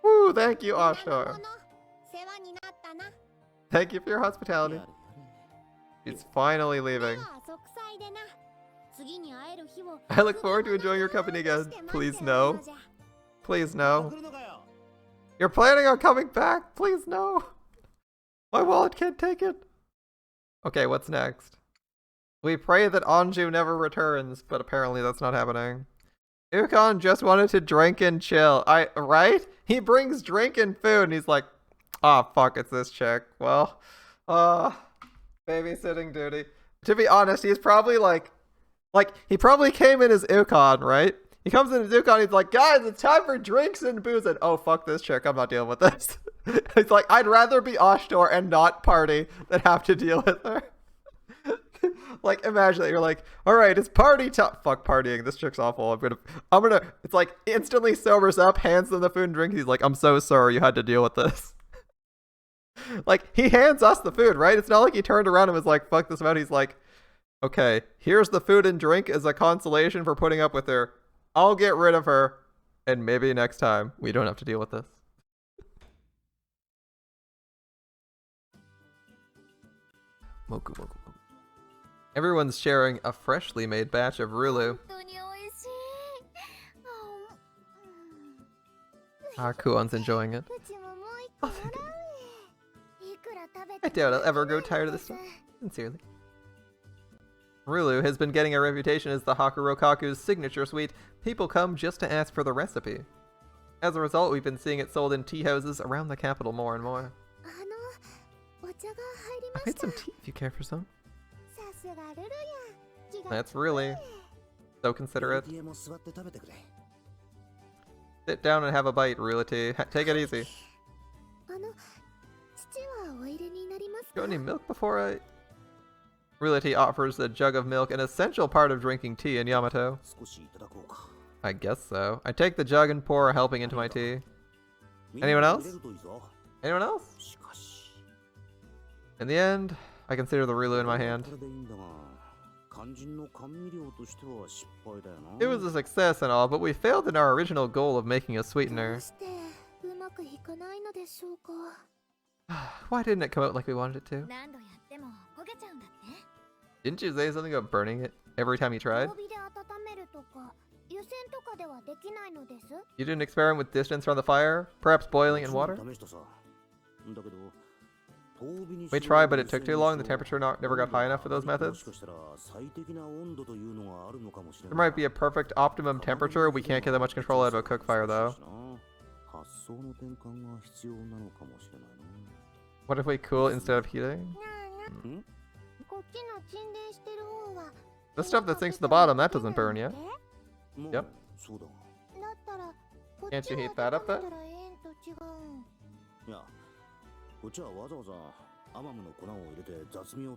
Woo, thank you, Ashtar. Thank you for your hospitality. He's finally leaving. I look forward to enjoying your company again. Please no. Please no. You're planning on coming back? Please no. My wallet can't take it. Okay, what's next? We pray that Anju never returns, but apparently that's not happening. Ukon just wanted to drink and chill. Right? He brings drink and food and he's like, ah, fuck, it's this chick. Well, babysitting duty. To be honest, he's probably like, he probably came in as Ukon, right? He comes in as Ukon, he's like, guys, it's time for drinks and booze, and oh, fuck this chick, I'm not dealing with this. He's like, I'd rather be Ashtor and not party than have to deal with her. Like, imagine that you're like, all right, it's party time. Fuck partying, this chick's awful. I'm gonna, it's like, instantly sobers up, hands them the food and drink. He's like, I'm so sorry you had to deal with this. Like, he hands us the food, right? It's not like he turned around and was like, fuck this about. He's like, okay, here's the food and drink as a consolation for putting up with her. I'll get rid of her, and maybe next time we don't have to deal with this. Moku, moku, moku. Everyone's sharing a freshly made batch of Rulu. Kuon's enjoying it. Oh, I doubt I'll ever grow tired of this stuff. Sincerely. Rulu has been getting a reputation as the Hakurokaku's signature sweet. People come just to ask for the recipe. As a result, we've been seeing it sold in tea houses around the capital more and more. I made some tea if you care for some. That's really so considerate. Sit down and have a bite, Rulity. Take it easy. Got any milk before I... Rulity offers a jug of milk, an essential part of drinking tea in Yamato. I guess so. I take the jug and pour a helping into my tea. Anyone else? Anyone else? In the end, I consider the Rulu in my hand. It was a success and all, but we failed in our original goal of making a sweetener. Why didn't it come out like we wanted it to? Didn't you say something about burning it every time you tried? You didn't experiment with distance from the fire? Perhaps boiling in water? We tried, but it took too long. The temperature never got high enough for those methods. There might be a perfect optimum temperature. We can't get that much control out of a cook fire, though. What if we cool it instead of heating? The stuff that sinks to the bottom, that doesn't burn yet. Yep. Can't you heat that up then?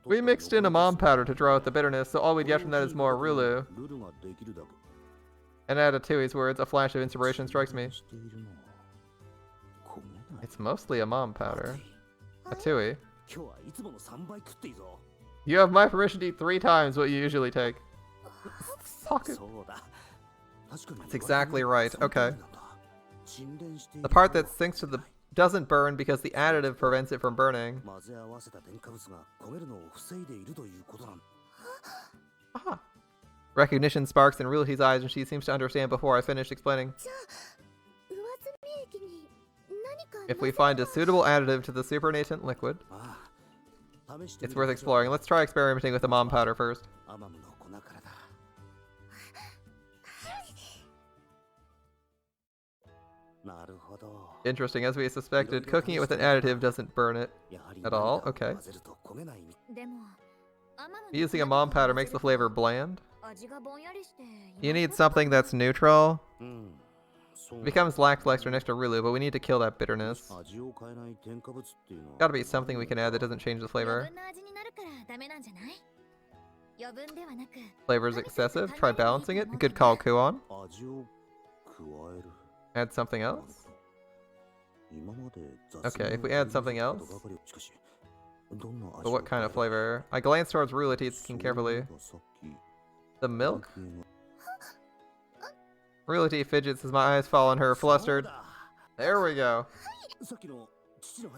We mixed in a mom powder to draw out the bitterness, so all we get from that is more Rulu. And add a Tui's words, a flash of inspiration strikes me. It's mostly a mom powder. A Tui. You have my permission to eat 3 times what you usually take. That's exactly right. Okay. The part that sinks to the doesn't burn because the additive prevents it from burning. Aha. Recognition sparks in Ruliti's eyes and she seems to understand before I finish explaining. If we find a suitable additive to the supernatant liquid, it's worth exploring. Let's try experimenting with the mom powder first. Interesting, as we suspected, cooking it with an additive doesn't burn it at all. Okay. Using a mom powder makes the flavor bland. You need something that's neutral. It becomes lackluster next to Rulu, but we need to kill that bitterness. Gotta be something we can add that doesn't change the flavor. Flavor's excessive. Try balancing it. Good call, Kuon. Add something else? Okay, if we add something else. But what kind of flavor? I glance towards Rulity, thinking carefully. The milk? Realty fidgets as my eyes fall on her, flustered. There we go.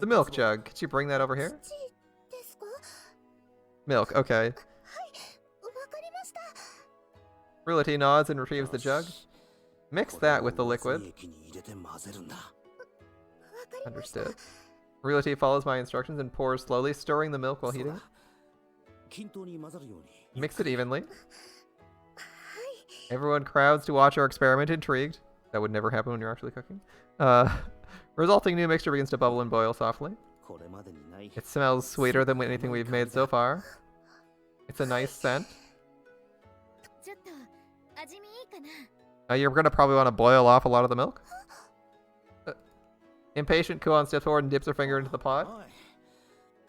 The milk jug. Could you bring that over here? Milk, okay. Realty nods and retrieves the jug. Mix that with the liquid. Understood. Realty follows my instructions and pours slowly, stirring the milk while heating. Mix it evenly. Everyone crowds to watch our experiment, intrigued. That would never happen when you're actually cooking. Resulting new mixture begins to bubble and boil softly. It smells sweeter than anything we've made so far. It's a nice scent. You're gonna probably want to boil off a lot of the milk. Impatient, Kuon steps forward and dips her finger into the pot.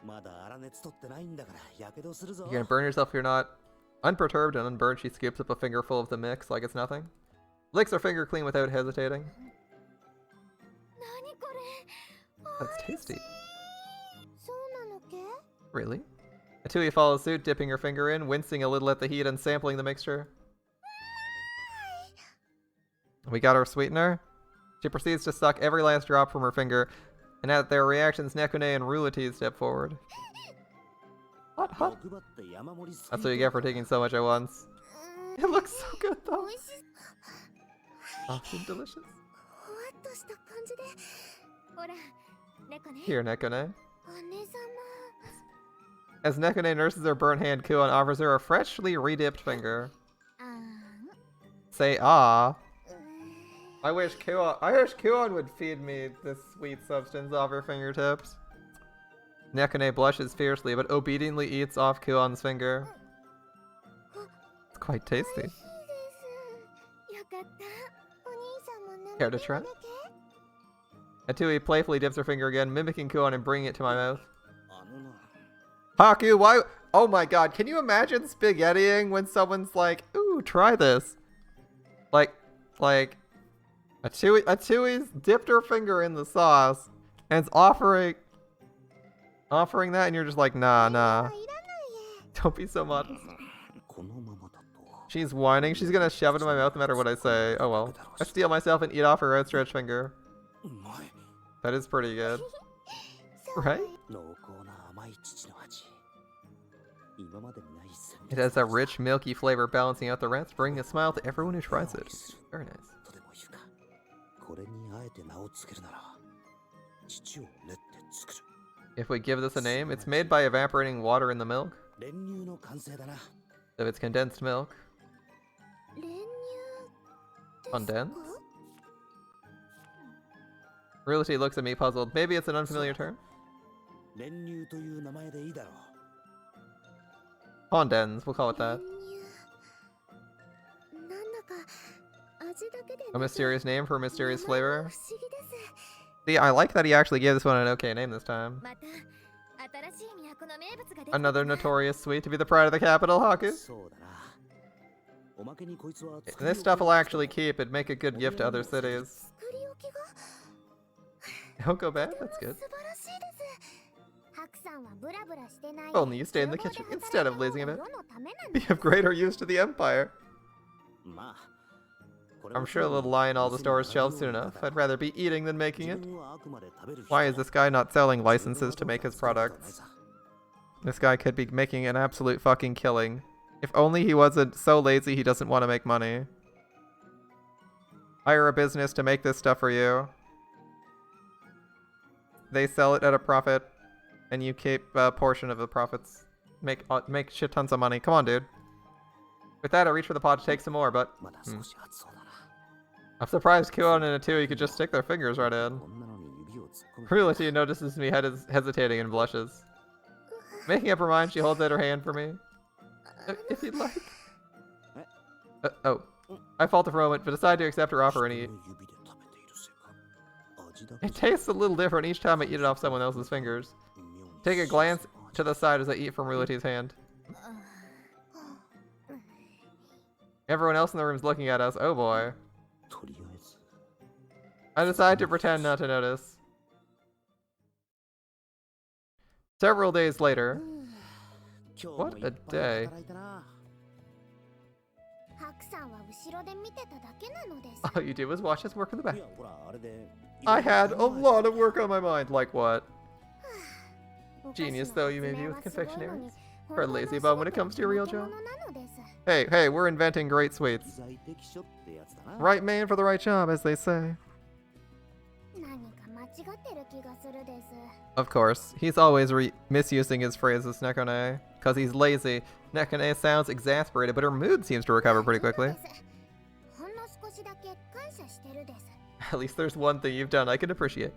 You're gonna burn yourself if you're not. Unperturbed and unburned, she scoops up a fingerful of the mix like it's nothing. Licks her finger clean without hesitating. That's tasty. Really? Atui follows suit, dipping her finger in, wincing a little at the heat and sampling the mixture. We got our sweetener. She proceeds to suck every last drop from her finger, and at their reactions, Nekune and Rulati step forward. Hot. That's what you get for taking so much at once. It looks so good though. Soft and delicious. Here, Nekune. As Nekune nurses her burnt hand, Kuon offers her a freshly redipped finger. Say ah. I wish Kuon would feed me this sweet substance off her fingertips. Nekune blushes fiercely, but obediently eats off Kuon's finger. It's quite tasty. Care to try? Atui playfully dips her finger again, mimicking Kuon and bringing it to my mouth. Haku, why? Oh my god, can you imagine spaghettiing when someone's like, ooh, try this? Like, Atui's dipped her finger in the sauce, and it's offering that, and you're just like, nah. Don't be so modest. She's whining. She's gonna shove it in my mouth no matter what I say. Oh well. I steal myself and eat off her outstretched finger. That is pretty good. Right? It has a rich, milky flavor balancing out the rest, bringing a smile to everyone who tries it. Very nice. If we give this a name, it's made by evaporating water in the milk. If it's condensed milk. Condensed? Realty looks at me puzzled. Maybe it's an unfamiliar term? Condens, we'll call it that. A mysterious name for a mysterious flavor. See, I like that he actually gave this one an okay name this time. Another notorious sweet to be the pride of the capital, Haku. This stuff will actually keep. It'd make a good gift to other cities. Don't go bad? That's good. Only you stay in the kitchen instead of lazing about. Be of greater use to the Empire. I'm sure it'll lie in all the store's shelves soon enough. I'd rather be eating than making it. Why is this guy not selling licenses to make his products? This guy could be making an absolute fucking killing. If only he wasn't so lazy he doesn't want to make money. Hire a business to make this stuff for you. They sell it at a profit, and you keep a portion of the profits. Make shit tons of money. Come on, dude. With that, I reach for the pot to take some more, but... I'm surprised Kuon and Atui could just stick their fingers right in. Realty notices me hesitating and blushes. Making up her mind, she holds out her hand for me. If you'd like. Oh. I falter for a moment, but decide to accept her offer and eat. It tastes a little different each time I eat it off someone else's fingers. Take a glance to the side as I eat from Realty's hand. Everyone else in the room is looking at us. Oh boy. I decide to pretend not to notice. Several days later. What a day. All you do was watch us work in the back. I had a lot of work on my mind. Like what? Genius though you may be with confectionaries. Or lazy bum when it comes to your real job. Hey, we're inventing great sweets. Right man for the right job, as they say. Of course, he's always misusing his phrases, Nekone. Because he's lazy. Nekone sounds exasperated, but her mood seems to recover pretty quickly. At least there's one thing you've done I can appreciate.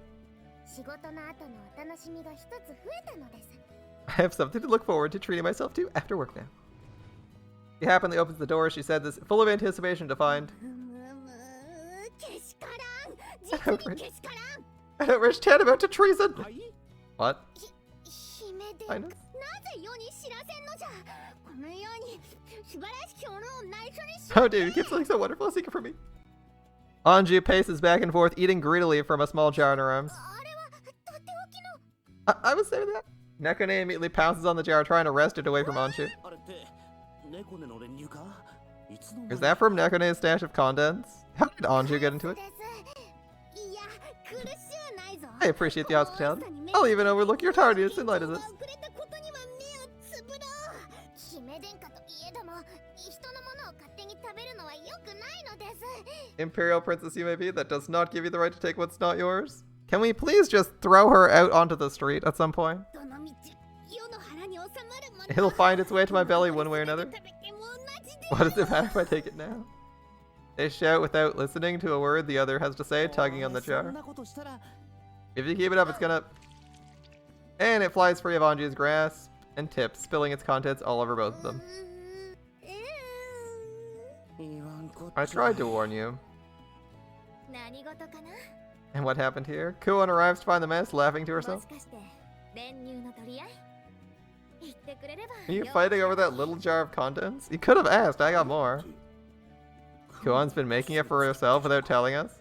I have something to look forward to treating myself to after work now. She happily opens the door, she said this, full of anticipation to find... An outraged tantamount to treason! What? Highness? Oh dude, you keep something so wonderful a secret from me. Anju paces back and forth, eating greedily from a small jar in her arms. I was saving that. Nekone immediately pounces on the jar, trying to wrest it away from Anju. Is that from Nekone's stash of contents? How did Anju get into it? I appreciate the hospitality. I'll even overlook your tardiness in light of this. Imperial princess you may be, that does not give you the right to take what's not yours. Can we please just throw her out onto the street at some point? It'll find its way to my belly one way or another. What does it matter if I take it now? They shout without listening to a word the other has to say, tugging on the jar. If you keep it up, it's gonna... And it flies free of Anju's grasp and tips, spilling its contents all over both of them. I tried to warn you. And what happened here? Kuon arrives to find the mess, laughing to herself. Are you fighting over that little jar of contents? You could have asked, I got more. Kuon's been making it for herself without telling us.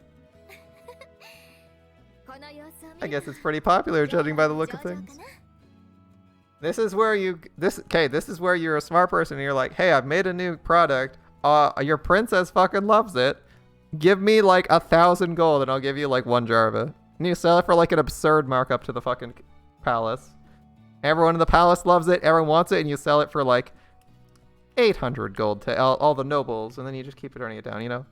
I guess it's pretty popular, judging by the look of things. This is where this is where you're a smart person and you're like, hey, I've made a new product. Your princess fucking loves it. Give me like 1,000 gold and I'll give you like 1 jar of it. And you sell it for like an absurd markup to the fucking palace. Everyone in the palace loves it, everyone wants it, and you sell it for like 800 gold to all the nobles, and then you just keep turning it down, you know?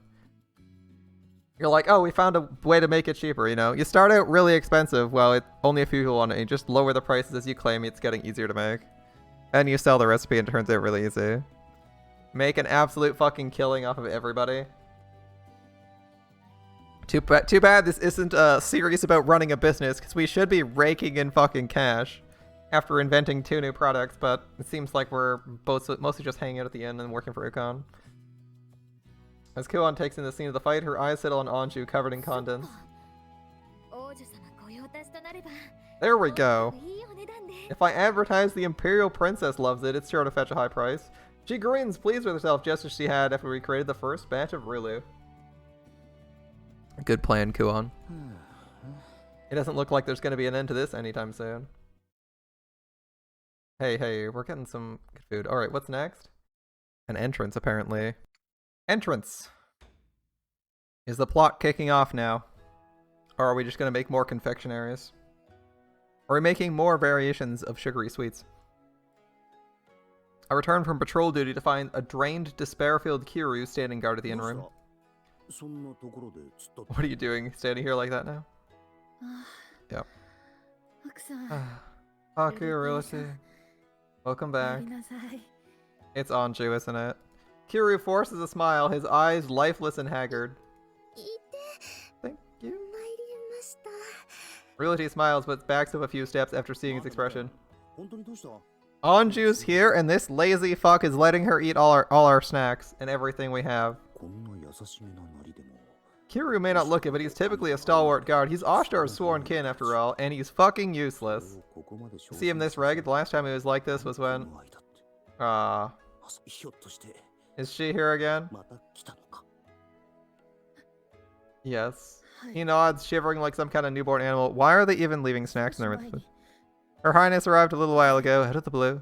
You're like, oh, we found a way to make it cheaper, you know? You start out really expensive, well, only a few people want it, and you just lower the prices as you claim it's getting easier to make. And you sell the recipe and it turns out really easy. Make an absolute fucking killing off of everybody. Too bad this isn't a series about running a business, because we should be raking in fucking cash after inventing 2 new products, but it seems like we're both mostly just hanging out at the end and working for Ukon. As Kuon takes in the scene of the fight, her eyes settle on Anju, covered in contents. There we go. If I advertise the Imperial Princess loves it, it's sure to fetch a high price. She grins, pleased with herself, just as she had after we created the first batch of Rulu. Good plan, Kuon. It doesn't look like there's going to be an end to this anytime soon. Hey, we're getting some good food. Alright, what's next? An entrance, apparently. Entrance! Is the plot kicking off now? Or are we just going to make more confectionaries? Are we making more variations of sugary sweets? I returned from patrol duty to find a drained, despair-filled Kiryu standing guard at the inn room. What are you doing, standing here like that now? Yep. Kiryu, welcome back. It's Anju, isn't it? Kiryu forces a smile, his eyes lifeless and haggard. Thank you. Realty smiles but backs up a few steps after seeing his expression. Anju's here and this lazy fuck is letting her eat all our snacks and everything we have. Kiryu may not look it, but he's typically a stalwart guard. He's Oshtar's sworn kin after all, and he's fucking useless. See him this ragged? The last time he was like this was when... Is she here again? Yes. He nods, shivering like some kind of newborn animal. Why are they even leaving snacks in their... Her Highness arrived a little while ago, out of the blue.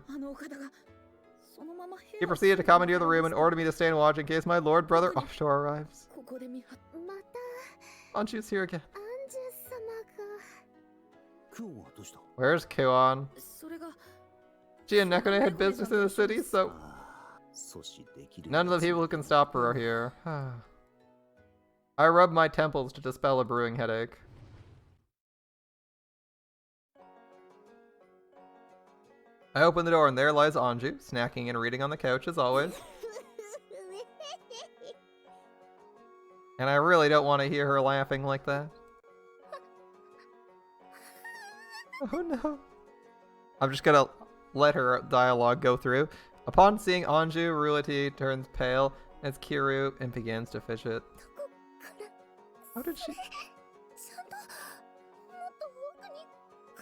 He proceeded to commandeer the room and ordered me to stay and watch in case my lord brother offshore arrives. Anju's here again. Where's Kuon? She and Nekone had business in the city, so none of the people who can stop her are here. I rub my temples to dispel a brewing headache. I open the door and there lies Anju, snacking and reading on the couch as always. And I really don't want to hear her laughing like that. Oh no. I'm just gonna let her dialogue go through. Upon seeing Anju, Ruity turns pale as Kiru and begins to fidget. How did she?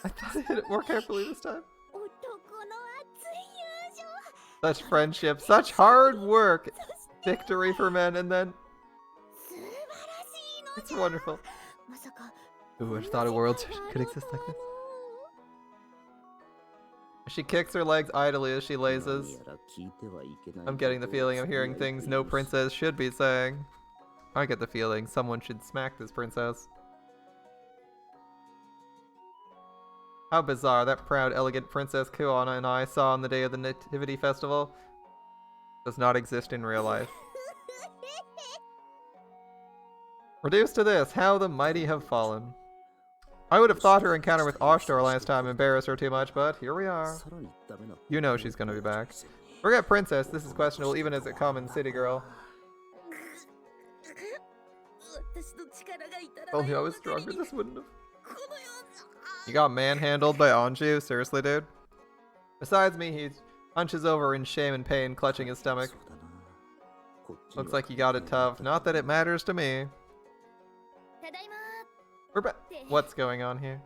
I thought it hit it more carefully this time. Such friendship, such hard work, victory for men, and then it's wonderful. Who would have thought a world could exist like this? She kicks her legs idly as she lazes. I'm getting the feeling I'm hearing things no princess should be saying. I get the feeling someone should smack this princess. How bizarre, that proud, elegant Princess Kuana and I saw on the day of the Nativity Festival does not exist in real life. Reduced to this, how the mighty have fallen. I would have thought her encounter with Ashtor last time embarrassed her too much, but here we are. You know she's gonna be back. Forget princess, this is questionable even as a common city girl. Only I was stronger, this wouldn't have. You got manhandled by Anju? Seriously, dude? Besides me, he hunches over in shame and pain, clutching his stomach. Looks like you got it tough. Not that it matters to me. We're back. What's going on here?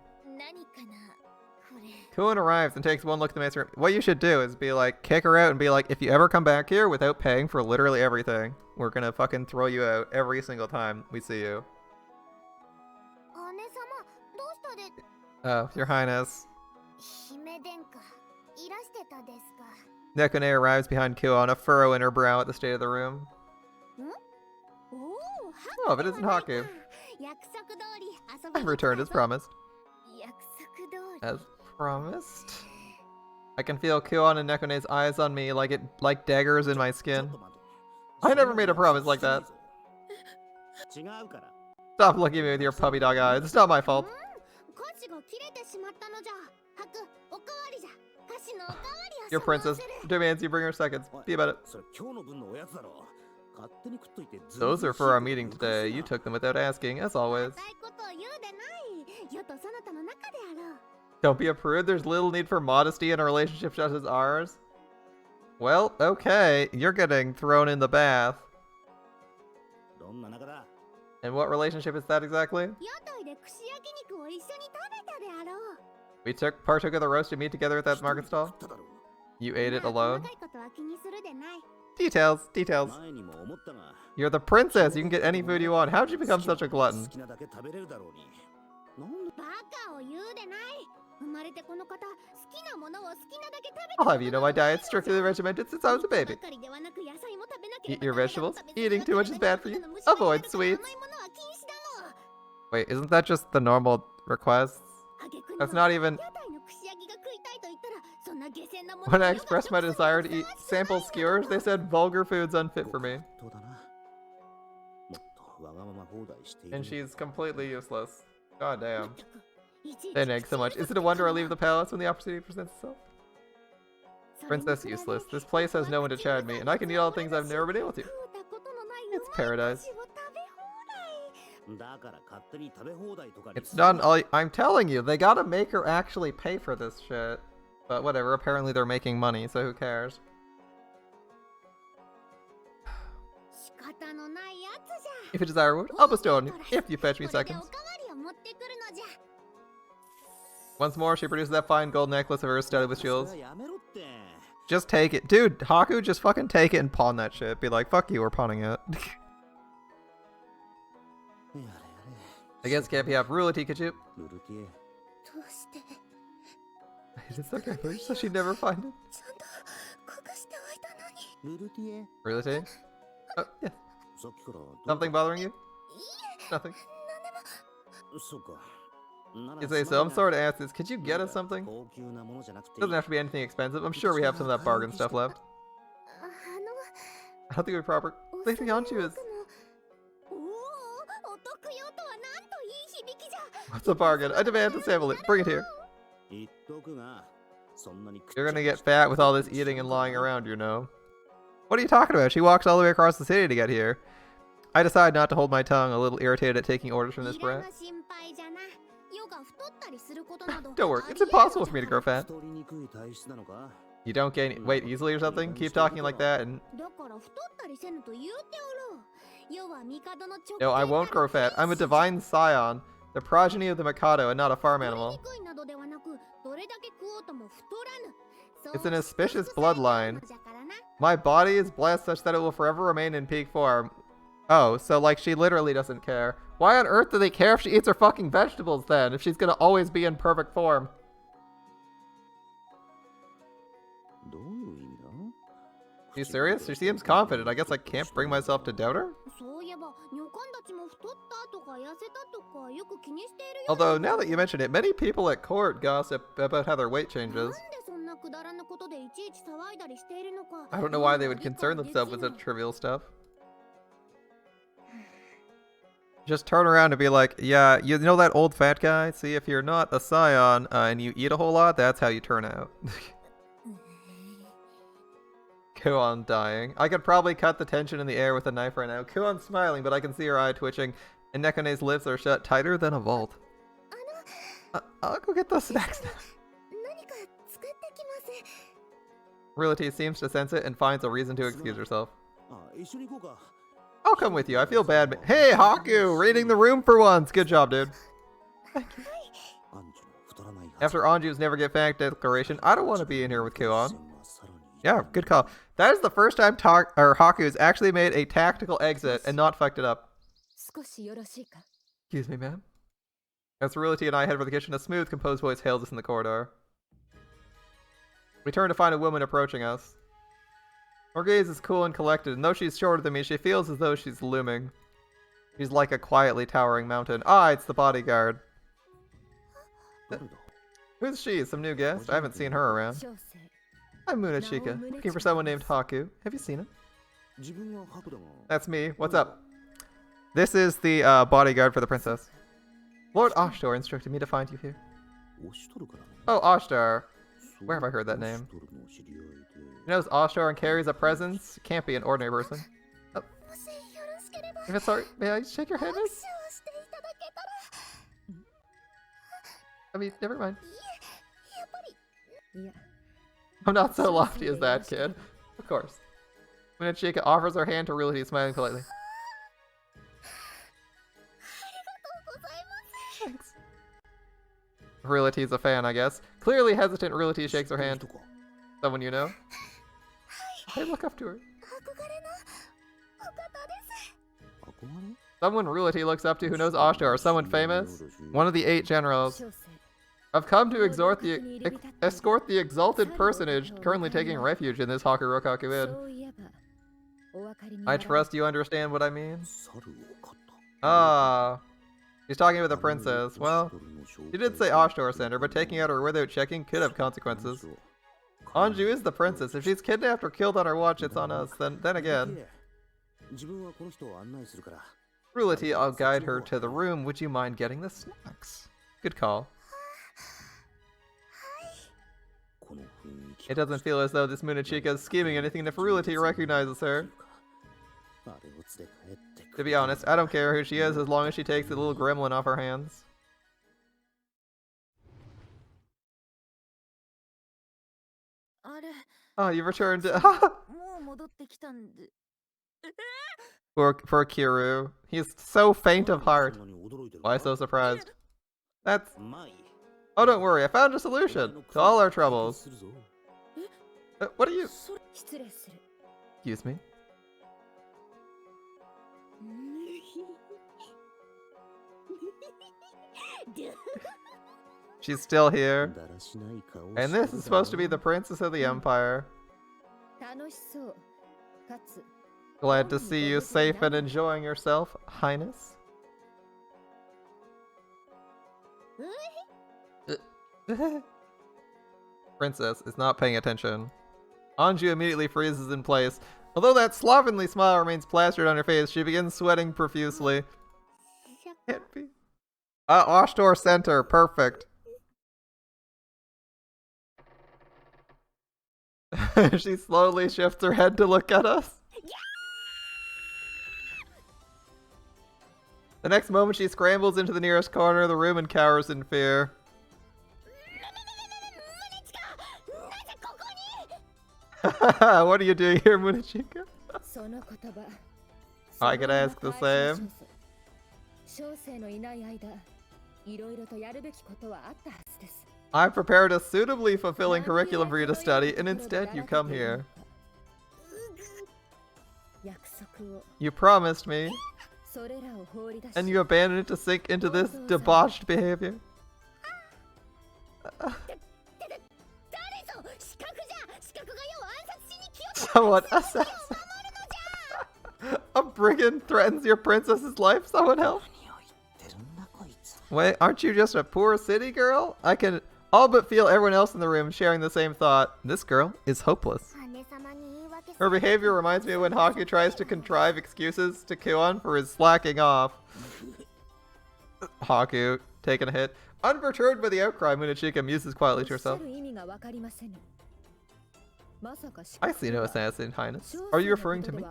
Kuon arrives and takes one look at the maid's room. What you should do is be like, kick her out and be like, if you ever come back here without paying for literally everything, we're gonna fucking throw you out every single time we see you. Oh, your highness. Nekone arrives behind Kuon, a furrow in her brow at the state of the room. Oh, if it isn't Haku. I've returned as promised. As promised? I can feel Kuon and Nekone's eyes on me like daggers in my skin. I never made a promise like that. Stop looking at me with your puppy dog eyes. It's not my fault. Your princess demands you bring her seconds. Be about it. Those are for our meeting today. You took them without asking, as always. Don't be a prude. There's little need for modesty in a relationship such as ours. Well, okay. You're getting thrown in the bath. And what relationship is that exactly? We partook of the roasted meat together at that market stall. You ate it alone? Details, details. You're the princess. You can get any food you want. How'd you become such a glutton? I'll have you know my diet's strictly regimented since I was a baby. Eat your vegetables. Eating too much is bad for you. Avoid sweets. Wait, isn't that just the normal requests? That's not even... When I expressed my desire to eat sample skewers, they said vulgar food's unfit for me. And she's completely useless. God damn. They nag so much. Is it a wonder I leave the palace when the opportunity presents itself? Princess useless. This place has no one to chide me, and I can eat all the things I've never been able to. It's paradise. It's done. I'm telling you, they gotta make her actually pay for this shit. But whatever, apparently they're making money, so who cares? If you desire wood, I'll bestow on you, if you fetch me seconds. Once more, she produces that fine gold necklace of hers studded with jewels. Just take it. Dude, Haku, just fucking take it and pawn that shit. Be like, fuck you, we're pawning it. Against Cappy Hop, Rula Tikachu. It's okay, so she'd never find it. Realty? Oh, yeah. Something bothering you? Nothing. You say so. I'm sorry to ask this. Could you get us something? Doesn't have to be anything expensive. I'm sure we have some of that bargain stuff left. I don't think we're proper. I think Anju is. What's a bargain? I demand to sample it. Bring it here. You're gonna get fat with all this eating and lying around, you know. What are you talking about? She walks all the way across the city to get here. I decide not to hold my tongue, a little irritated at taking orders from this brat. Don't worry, it's impossible for me to grow fat. You don't gain weight easily or something? Keep talking like that and... No, I won't grow fat. I'm a divine scion, the progeny of the Mikado and not a farm animal. It's an auspicious bloodline. My body is blessed such that it will forever remain in peak form. Oh, so like she literally doesn't care. Why on earth do they care if she eats her fucking vegetables then, if she's gonna always be in perfect form? You serious? She seems confident. I guess I can't bring myself to doubt her? Although, now that you mention it, many people at court gossip about how their weight changes. I don't know why they would concern themselves with such trivial stuff. Just turn around and be like, yeah, you know that old fat guy? See, if you're not a scion and you eat a whole lot, that's how you turn out. Kuon dying. I could probably cut the tension in the air with a knife right now. Kuon's smiling, but I can see her eye twitching, and Nekone's lips are shut tighter than a vault. I'll go get those snacks now. Realty seems to sense it and finds a reason to excuse herself. I'll come with you. I feel bad. Hey, Haku! Reading the room for once! Good job, dude. Thank you. After Anju's never get fat declaration, I don't want to be in here with Kuon. Yeah, good call. That is the first time Haku's actually made a tactical exit and not fucked it up. Excuse me, ma'am. As Realty and I head for the kitchen, a smooth, composed voice hails us in the corridor. We turn to find a woman approaching us. Her gaze is cool and collected, and though she's shorter than me, she feels as though she's looming. She's like a quietly towering mountain. Ah, it's the bodyguard. Who's she? Some new guest? I haven't seen her around. I'm Munachika, looking for someone named Haku. Have you seen him? That's me. What's up? This is the bodyguard for the princess. Lord Ashtar instructed me to find you here. Oh, Ashtar. Where have I heard that name? He knows Ashtar and carries a presence. Can't be an ordinary person. Oh. If it's alright, may I shake your hand? I mean, never mind. I'm not so lofty as that, kid. Of course. Munachika offers her hand to Realty, smiling politely. Thanks. Realty's a fan, I guess. Clearly hesitant, Realty shakes her hand. Someone you know? Hey, look up to her. Someone Realty looks up to who knows Ashtar. Someone famous? One of the 8 generals. I've come to escort the exalted personage currently taking refuge in this Hakurokaku Inn. I trust you understand what I mean? Ah. He's talking with the princess. Well, she did say Ashtar sent her, but taking out her without checking could have consequences. Anju is the princess. If she's kidnapped or killed on our watch, it's on us. Then again. Realty, I'll guide her to the room. Would you mind getting the snacks? Good call. It doesn't feel as though this Munachika is scheming anything if Realty recognizes her. To be honest, I don't care who she is as long as she takes the little gremlin off her hands. Oh, you've returned to... for Kiru. He's so faint of heart. Why so surprised? That's... Oh, don't worry. I found a solution to all our troubles. What are you... Excuse me? She's still here. And this is supposed to be the princess of the empire. Glad to see you safe and enjoying yourself, Highness. Princess is not paying attention. Anju immediately freezes in place. Although that slovenly smile remains plastered on her face, she begins sweating profusely. Can't be. Oshtor Center, perfect. She slowly shifts her head to look at us. The next moment she scrambles into the nearest corner of the room and cowers in fear. What are you doing here, Munechika? I could ask the same. I've prepared a suitably fulfilling curriculum for you to study, and instead you come here. You promised me, and you abandoned it to sink into this debauched behavior. Someone assassin. A brigand threatens your princess's life. Someone help. Wait, aren't you just a poor city girl? I can all but feel everyone else in the room sharing the same thought. This girl is hopeless. Her behavior reminds me of when Haku tries to contrive excuses to Kuon for his slacking off. Haku, taking a hit. Unperturbed by the outcry, Munechika muses quietly to herself. I see no assassin, Highness. Are you referring to me?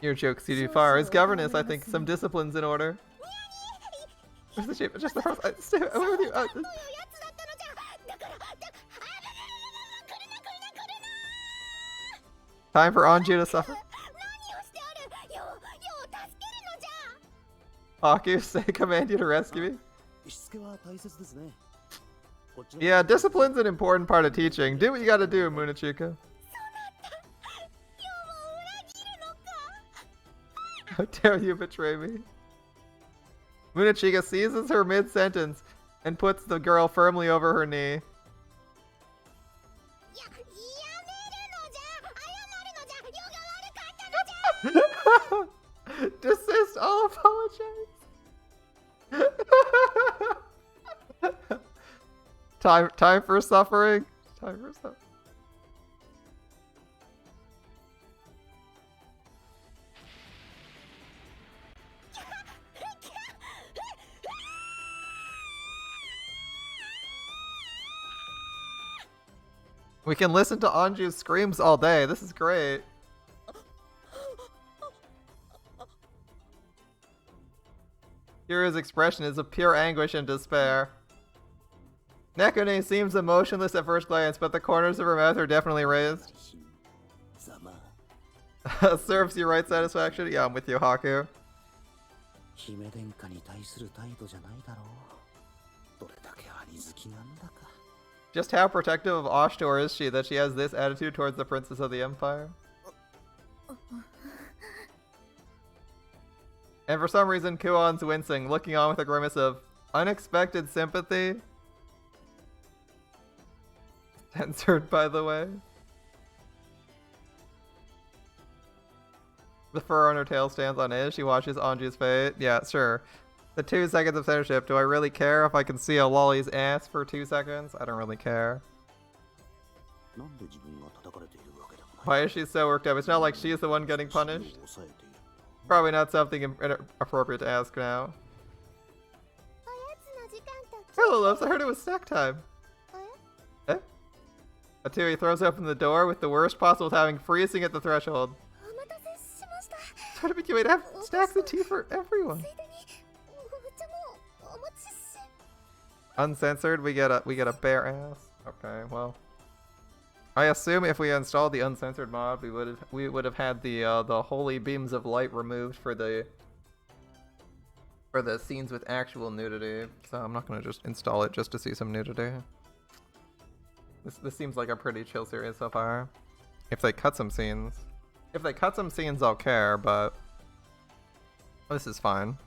Your jokes you do far. As governess, I think some discipline's in order. Where's the shape? Just the horse. I'm with you. Time for Anju to suffer. Haku, say command you to rescue me. Yeah, discipline's an important part of teaching. Do what you gotta do, Munechika. How dare you betray me? Munechika seizes her mid-sentence and puts the girl firmly over her knee. Desist, I'll apologize. Time for suffering. Time for suffering. We can listen to Anju's screams all day. This is great. Kira's expression is of pure anguish and despair. Nekone seems emotionless at first glance, but the corners of her mouth are definitely raised. Serves you right satisfaction? Yeah, I'm with you, Haku. Just how protective of Oshtor is she that she has this attitude towards the Princess of the Empire? And for some reason, Kuon's wincing, looking on with a grimace of unexpected sympathy. Censored, by the way. The fur on her tail stands on edge. She watches Anju's fate. Yeah, sure. The 2 seconds of censorship. Do I really care if I can see a lolly's ass for 2 seconds? I don't really care. Why is she so worked up? It's not like she's the one getting punished. Probably not something appropriate to ask now. Hello, loves. I heard it was snack time. Eh? Atui throws open the door with the worst possible timing, freezing at the threshold. So to begin, we'd have stacks of tea for everyone. Uncensored, we get a bare ass. Okay, well, I assume if we installed the uncensored mod, we would have had the holy beams of light removed for the scenes with actual nudity. So I'm not gonna just install it just to see some nudity. This seems like a pretty chill series so far. If they cut some scenes, I'll care, but this is fine.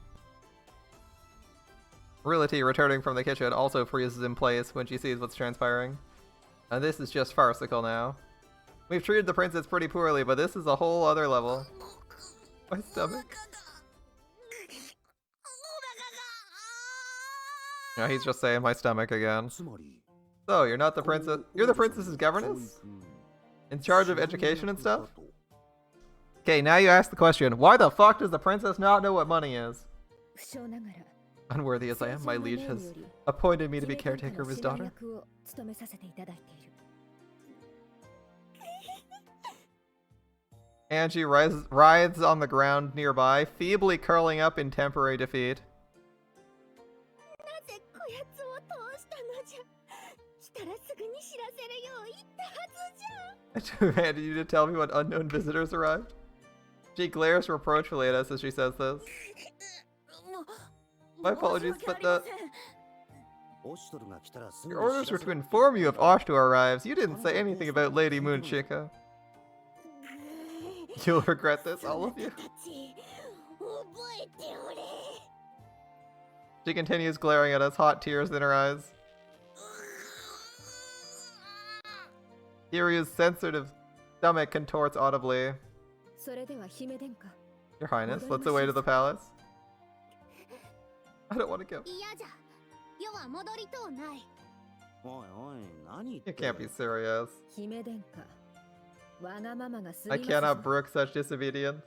Reality, returning from the kitchen, also freezes in place when she sees what's transpiring. And this is just farcical now. We've treated the princess pretty poorly, but this is a whole other level. My stomach. No, he's just saying my stomach again. So, you're not the princess. You're the princess's governess? In charge of education and stuff? Okay, now you ask the question, why the fuck does the princess not know what money is? Unworthy as I am, my liege has appointed me to be caretaker of his daughter. Anju writhes on the ground nearby, feebly curling up in temporary defeat. I demanded you to tell me when unknown visitors arrived. She glares reproachfully at us as she says this. My apologies, but your orders were to inform you if Oshto arrives. You didn't say anything about Lady Moonchika. You'll regret this, all of you. She continues glaring at us, hot tears in her eyes. Kiryu's sensitive stomach contorts audibly. Your Highness, let's away to the palace. I don't want to go. You can't be serious. I cannot brook such disobedience.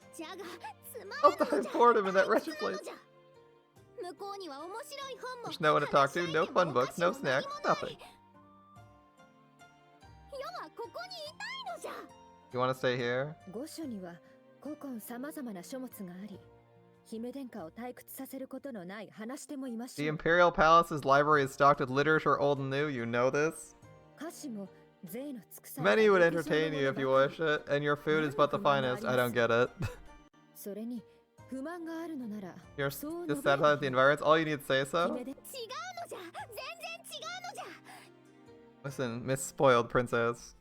I'll die of boredom in that wretched place. There's no one to talk to, no fun books, no snacks, nothing. You want to stay here? The Imperial Palace's library is stocked with literature old and new, you know this? Many would entertain you if you wish it, and your food is but the finest. I don't get it. You're dissatisfied with the environment? All you need to say so? Listen, Miss Spoiled Princess.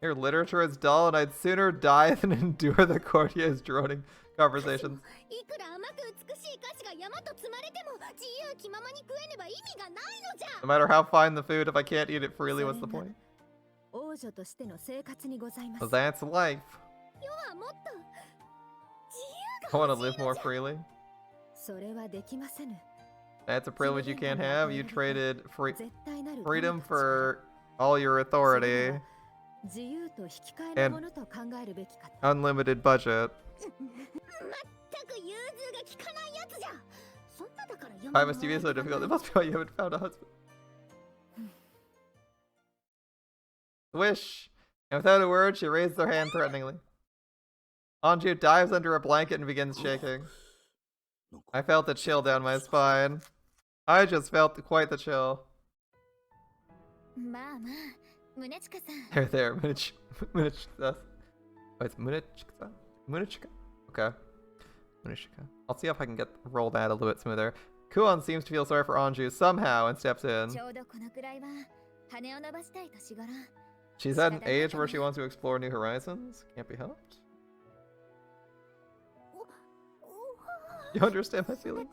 Your literature is dull, and I'd sooner die than endure the courtier's droning conversations. No matter how fine the food, if I can't eat it freely, what's the point? Well, that's life. I want to live more freely. That's a privilege you can't have. You traded freedom for all your authority and unlimited budget. Why must you be so difficult? It must be why you haven't found a husband. Wish! And without a word, she raised her hand threateningly. Anju dives under a blanket and begins shaking. I felt a chill down my spine. I just felt quite the chill. There, Munechika. Oh, it's Munechika? Munechika? Okay. Munechika. I'll see if I can roll that a little bit smoother. Kuon seems to feel sorry for Anju somehow and steps in. She's at an age where she wants to explore new horizons. Can't be helped. You understand my feelings?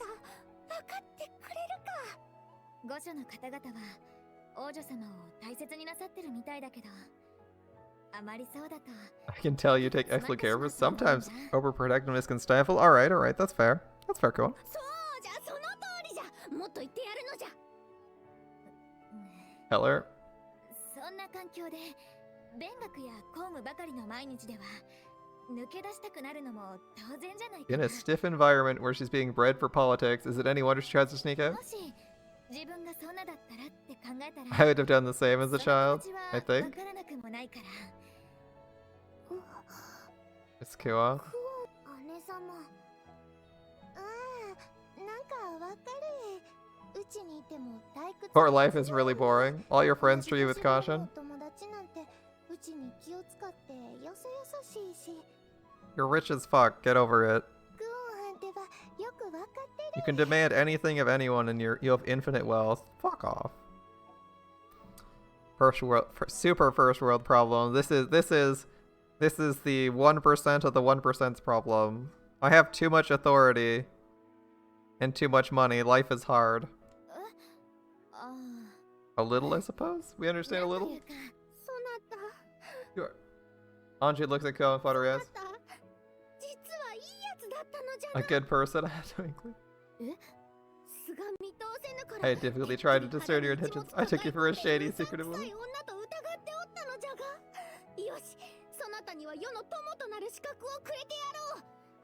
I can tell you take excellent care of her. Sometimes overprotectiveness can stifle. Alright, that's fair. That's fair, cool. Heller. In a stiff environment where she's being bred for politics, is it any wonder she tries to sneak out? I would have done the same as a child, I think. It's cool. Poor life is really boring. All your friends treat you with caution. You're rich as fuck, get over it. You can demand anything of anyone and you have infinite wealth. Fuck off. Super first world problem. This is the 1% of the 1%'s problem. I have too much authority and too much money. Life is hard. A little, I suppose? We understand a little? Sure. Anju looks at Ko and flutters. A good person, I have to include. I had difficulty trying to discern your intentions. I took you for a shady, secretive woman.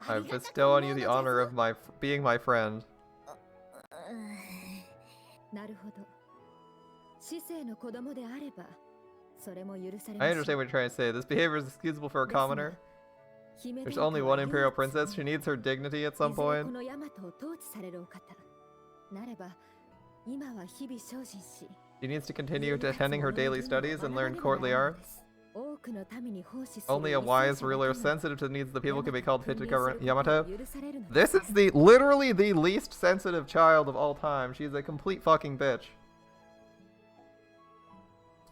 I bestow on you the honor of being my friend. I understand what you're trying to say. This behavior is excusable for a commoner. There's only one imperial princess. She needs her dignity at some point. She needs to continue attending her daily studies and learn courtly arts. Only a wise ruler sensitive to the needs of the people can be called fit to govern Yamato. This is literally the least sensitive child of all time. She's a complete fucking bitch.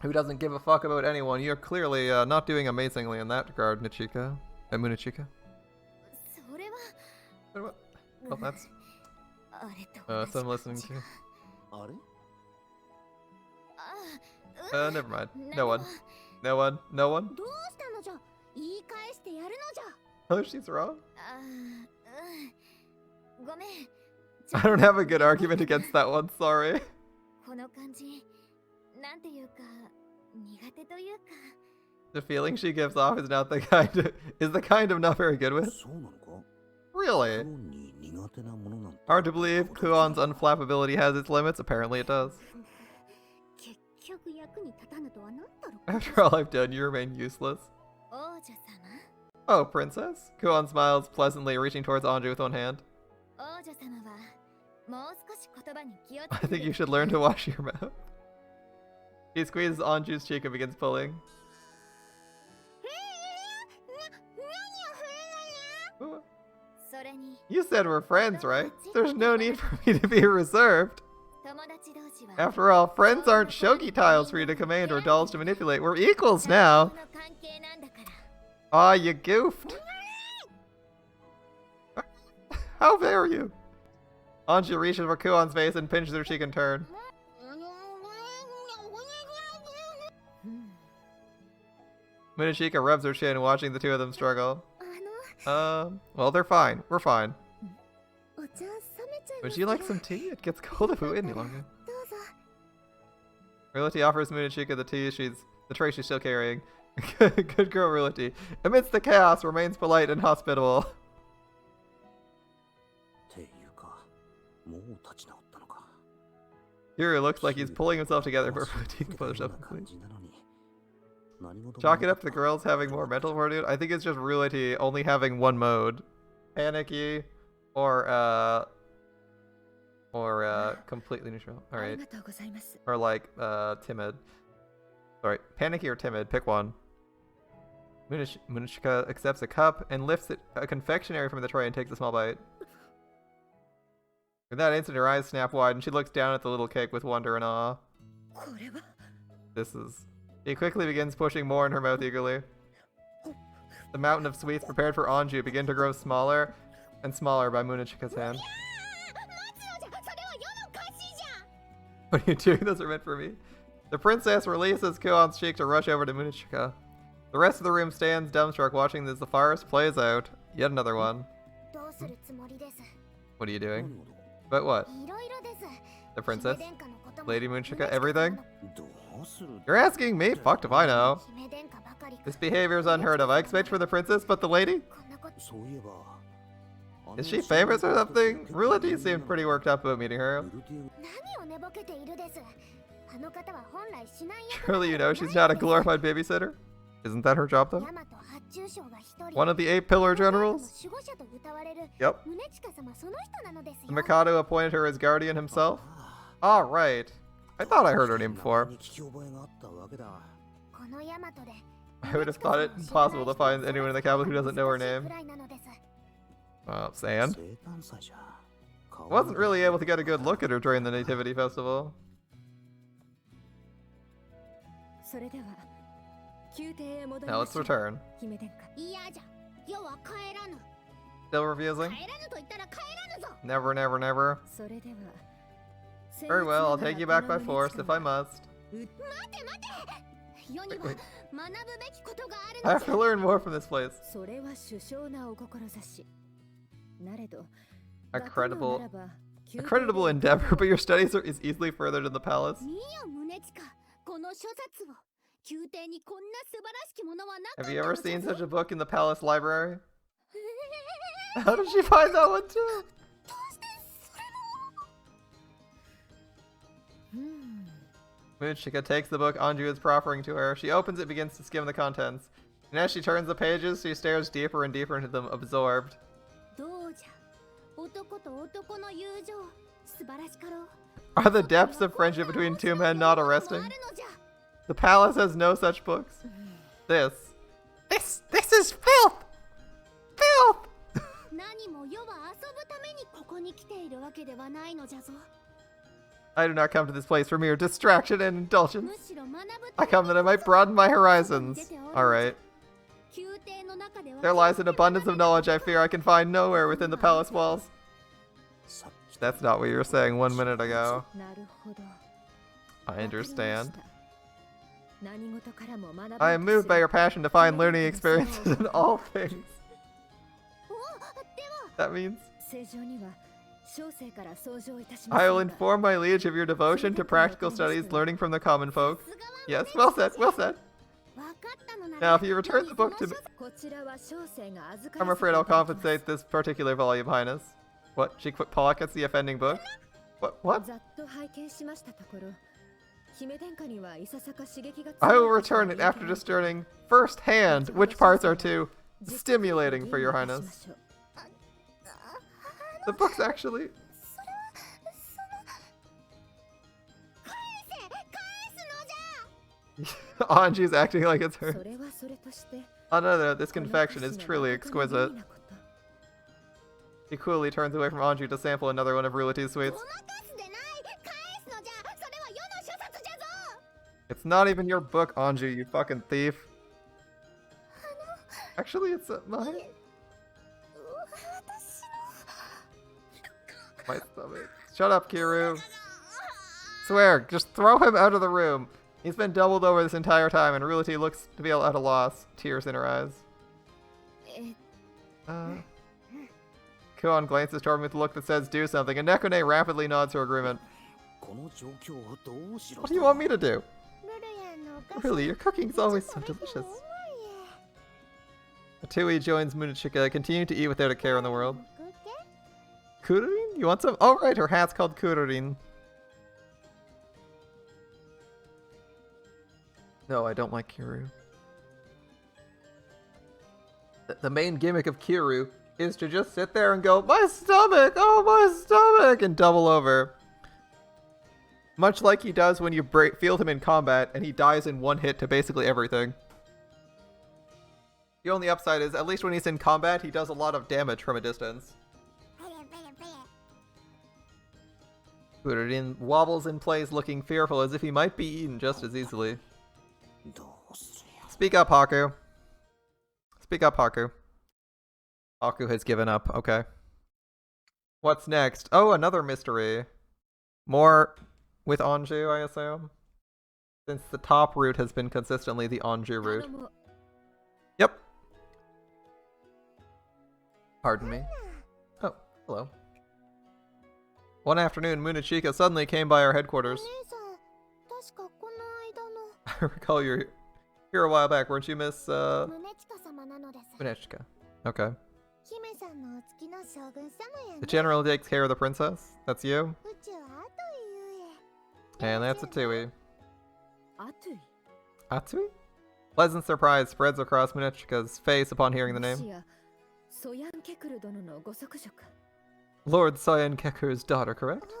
Who doesn't give a fuck about anyone. You're clearly not doing amazingly in that regard, Nichika. Munechika. What? Oh, that's... so I'm listening to... never mind. No one. No one. No one. Oh, she's wrong? I don't have a good argument against that one, sorry. The feeling she gives off is not the kind of not very good with. Really? Hard to believe Kuon's unflappability has its limits. Apparently it does. After all I've done, you remain useless. Oh, princess? Kuon smiles pleasantly, reaching towards Anju with one hand. I think you should learn to wash your mouth. He squeezes Anju's cheek and begins pulling. You said we're friends, right? There's no need for me to be reserved. After all, friends aren't shogi tiles for you to command or dolls to manipulate. We're equals now. Aw, you goofed. How dare you? Anju reaches for Kuon's face and pinches her cheek in turn. Munechika rubs her chin, watching the two of them struggle. Well, they're fine. We're fine. Would you like some tea? It gets cold if we wait any longer. Rility offers Munechika the tea. The tray she's still carrying. Good girl, Rility. Amidst the chaos, remains polite and hospitable. Kiryu looks like he's pulling himself together, but Rility composed up quickly. Chalk it up to the girls having more mental fortitude. I think it's just Rility only having one mode. Panicky or completely neutral. Alright. Or like timid. Sorry, panicky or timid, pick one. Munechika accepts a cup and lifts a confectionery from the tray and takes a small bite. In that instant, her eyes snap wide and she looks down at the little cake with wonder and awe. He quickly begins pushing more in her mouth eagerly. The mountain of sweets prepared for Anju begin to grow smaller and smaller by Munechika's hand. What are you doing? Those are meant for me. The princess releases Kuon's cheek to rush over to Munechika. The rest of the room stands dumbstruck watching as the farce plays out. Yet another one. What are you doing? But what? The princess? Lady Munechika, everything? You're asking me? Fucked if I know. This behavior is unheard of. I expect for the princess, but the lady? Is she famous or something? Rility seemed pretty worked up about meeting her. Surely you know she's not a glorified babysitter? Isn't that her job though? One of the 8 pillar generals? Yep. The Mikado appointed her as guardian himself? Alright. I thought I heard her name before. I would have thought it impossible to find anyone in the capital who doesn't know her name. Sand? Wasn't really able to get a good look at her during the Nativity Festival. Now let's return. Still refusing? Never, never, never. Very well, I'll take you back by force if I must. Wait. I have to learn more from this place. A creditable endeavor, but your studies is easily furthered in the palace. Have you ever seen such a book in the palace library? How did she find that one too? Muchika takes the book Anju is proffering to her. She opens it, begins to skim the contents. And as she turns the pages, she stares deeper and deeper into them, absorbed. Are the depths of friendship between two men not arresting? The palace has no such books. This is filth! Filth! I do not come to this place for mere distraction and indulgence. I come that I might broaden my horizons. Alright. There lies an abundance of knowledge I fear I can find nowhere within the palace walls. That's not what you were saying 1 minute ago. I understand. I am moved by your passion to find learning experiences in all things. That means... I will inform my liege of your devotion to practical studies, learning from the common folk. Yes, well said, well said. Now, if you return the book to me... I'm afraid I'll compensate this particular volume, Highness. What? She pockets the offending book? What? I will return it after discerning firsthand which parts are too stimulating for your Highness. The book's actually... Anju's acting like it's her. Oh no, this confection is truly exquisite. He coolly turns away from Anju to sample another one of Rulati's sweets. It's not even your book, Anju, you fucking thief. Actually, it's mine. My stomach. Shut up, Kiru. Swear, just throw him out of the room. He's been doubled over this entire time, and Rulati looks to be at a loss, tears in her eyes. Kuon glances toward him with a look that says do something, and Nekone rapidly nods her agreement. What do you want me to do? Really, your cooking's always so delicious. Atui joins Munachika, continue to eat without a care in the world. Kururin? You want some? Oh right, her hat's called Kururin. No, I don't like Kiru. The main gimmick of Kiru is to just sit there and go, my stomach! Oh, my stomach! And double over. Much like he does when you field him in combat and he dies in one hit to basically everything. The only upside is, at least when he's in combat, he does a lot of damage from a distance. Kururin wobbles in place looking fearful as if he might be eaten just as easily. Speak up, Haku. Speak up, Haku. Haku has given up. Okay. What's next? Oh, another mystery. More with Anju, I assume? Since the top route has been consistently the Anju route. Yep. Pardon me. Oh, hello. One afternoon, Munachika suddenly came by our headquarters. I recall you're here a while back, weren't you, Miss, Munachika? Okay. The general takes care of the princess? That's you? And that's Atui. Atui? Pleasant surprise spreads across Munachika's face upon hearing the name. Lord Soyan Keku's daughter, correct?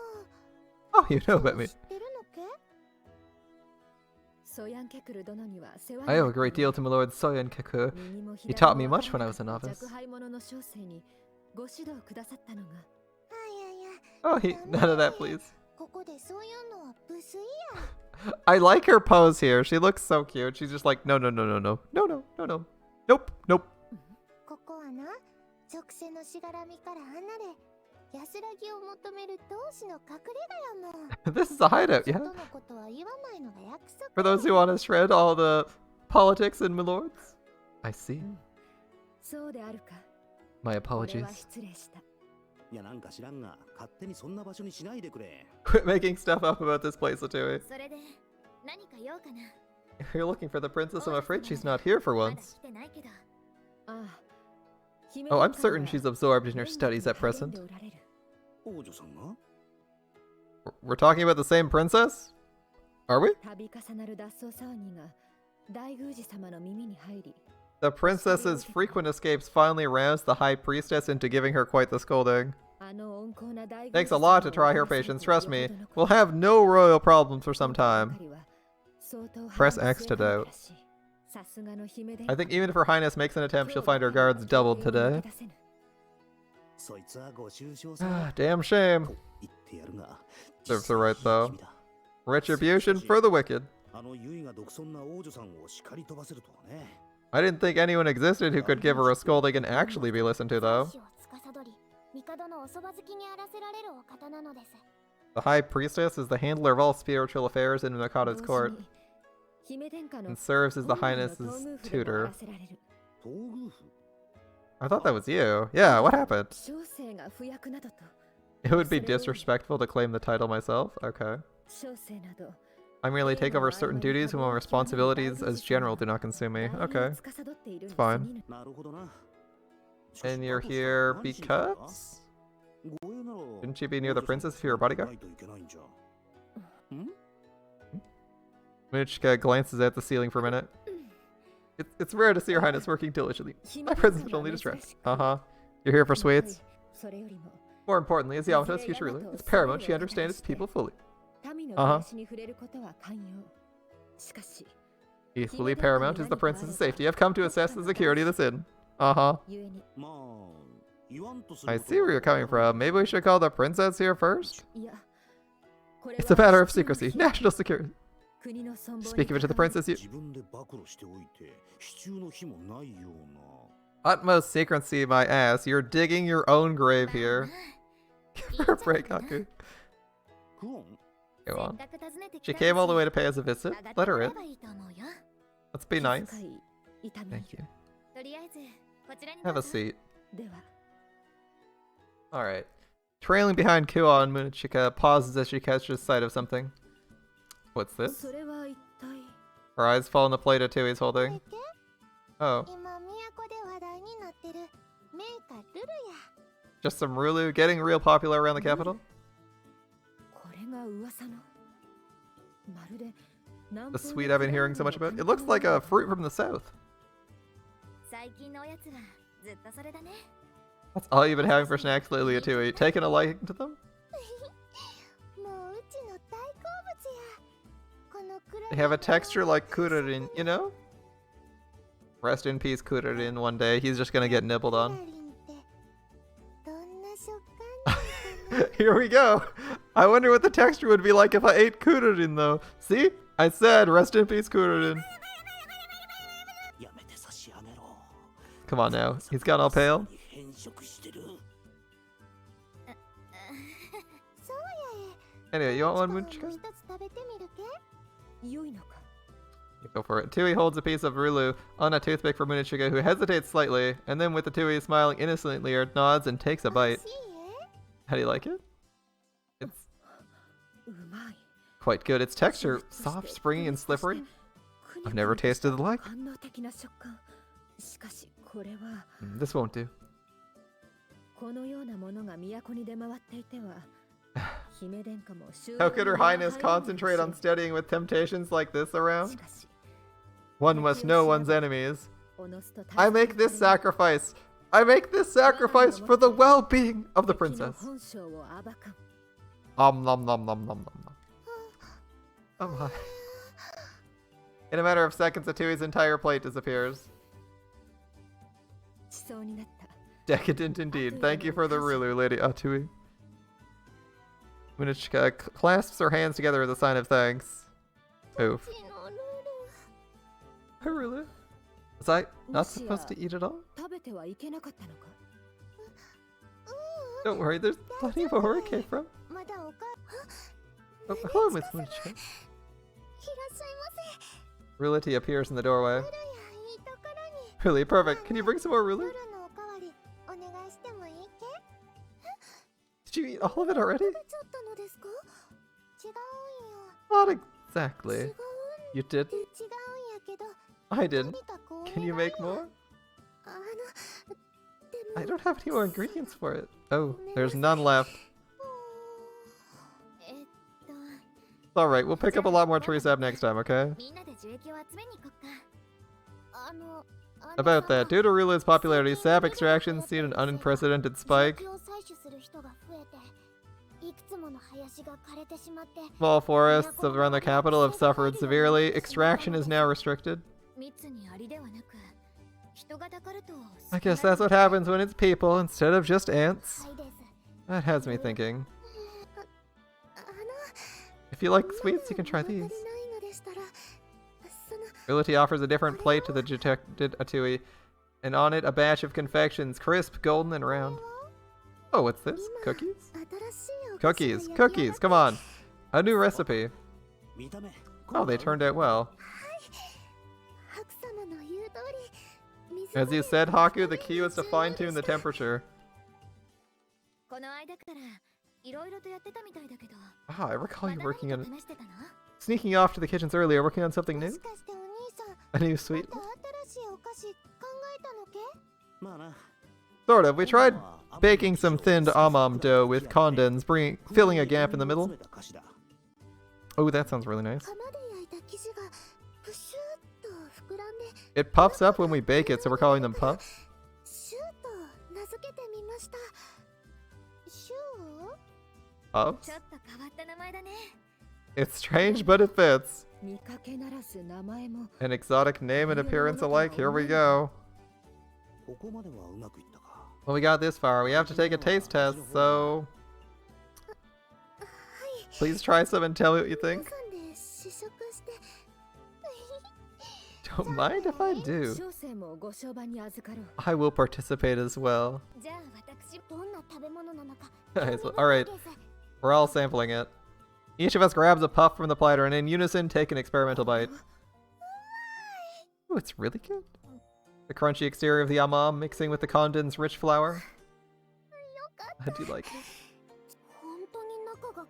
Oh, you know about me. I owe a great deal to my lord Soyan Keku. He taught me much when I was a novice. Oh, none of that, please. I like her pose here. She looks so cute. She's just like, no, no, no, no, no. No, no, no, no. Nope, nope. This is a hideout, yeah? For those who want to shred all the politics and milords? I see. My apologies. Quit making stuff up about this place, Latui. You're looking for the princess. I'm afraid she's not here for once. Oh, I'm certain she's absorbed in her studies at present. We're talking about the same princess? Are we? The princess's frequent escapes finally roused the high priestess into giving her quite the scolding. Takes a lot to try her patience, trust me. We'll have no royal problems for some time. Press X to doubt. I think even if Her Highness makes an attempt, she'll find her guards doubled today. Damn shame. Serves her right though. Retribution for the wicked. I didn't think anyone existed who could give her a scolding and actually be listened to though. The High Priestess is the handler of all spiritual affairs in Mikado's court, and serves as the Highness's tutor. I thought that was you. Yeah, what happened? It would be disrespectful to claim the title myself? Okay. I merely take over certain duties when my responsibilities as general do not consume me. Okay. It's fine. And you're here because? Shouldn't you be near the princess if you're a bodyguard? Michika glances at the ceiling for a minute. It's rare to see Your Highness working diligently. My presence would only distract. You're here for sweets? More importantly, as Yamato's future ruler, it's paramount she understands its people fully. Equally paramount is the princess's safety. I've come to assess the security of this inn. I see where you're coming from. Maybe we should call the princess here first? It's a matter of secrecy. National security. Speak of it to the princess, you... Utmost secrecy, my ass. You're digging your own grave here. Give her a break, Haku. Go on. She came all the way to pay us a visit. Let her in. Let's be nice. Thank you. Have a seat. Alright. Trailing behind Kuo, Michika pauses as she catches sight of something. What's this? Her eyes fall on the plate Atui's holding. Oh. Just some Rulu getting real popular around the capital? The sweet I've been hearing so much about? It looks like a fruit from the south. That's all you've been having for snacks lately, Atui. Taking a liking to them? They have a texture like Kuririn, you know? Rest in peace, Kuririn. One day he's just gonna get nibbled on. Here we go! I wonder what the texture would be like if I ate Kuririn, though. See? I said, rest in peace, Kuririn. Come on now. He's gone all pale. Anyway, you want one, Munchika? Go for it. Tui holds a piece of Rulu on a toothpick for Munichika, who hesitates slightly, and then with the Tui smiling innocently, nods and takes a bite. How do you like it? It's quite good. Its texture, soft, springy, and slippery. I've never tasted the like. This won't do. How could Her Highness concentrate on studying with temptations like this around? One must know one's enemies. I make this sacrifice. I make this sacrifice for the well-being of the princess. Nom nom nom nom nom nom. Oh my. In a matter of seconds, Atui's entire plate disappears. Decadent indeed. Thank you for the Rulu, Lady Atui. Munichika clasps her hands together as a sign of thanks. Oof. Rulu? Was I not supposed to eat it all? Don't worry, there's plenty more where it came from. Oh, hello, Miss Moonshine. Rulity appears in the doorway. Really perfect. Can you bring some more ruler? Did you eat all of it already? Not exactly. You did? I didn't. Can you make more? I don't have any more ingredients for it. Oh, there's none left. Alright, we'll pick up a lot more tree sap next time, okay? About that, due to Rula's popularity, sap extraction's seen an unprecedented spike. Small forests around the capital have suffered severely. Extraction is now restricted. I guess that's what happens when it's people instead of just ants. That has me thinking. If you like sweets, you can try these. Ability offers a different plate to the detected Atui, and on it a batch of confections, crisp, golden, and round. Oh, what's this? Cookies? Cookies! Cookies! Come on! A new recipe. Oh, they turned out well. As you said, Haku, the key was to fine-tune the temperature. Ah, I recall you working on... Sneaking off to the kitchens earlier, working on something new? A new sweet? Sort of. We tried baking some thinned amam dough with condens, filling a gap in the middle. Oh, that sounds really nice. It puffs up when we bake it, so we're calling them puffs. Puffs? It's strange, but it fits. An exotic name and appearance alike, here we go. Well, we got this far. We have to take a taste test, so... Please try some and tell me what you think. Don't mind if I do. I will participate as well. Alright, we're all sampling it. Each of us grabs a puff from the platter and in unison take an experimental bite. Ooh, it's really good. The crunchy exterior of the amam mixing with the condensed rich flour. I do like it.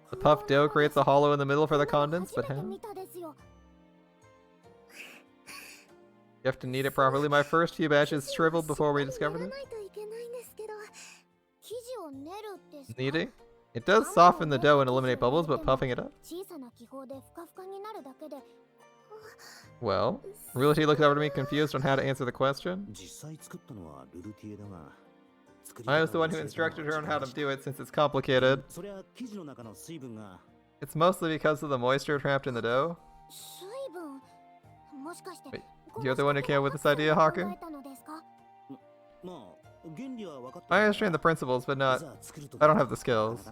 The puff dough creates a hollow in the middle for the condensed, but how? You have to knead it properly. My first few batches shriveled before we discovered it. Kneading? It does soften the dough and eliminate bubbles, but puffing it up? Well, Rulity looked over to me confused on how to answer the question. I was the one who instructed her on how to do it since it's complicated. It's mostly because of the moisture trapped in the dough. Wait, you're the one who came up with this idea, Haku? I understand the principles, but I don't have the skills.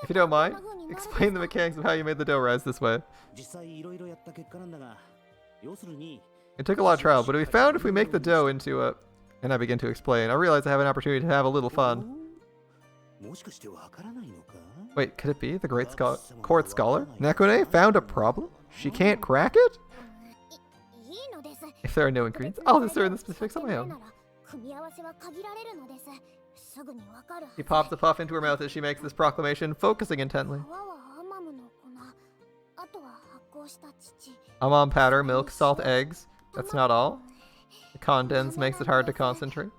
If you don't mind, explain the mechanics of how you made the dough rise this way. It took a lot of trial, but we found if we make the dough into a... And I begin to explain. I realize I have an opportunity to have a little fun. Wait, could it be? The great court scholar? Nakone found a problem? She can't crack it? If there are no ingredients, I'll discern the specifics on my own. She pops a puff into her mouth as she makes this proclamation, focusing intently. Amam powder, milk, salt, eggs. That's not all. The condense makes it hard to concentrate.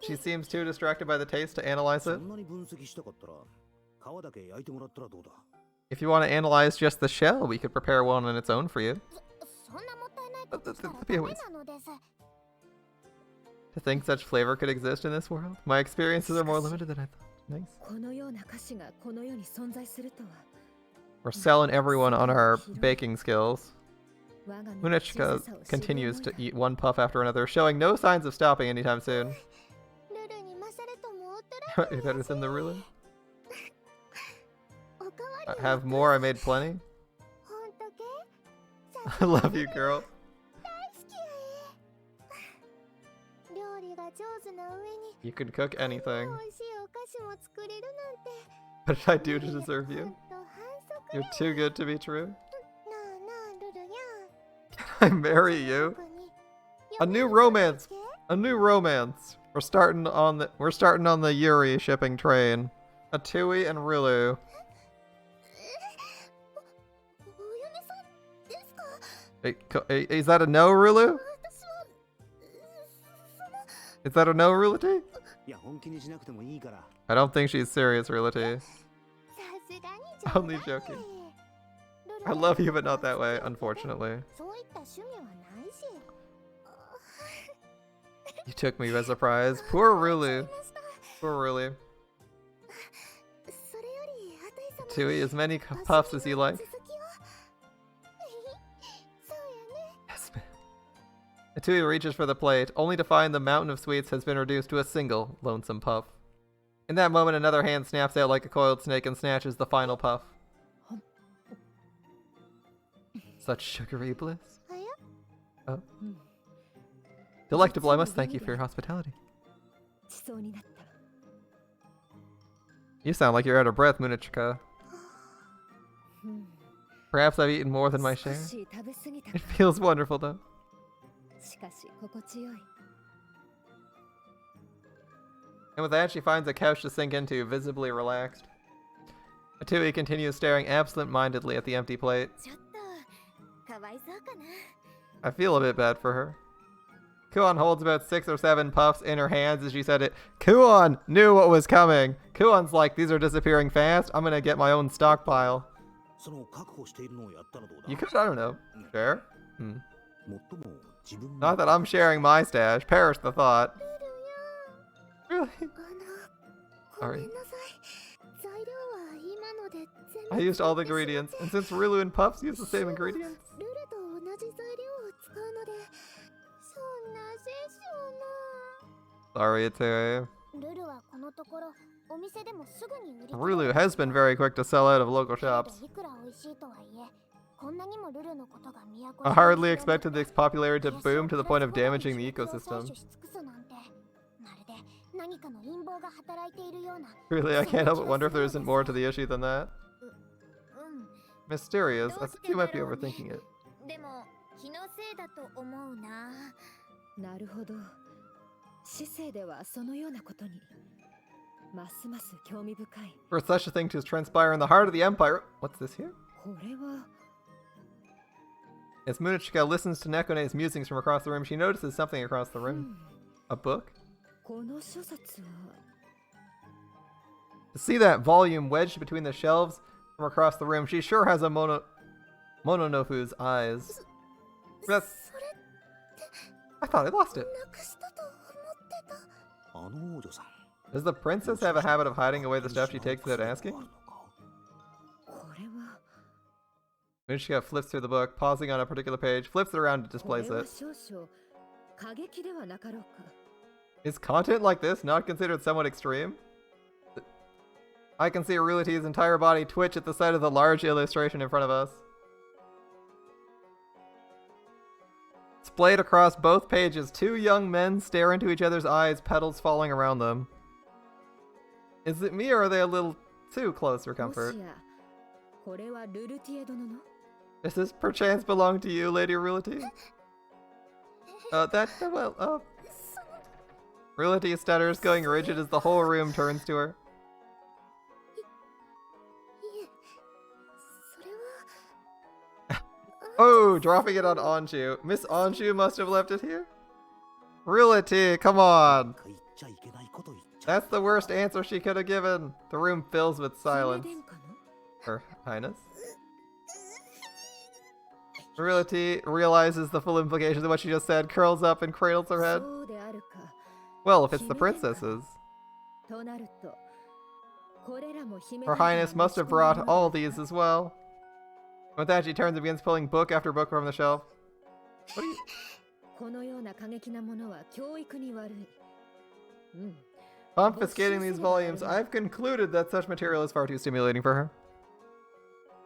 She seems too distracted by the taste to analyze it. If you want to analyze just the shell, we could prepare one on its own for you. That'd be a waste. To think such flavor could exist in this world? My experiences are more limited than I thought. Nice. We're selling everyone on our baking skills. Munichka continues to eat one puff after another, showing no signs of stopping anytime soon. You're better than the ruler? I have more, I made plenty. I love you, girl. You could cook anything. What did I do to deserve you? You're too good to be true. Can I marry you? A new romance! A new romance! We're starting on the Yuri shipping train. A Tui and Rilu. Wait, is that a no, Rilu? Is that a no, Rility? I don't think she's serious, Rility. Only joking. I love you, but not that way, unfortunately. You took me by surprise. Poor Rilu. Poor Rilu. Tui, as many puffs as you like. Yes, man. Tui reaches for the plate, only to find the mountain of sweets has been reduced to a single lonesome puff. In that moment, another hand snaps out like a coiled snake and snatches the final puff. Such sugary bliss. Oh. Delectable, I must thank you for your hospitality. You sound like you're out of breath, Munichika. Perhaps I've eaten more than my share. It feels wonderful, though. And with that, she finds a couch to sink into, visibly relaxed. Atui continues staring absent-mindedly at the empty plate. I feel a bit bad for her. Kuon holds about 6 or 7 puffs in her hands as she said it. Kuon knew what was coming. Kuon's like, these are disappearing fast. I'm gonna get my own stockpile. You could, I don't know. Share? Not that I'm sharing my stash. Perish the thought. Really? Sorry. I used all the ingredients, and since Rilu and Puffs use the same ingredients. Sorry, Atui. Rilu has been very quick to sell out of local shops. I hardly expected this popularity to boom to the point of damaging the ecosystem. Really, I can't help but wonder if there isn't more to the issue than that. Mysterious. I think you might be overthinking it. For such a thing to transpire in the heart of the Empire. What's this here? As Munichika listens to Nekone's musings from across the room, she notices something across the room. A book? To see that volume wedged between the shelves from across the room, she sure has a Mononofu's eyes. That's... I thought I lost it. Does the princess have a habit of hiding away the stuff she takes without asking? Munichika flips through the book, pausing on a particular page, flips it around and displays it. Is content like this not considered somewhat extreme? I can see Riliti's entire body twitch at the sight of the large illustration in front of us. Splayed across both pages, 2 young men stare into each other's eyes, petals falling around them. Is it me or are they a little too close for comfort? Does this perchance belong to you, Lady Riliti? Riliti stutters, going rigid as the whole room turns to her. Oh, dropping it on Anju. Miss Anju must have left it here? Riliti, come on! That's the worst answer she could have given. The room fills with silence. Her Highness? Riliti realizes the full implications of what she just said, curls up and cradles her head. Well, if it's the princesses. Her Highness must have brought all these as well. With that, she turns and begins pulling book after book from the shelf. What are you... Confiscating these volumes, I've concluded that such material is far too stimulating for her.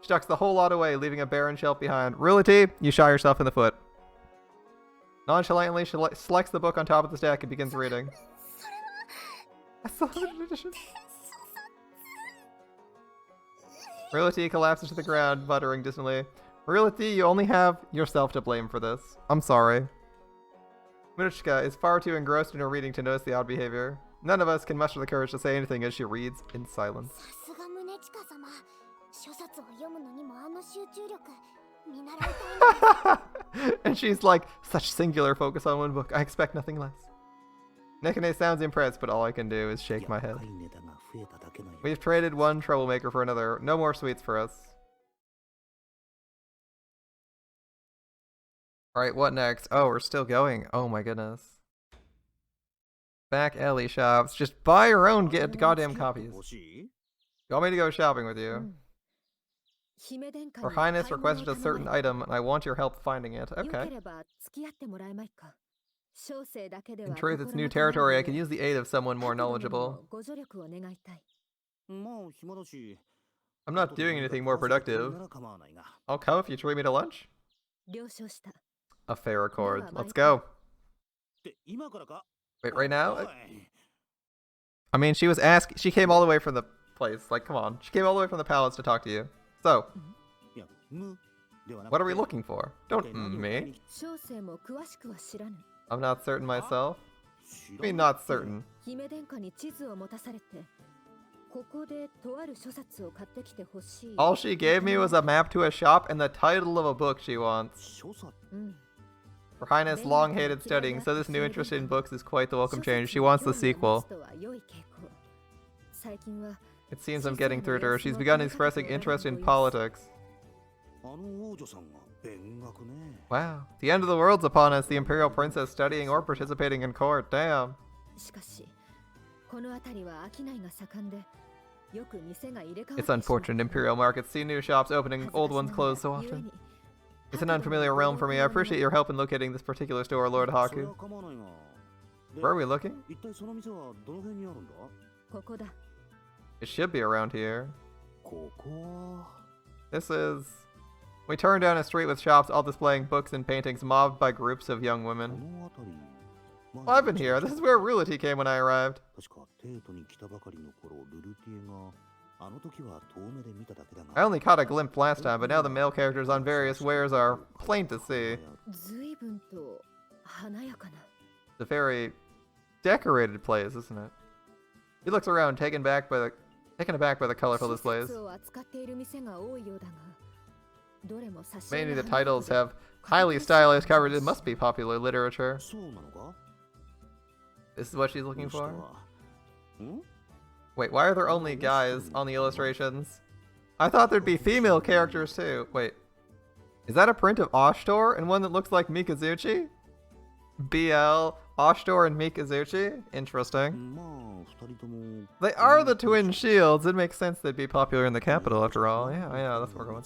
She tucks the whole lot away, leaving a barren shelf behind. Riliti, you shot yourself in the foot. Nonchalantly, she selects the book on top of the stack and begins reading. That's the limited edition. Realty collapses to the ground, muttering distantly. Realty, you only have yourself to blame for this. I'm sorry. Munishka is far too engrossed in her reading to notice the odd behavior. None of us can muster the courage to say anything as she reads in silence. And she's like, such singular focus on one book. I expect nothing less. Nekane sounds impressed, but all I can do is shake my head. We've traded one troublemaker for another. No more sweets for us. Alright, what next? Oh, we're still going. Oh my goodness. Back alley shops. Just buy your own goddamn copies. You want me to go shopping with you? Her Highness requested a certain item, and I want your help finding it. Okay. In truth, it's new territory. I can use the aid of someone more knowledgeable. I'm not doing anything more productive. I'll come if you treat me to lunch. A fair accord. Let's go. Wait, right now? I mean, she came all the way from the place. Like, come on. She came all the way from the palace to talk to you. So, what are we looking for? Don't me. I'm not certain myself. I mean, not certain. All she gave me was a map to a shop and the title of a book she wants. Her Highness long hated studying, so this new interest in books is quite the welcome change. She wants the sequel. It seems I'm getting through to her. She's begun expressing interest in politics. Wow. The end of the world's upon us. The Imperial Princess studying or participating in court. Damn. It's unfortunate Imperial markets see new shops opening, old ones closed so often. It's an unfamiliar realm for me. I appreciate your help in locating this particular store, Lord Haku. Where are we looking? It should be around here. This is... We turn down a street with shops all displaying books and paintings mobbed by groups of young women. Well, I've been here. This is where Realty came when I arrived. I only caught a glimpse last time, but now the male characters on various wares are plain to see. It's a very decorated place, isn't it? He looks around, taken aback by the colorful displays. Mainly the titles have highly stylized covers. It must be popular literature. This is what she's looking for? Wait, why are there only guys on the illustrations? I thought there'd be female characters too. Wait, is that a print of Ashtor and one that looks like Mikazuchi? BL, Ashtor and Mikazuchi? Interesting. They are the twin shields. It makes sense they'd be popular in the capital after all. Yeah, that's where we're going.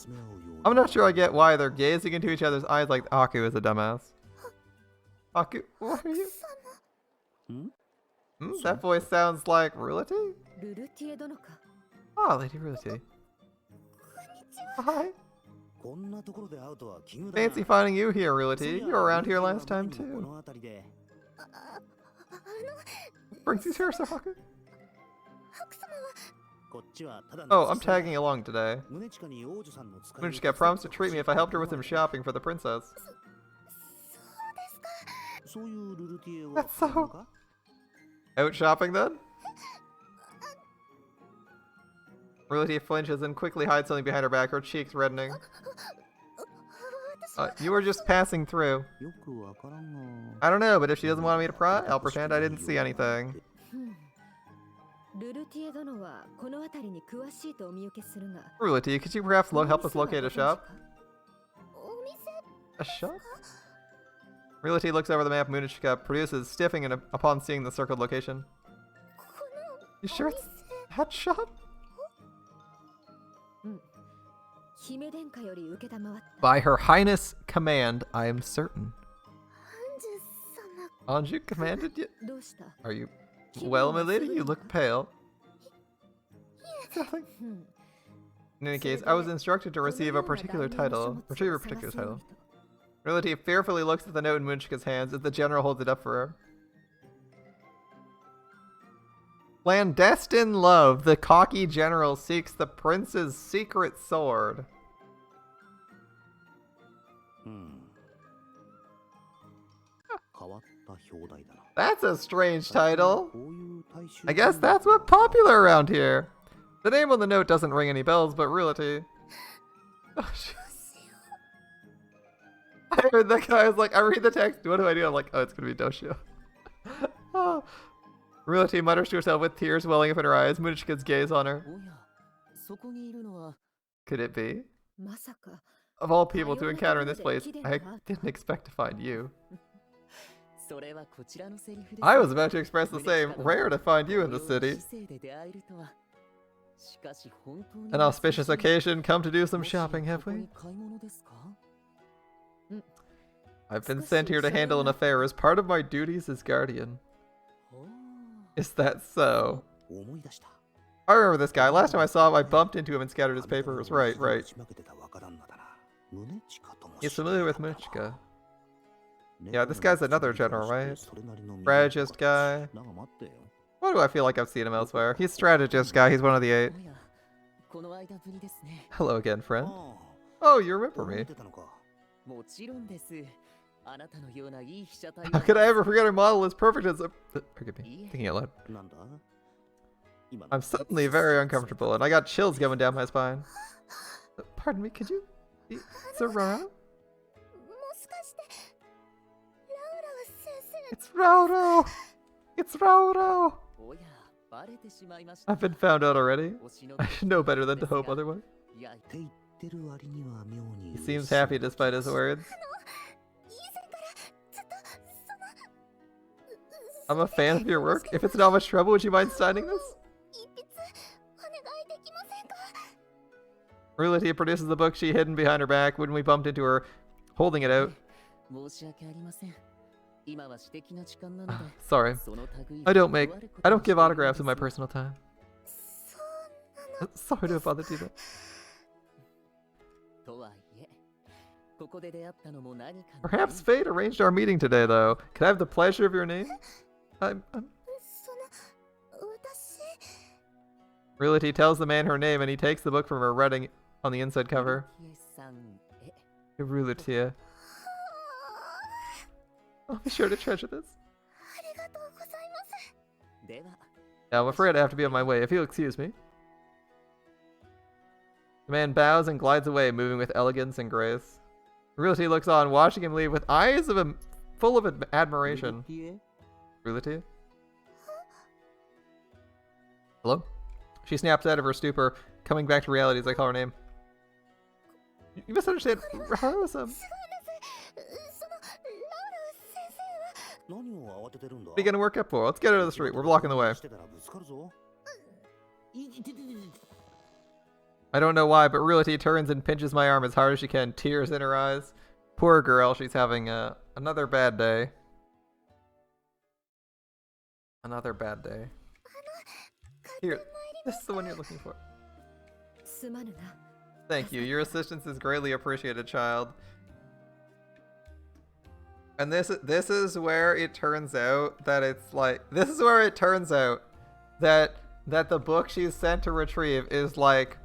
I'm not sure I get why they're gazing into each other's eyes like Aku is a dumbass. Aku, what are you? That voice sounds like Realty? Ah, Lady Realty. Hi. Fancy finding you here, Realty. You were around here last time too. Brings you here, Sir Haku? Oh, I'm tagging along today. Munishka promised to treat me if I helped her with some shopping for the princess. That's so... Out shopping then? Realty flinches and quickly hides something behind her back, her cheeks reddening. You were just passing through. I don't know, but if she doesn't want me to pry, I'll pretend I didn't see anything. Realty, could you perhaps help us locate a shop? A shop? Realty looks over the map Munishka produces, stiffing upon seeing the circled location. You sure it's that shop? By Her Highness' command, I am certain. Anju commanded you? Are you... Well, my lady, you look pale. In any case, I was instructed to retrieve a particular title. Realty fearfully looks at the note in Munchka's hands as the general holds it up for her. Clandestine love. The cocky general seeks the prince's secret sword. That's a strange title. I guess that's what's popular around here. The name on the note doesn't ring any bells, but realty. Oh, I heard that guy was like, I read the text, what do I do? I'm like, oh, it's gonna be Doshio. Oh. Realty mutters to herself with tears welling up in her eyes. Munichika's gaze on her. Could it be? Of all people to encounter in this place, I didn't expect to find you. I was about to express the same. Rare to find you in the city. An auspicious occasion, come to do some shopping, have we? I've been sent here to handle an affair as part of my duties as guardian. Is that so? I remember this guy. Last time I saw him, I bumped into him and scattered his papers. Right. He's familiar with Munichika. Yeah, this guy's another general, right? Strategist guy. Why do I feel like I've seen him elsewhere? He's strategist guy. He's one of the 8. Hello again, friend. Oh, you remember me. How could I ever forget her model as perfect as a... Forgive me, thinking out loud. I'm suddenly very uncomfortable, and I got chills going down my spine. Pardon me, could you... It's Aurora? It's Rauro! It's Rauro! I've been found out already. I should know better than to hope otherwise. He seems happy despite his words. I'm a fan of your work. If it's not much trouble, would you mind signing this? Realty produces the book she hidden behind her back when we bumped into her, holding it out. Sorry. I don't give autographs in my personal time. Sorry to have bothered you. Perhaps fate arranged our meeting today, though. Can I have the pleasure of your name? Realty tells the man her name, and he takes the book from her, writing on the inside cover. Realty. I'll be sure to treasure this. Yeah, I'm afraid I have to be on my way, if you'll excuse me. The man bows and glides away, moving with elegance and grace. Realty looks on, watching him leave with eyes full of admiration. Realty? Hello? She snaps out of her stupor, coming back to reality as I call her name. You misunderstand. Haruo-san. What are you gonna work up for? Let's get out of the street. We're blocking the way. I don't know why, but Realty turns and pinches my arm as hard as she can, tears in her eyes. Poor girl, she's having another bad day. Another bad day. Here, this is the one you're looking for. Thank you. Your assistance is greatly appreciated, child. And this is where it turns out that it's like that the book she's sent to retrieve is like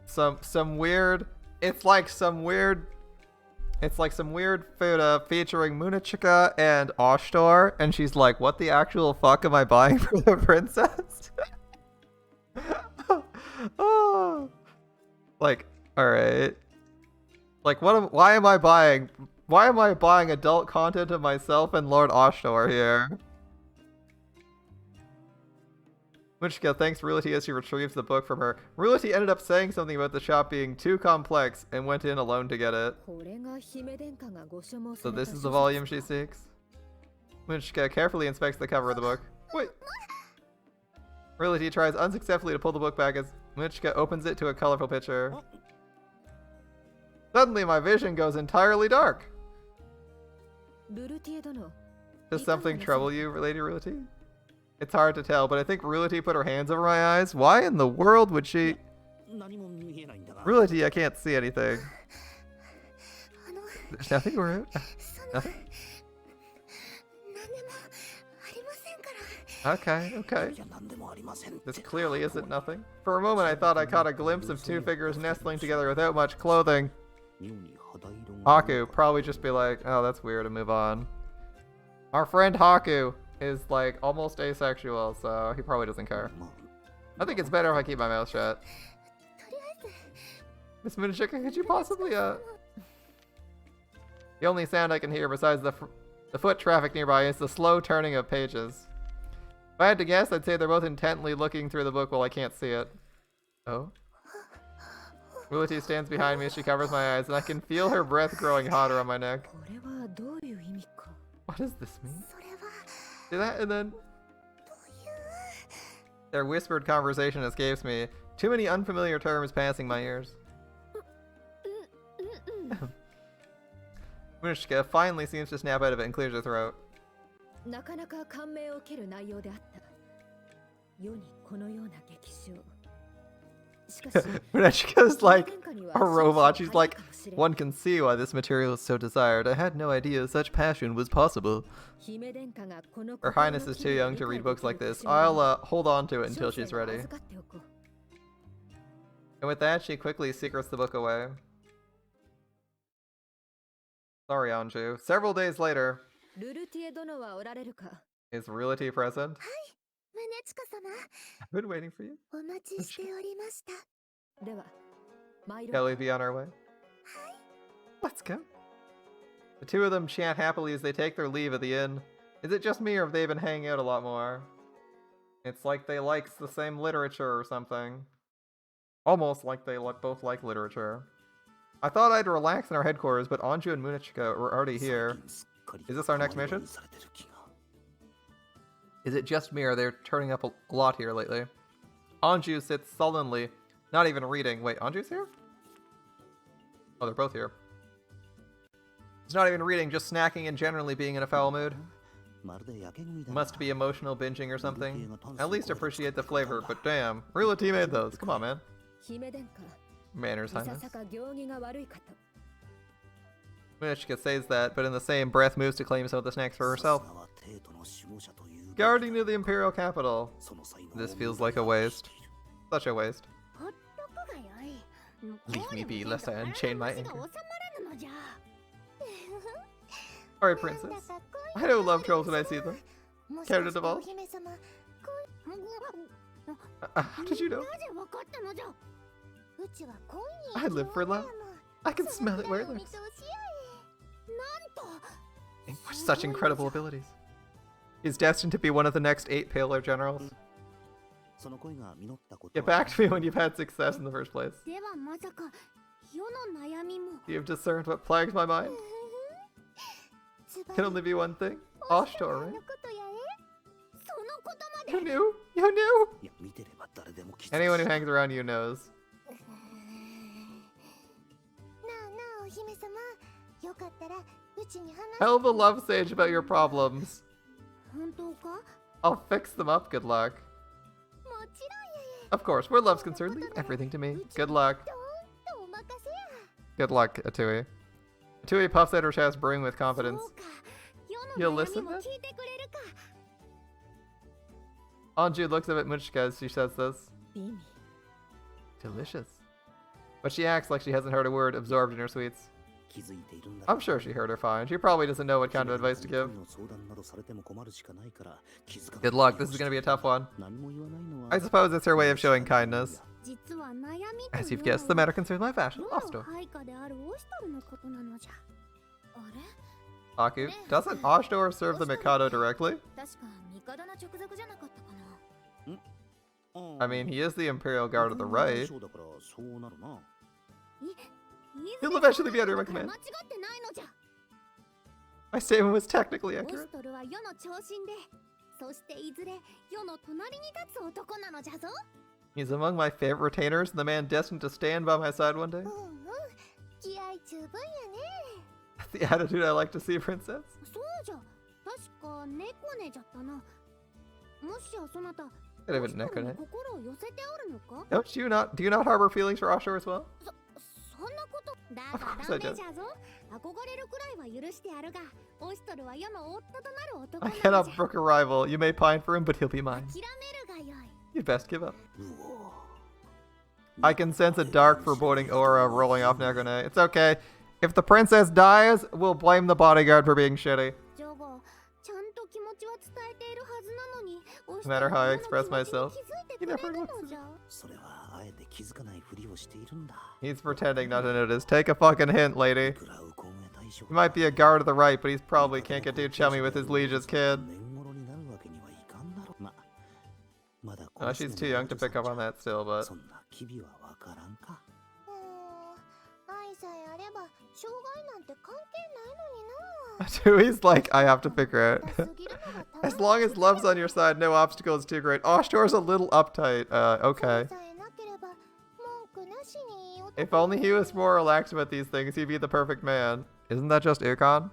some weird photo featuring Munichika and Oshtor, and she's like, what the actual fuck am I buying for the princess? Oh. Like, alright. Like, why am I buying adult content of myself and Lord Oshtor here? Munichika thanks Realty as she retrieves the book from her. Realty ended up saying something about the shop being too complex and went in alone to get it. So this is the volume she seeks? Munichika carefully inspects the cover of the book. Wait! Realty tries unsuccessfully to pull the book back as Munichika opens it to a colorful picture. Suddenly my vision goes entirely dark. Does something trouble you, Lady Realty? It's hard to tell, but I think Realty put her hands over my eyes. Why in the world would she... Realty, I can't see anything. There's nothing around? Nothing? Okay, okay. This clearly isn't nothing. For a moment I thought I caught a glimpse of two figures nestling together without much clothing. Haku probably just be like, oh, that's weird, and move on. Our friend Haku is like almost asexual, so he probably doesn't care. I think it's better if I keep my mouth shut. Miss Munishika, could you possibly, The only sound I can hear besides the foot traffic nearby is the slow turning of pages. If I had to guess, I'd say they're both intently looking through the book while I can't see it. Oh? Mulati stands behind me as she covers my eyes, and I can feel her breath growing hotter on my neck. What does this mean? See that? And then... Their whispered conversation escapes me. Too many unfamiliar terms passing my ears. Munishika finally seems to snap out of it and clears her throat. Munishika's like a robot. She's like, one can see why this material is so desired. I had no idea such passion was possible. Her Highness is too young to read books like this. I'll hold on to it until she's ready. And with that, she quickly secrets the book away. Sorry, Anju. Several days later. Is Realty present? I've been waiting for you. Shall we be on our way? Let's go. The two of them chat happily as they take their leave at the inn. Is it just me or have they been hanging out a lot more? It's like they like the same literature or something. Almost like they both like literature. I thought I'd relax in our headquarters, but Anju and Munishika were already here. Is this our next mission? Is it just me or they're turning up a lot here lately? Anju sits sullenly, not even reading. Wait, Anju's here? Oh, they're both here. He's not even reading, just snacking and generally being in a foul mood. Must be emotional binging or something. At least appreciate the flavor, but damn, Realty made those. Come on, man. Manners, Highness. Munishika says that, but in the same breath moves to claim some of the snacks for herself. Guardian of the Imperial Capital. This feels like a waste. Such a waste. Leave me be, lest I unchain my anger. Alright, Princess. I know love trolls when I see them. Care to divulge? How did you know? I live for love. I can smell it where it lives. Such incredible abilities. He's destined to be one of the next 8 Paler generals. Get back to me when you've had success in the first place. You have discerned what plagues my mind? Can only be one thing. Ashtor, right? You knew? You knew? Anyone who hangs around you knows. Tell the love sage about your problems. I'll fix them up, good luck. Of course, where love's concerned, leave everything to me. Good luck. Good luck, Atui. Atui puffs out her chest, brewing with confidence. You'll listen then? Anju looks up at Munishika as she says this. Delicious. But she acts like she hasn't heard a word, absorbed in her sweets. I'm sure she heard her fine. She probably doesn't know what kind of advice to give. Good luck, this is gonna be a tough one. I suppose it's her way of showing kindness. As you've guessed, the matter concerns my fashion, Ashtor. Haku, doesn't Ashtor serve the Mikado directly? I mean, he is the Imperial Guard of the Right. He'll eventually be under my command. My statement was technically accurate. He's among my favorite retainers and the man destined to stand by my side one day. That's the attitude I like to see, Princess. Could have been Nekone. Do you not harbor feelings for Ashtor as well? Of course I do. I cannot brook a rival. You may pine for him, but he'll be mine. You'd best give up. I can sense a dark, foreboding aura rolling off Nagone. It's okay. If the princess dies, we'll blame the bodyguard for being shitty. No matter how I express myself, he never looks at it. He's pretending not to notice. Take a fucking hint, lady. He might be a guard to the right, but he's probably can't get too chummy with his liege's kid. Oh, she's too young to pick up on that still, but... He's like, I have to figure it. As long as love's on your side, no obstacle is too great. Oshtor's a little uptight. Okay. If only he was more relaxed about these things, he'd be the perfect man. Isn't that just Ukon?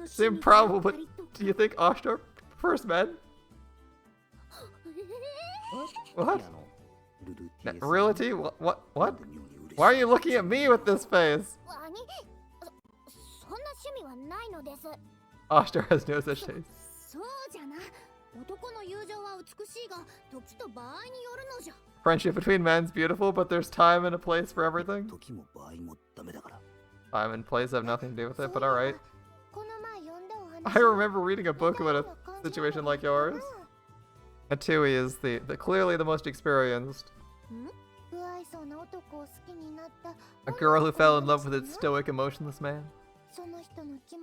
It's improbable, but do you think Oshtor prefers men? What? Realty? What? What? Why are you looking at me with this face? Oshtor has no such taste. Friendship between men's beautiful, but there's time and a place for everything. Time and place have nothing to do with it, but alright. I remember reading a book about a situation like yours. Atui is clearly the most experienced. A girl who fell in love with its stoic, emotionless man.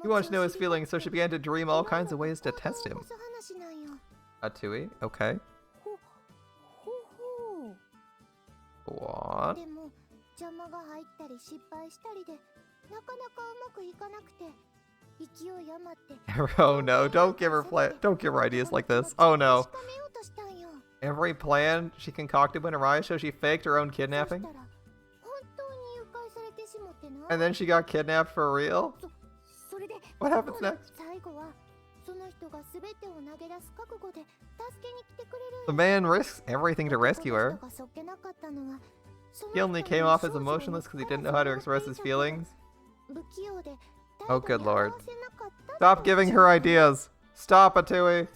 He wanted to know his feelings, so she began to dream all kinds of ways to test him. Atui, okay. What? Oh no, don't give her ideas like this. Oh no. Every plan she concocted went awry, so she faked her own kidnapping? And then she got kidnapped for real? What happens next? The man risks everything to rescue her. He only came off as emotionless because he didn't know how to express his feelings. Oh good lord. Stop giving her ideas! Stop, Atui!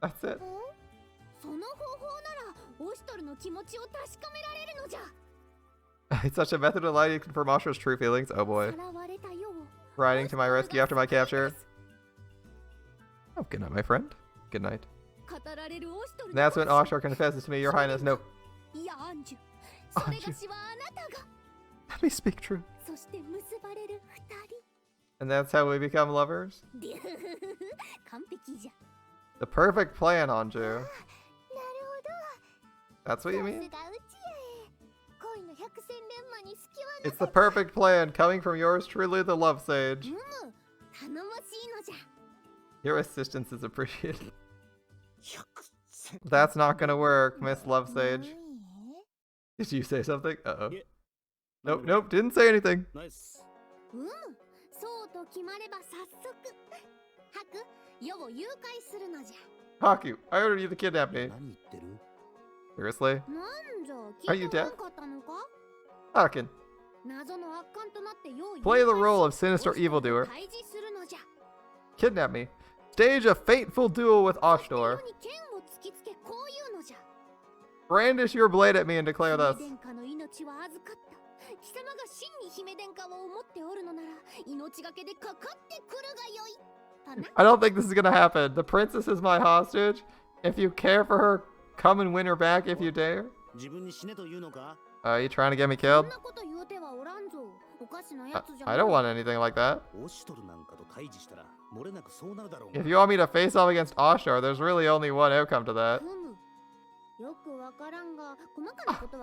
That's it. It's such a method of light to confirm Oshtor's true feelings. Oh boy. Riding to my rescue after my capture. Oh, good night, my friend. Good night. And that's when Oshtor confesses to me, Your Highness, no. Anju. Let me speak true. And that's how we become lovers? The perfect plan, Anju. That's what you mean? It's the perfect plan, coming from yours truly, the Love Sage. Your assistance is appreciated. That's not gonna work, Miss Love Sage. Did you say something? Uh-oh. Nope, nope, didn't say anything. Haku, I ordered you to kidnap me. Seriously? Are you deaf? Haken. Play the role of sinister evildoer. Kidnap me. Stage a fateful duel with Oshtor. Brandish your blade at me and declare thus. I don't think this is gonna happen. The princess is my hostage. If you care for her, come and win her back if you dare. Are you trying to get me killed? I don't want anything like that. If you want me to face off against Oshtor, there's really only one outcome to that.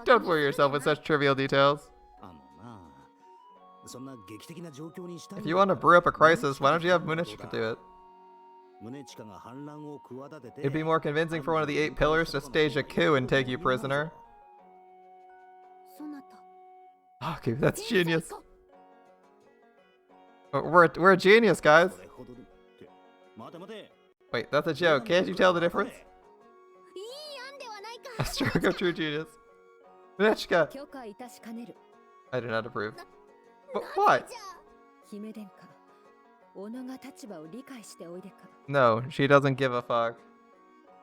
Don't worry yourself with such trivial details. If you want to brew up a crisis, why don't you have Munechika do it? It'd be more convincing for one of the 8 pillars to stage a coup and take you prisoner. Okay, that's genius. We're a genius, guys. Wait, that's a joke. Can't you tell the difference? A stroke of true genius. Minechka! I do not approve. But what? No, she doesn't give a fuck.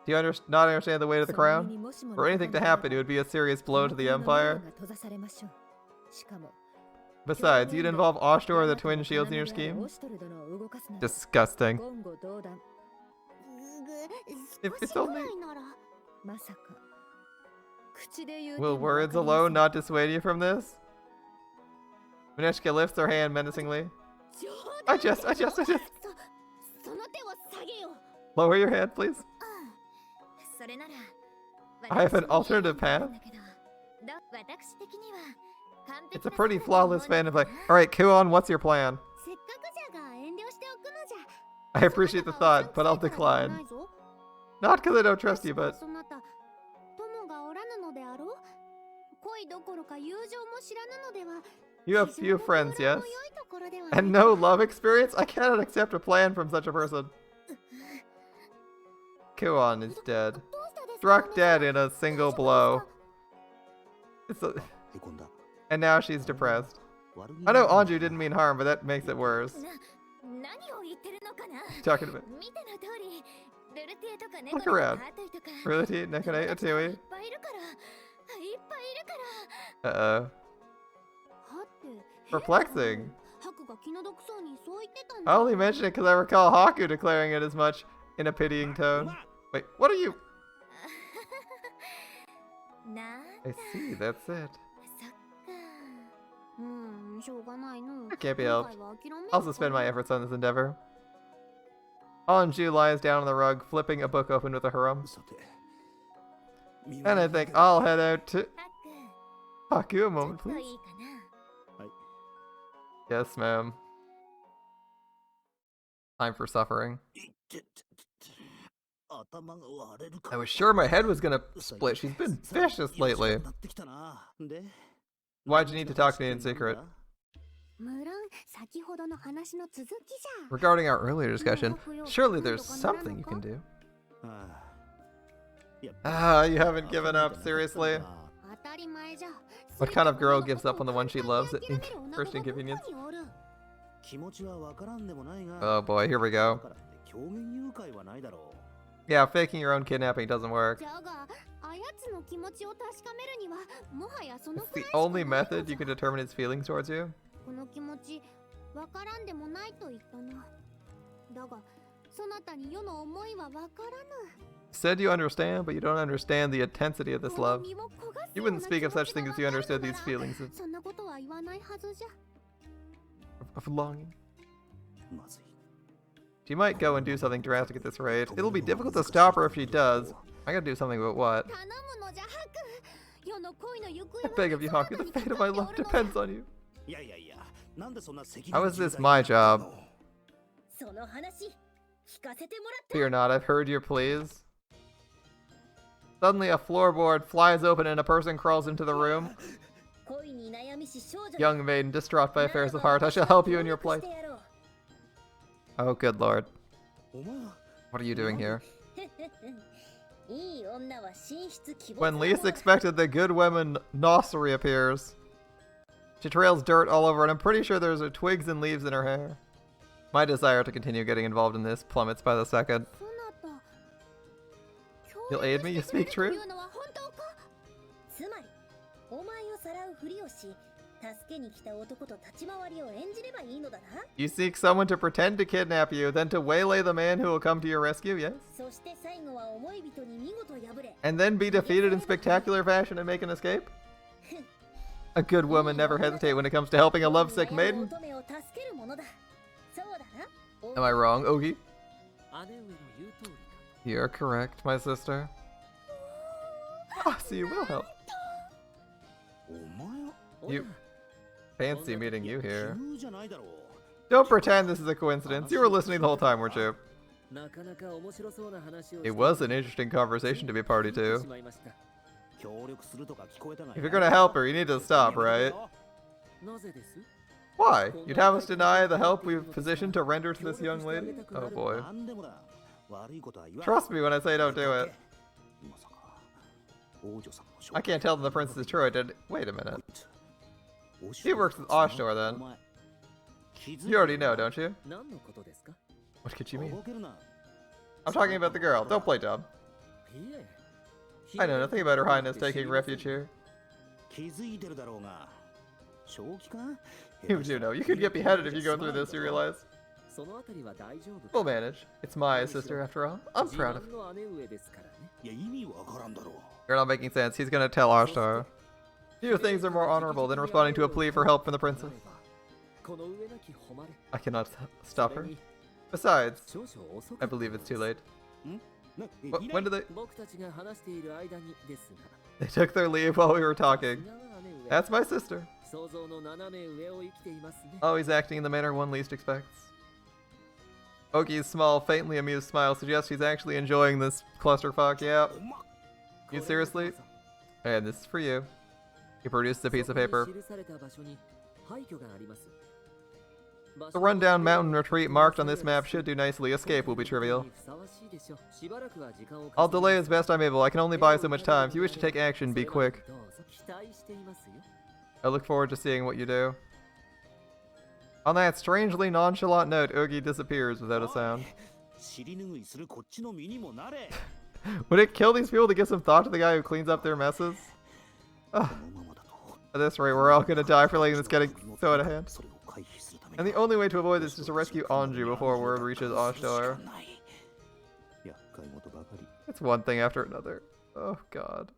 Do you not understand the weight of the crown? For anything to happen, it would be a serious blow to the Empire. Besides, you'd involve Oshtor or the twin shields in your scheme? Disgusting. If it's only... Will words alone not dissuade you from this? Mineshka lifts her hand menacingly. I just... Lower your hand, please. I have an alternative path. It's a pretty flawless fan play. Alright, Kuon, what's your plan? I appreciate the thought, but I'll decline. Not because I don't trust you, but... You have few friends, yes? And no love experience? I cannot accept a plan from such a person. Kuon is dead. Struck dead in a single blow. And now she's depressed. I know Anju didn't mean harm, but that makes it worse. Talking about... Look around. Reality, Nekane, Atui. Uh-oh. Perplexing. I only mention it because I recall Haku declaring it as much in a pitying tone. Wait, what are you? I see, that's it. It can't be helped. I'll suspend my efforts on this endeavor. Anju lies down on the rug, flipping a book open with a harem. And I think I'll head out to... Haku, a moment, please. Yes, ma'am. Time for suffering. I was sure my head was gonna split. She's been vicious lately. Why'd you need to talk to me in secret? Regarding our earlier discussion, surely there's something you can do. Ah, you haven't given up, seriously? What kind of girl gives up on the one she loves at first inconvenience? Oh boy, here we go. Yeah, faking your own kidnapping doesn't work. It's the only method you can determine his feelings towards you? Said you understand, but you don't understand the intensity of this love. You wouldn't speak of such things if you understood these feelings of longing. She might go and do something drastic at this rate. It'll be difficult to stop her if she does. I gotta do something about what? I beg of you, Haku, the fate of my love depends on you. How is this my job? Fear not, I've heard your pleas. Suddenly a floorboard flies open and a person crawls into the room. Young maiden, distraught by affairs of heart, I shall help you in your plight. Oh, good lord. What are you doing here? When least expected, the good woman Noss reappears. She trails dirt all over, and I'm pretty sure there's twigs and leaves in her hair. My desire to continue getting involved in this plummets by the second. You'll aid me? You speak true? You seek someone to pretend to kidnap you, then to waylay the man who will come to your rescue, yes? And then be defeated in spectacular fashion and make an escape? A good woman never hesitate when it comes to helping a lovesick maiden. Am I wrong, Ogi? You're correct, my sister. Ah, so you will help. You... Fancy meeting you here. Don't pretend this is a coincidence. You were listening the whole time, weren't you? It was an interesting conversation to be party to. If you're gonna help her, you need to stop, right? Why? You'd have us deny the help we've positioned to render to this young lady? Oh boy. Trust me when I say don't do it. I can't tell them the princess is true. I did. Wait a minute. He works with Ashtor then. You already know, don't you? What could you mean? I'm talking about the girl. Don't play dumb. I know nothing about Her Highness taking refuge here. You do know. You could get beheaded if you go through this, you realize. We'll manage. It's my sister, after all. I'm proud of her. You're not making sense. He's gonna tell Ashtar. Few things are more honorable than responding to a plea for help from the princess. I cannot stop her. Besides, I believe it's too late. When did they... They took their leave while we were talking. That's my sister. Always acting in the manner one least expects. Oki's small, faintly amused smile suggests he's actually enjoying this clusterfuck. Yeah. You seriously? And this is for you. He produced a piece of paper. The rundown mountain retreat marked on this map should do nicely. Escape will be trivial. I'll delay as best I'm able. I can only buy so much time. If you wish to take action, be quick. I look forward to seeing what you do. On that strangely nonchalant note, Oogie disappears without a sound. Would it kill these people to give some thought to the guy who cleans up their messes? Ugh. At this rate, we're all gonna die for letting this get so out of hand. And the only way to avoid this is to rescue Anju before word reaches Ashtar. It's one thing after another. Oh god.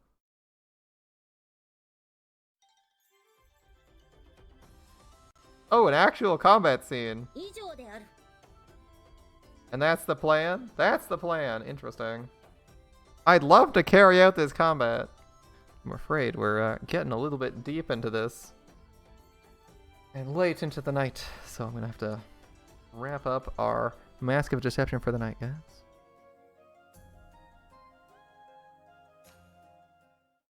Oh, an actual combat scene. And that's the plan? That's the plan. Interesting. I'd love to carry out this combat. I'm afraid we're getting a little bit deep into this. And late into the night. So I'm going to have to wrap up our Mask of Deception for the night, guys.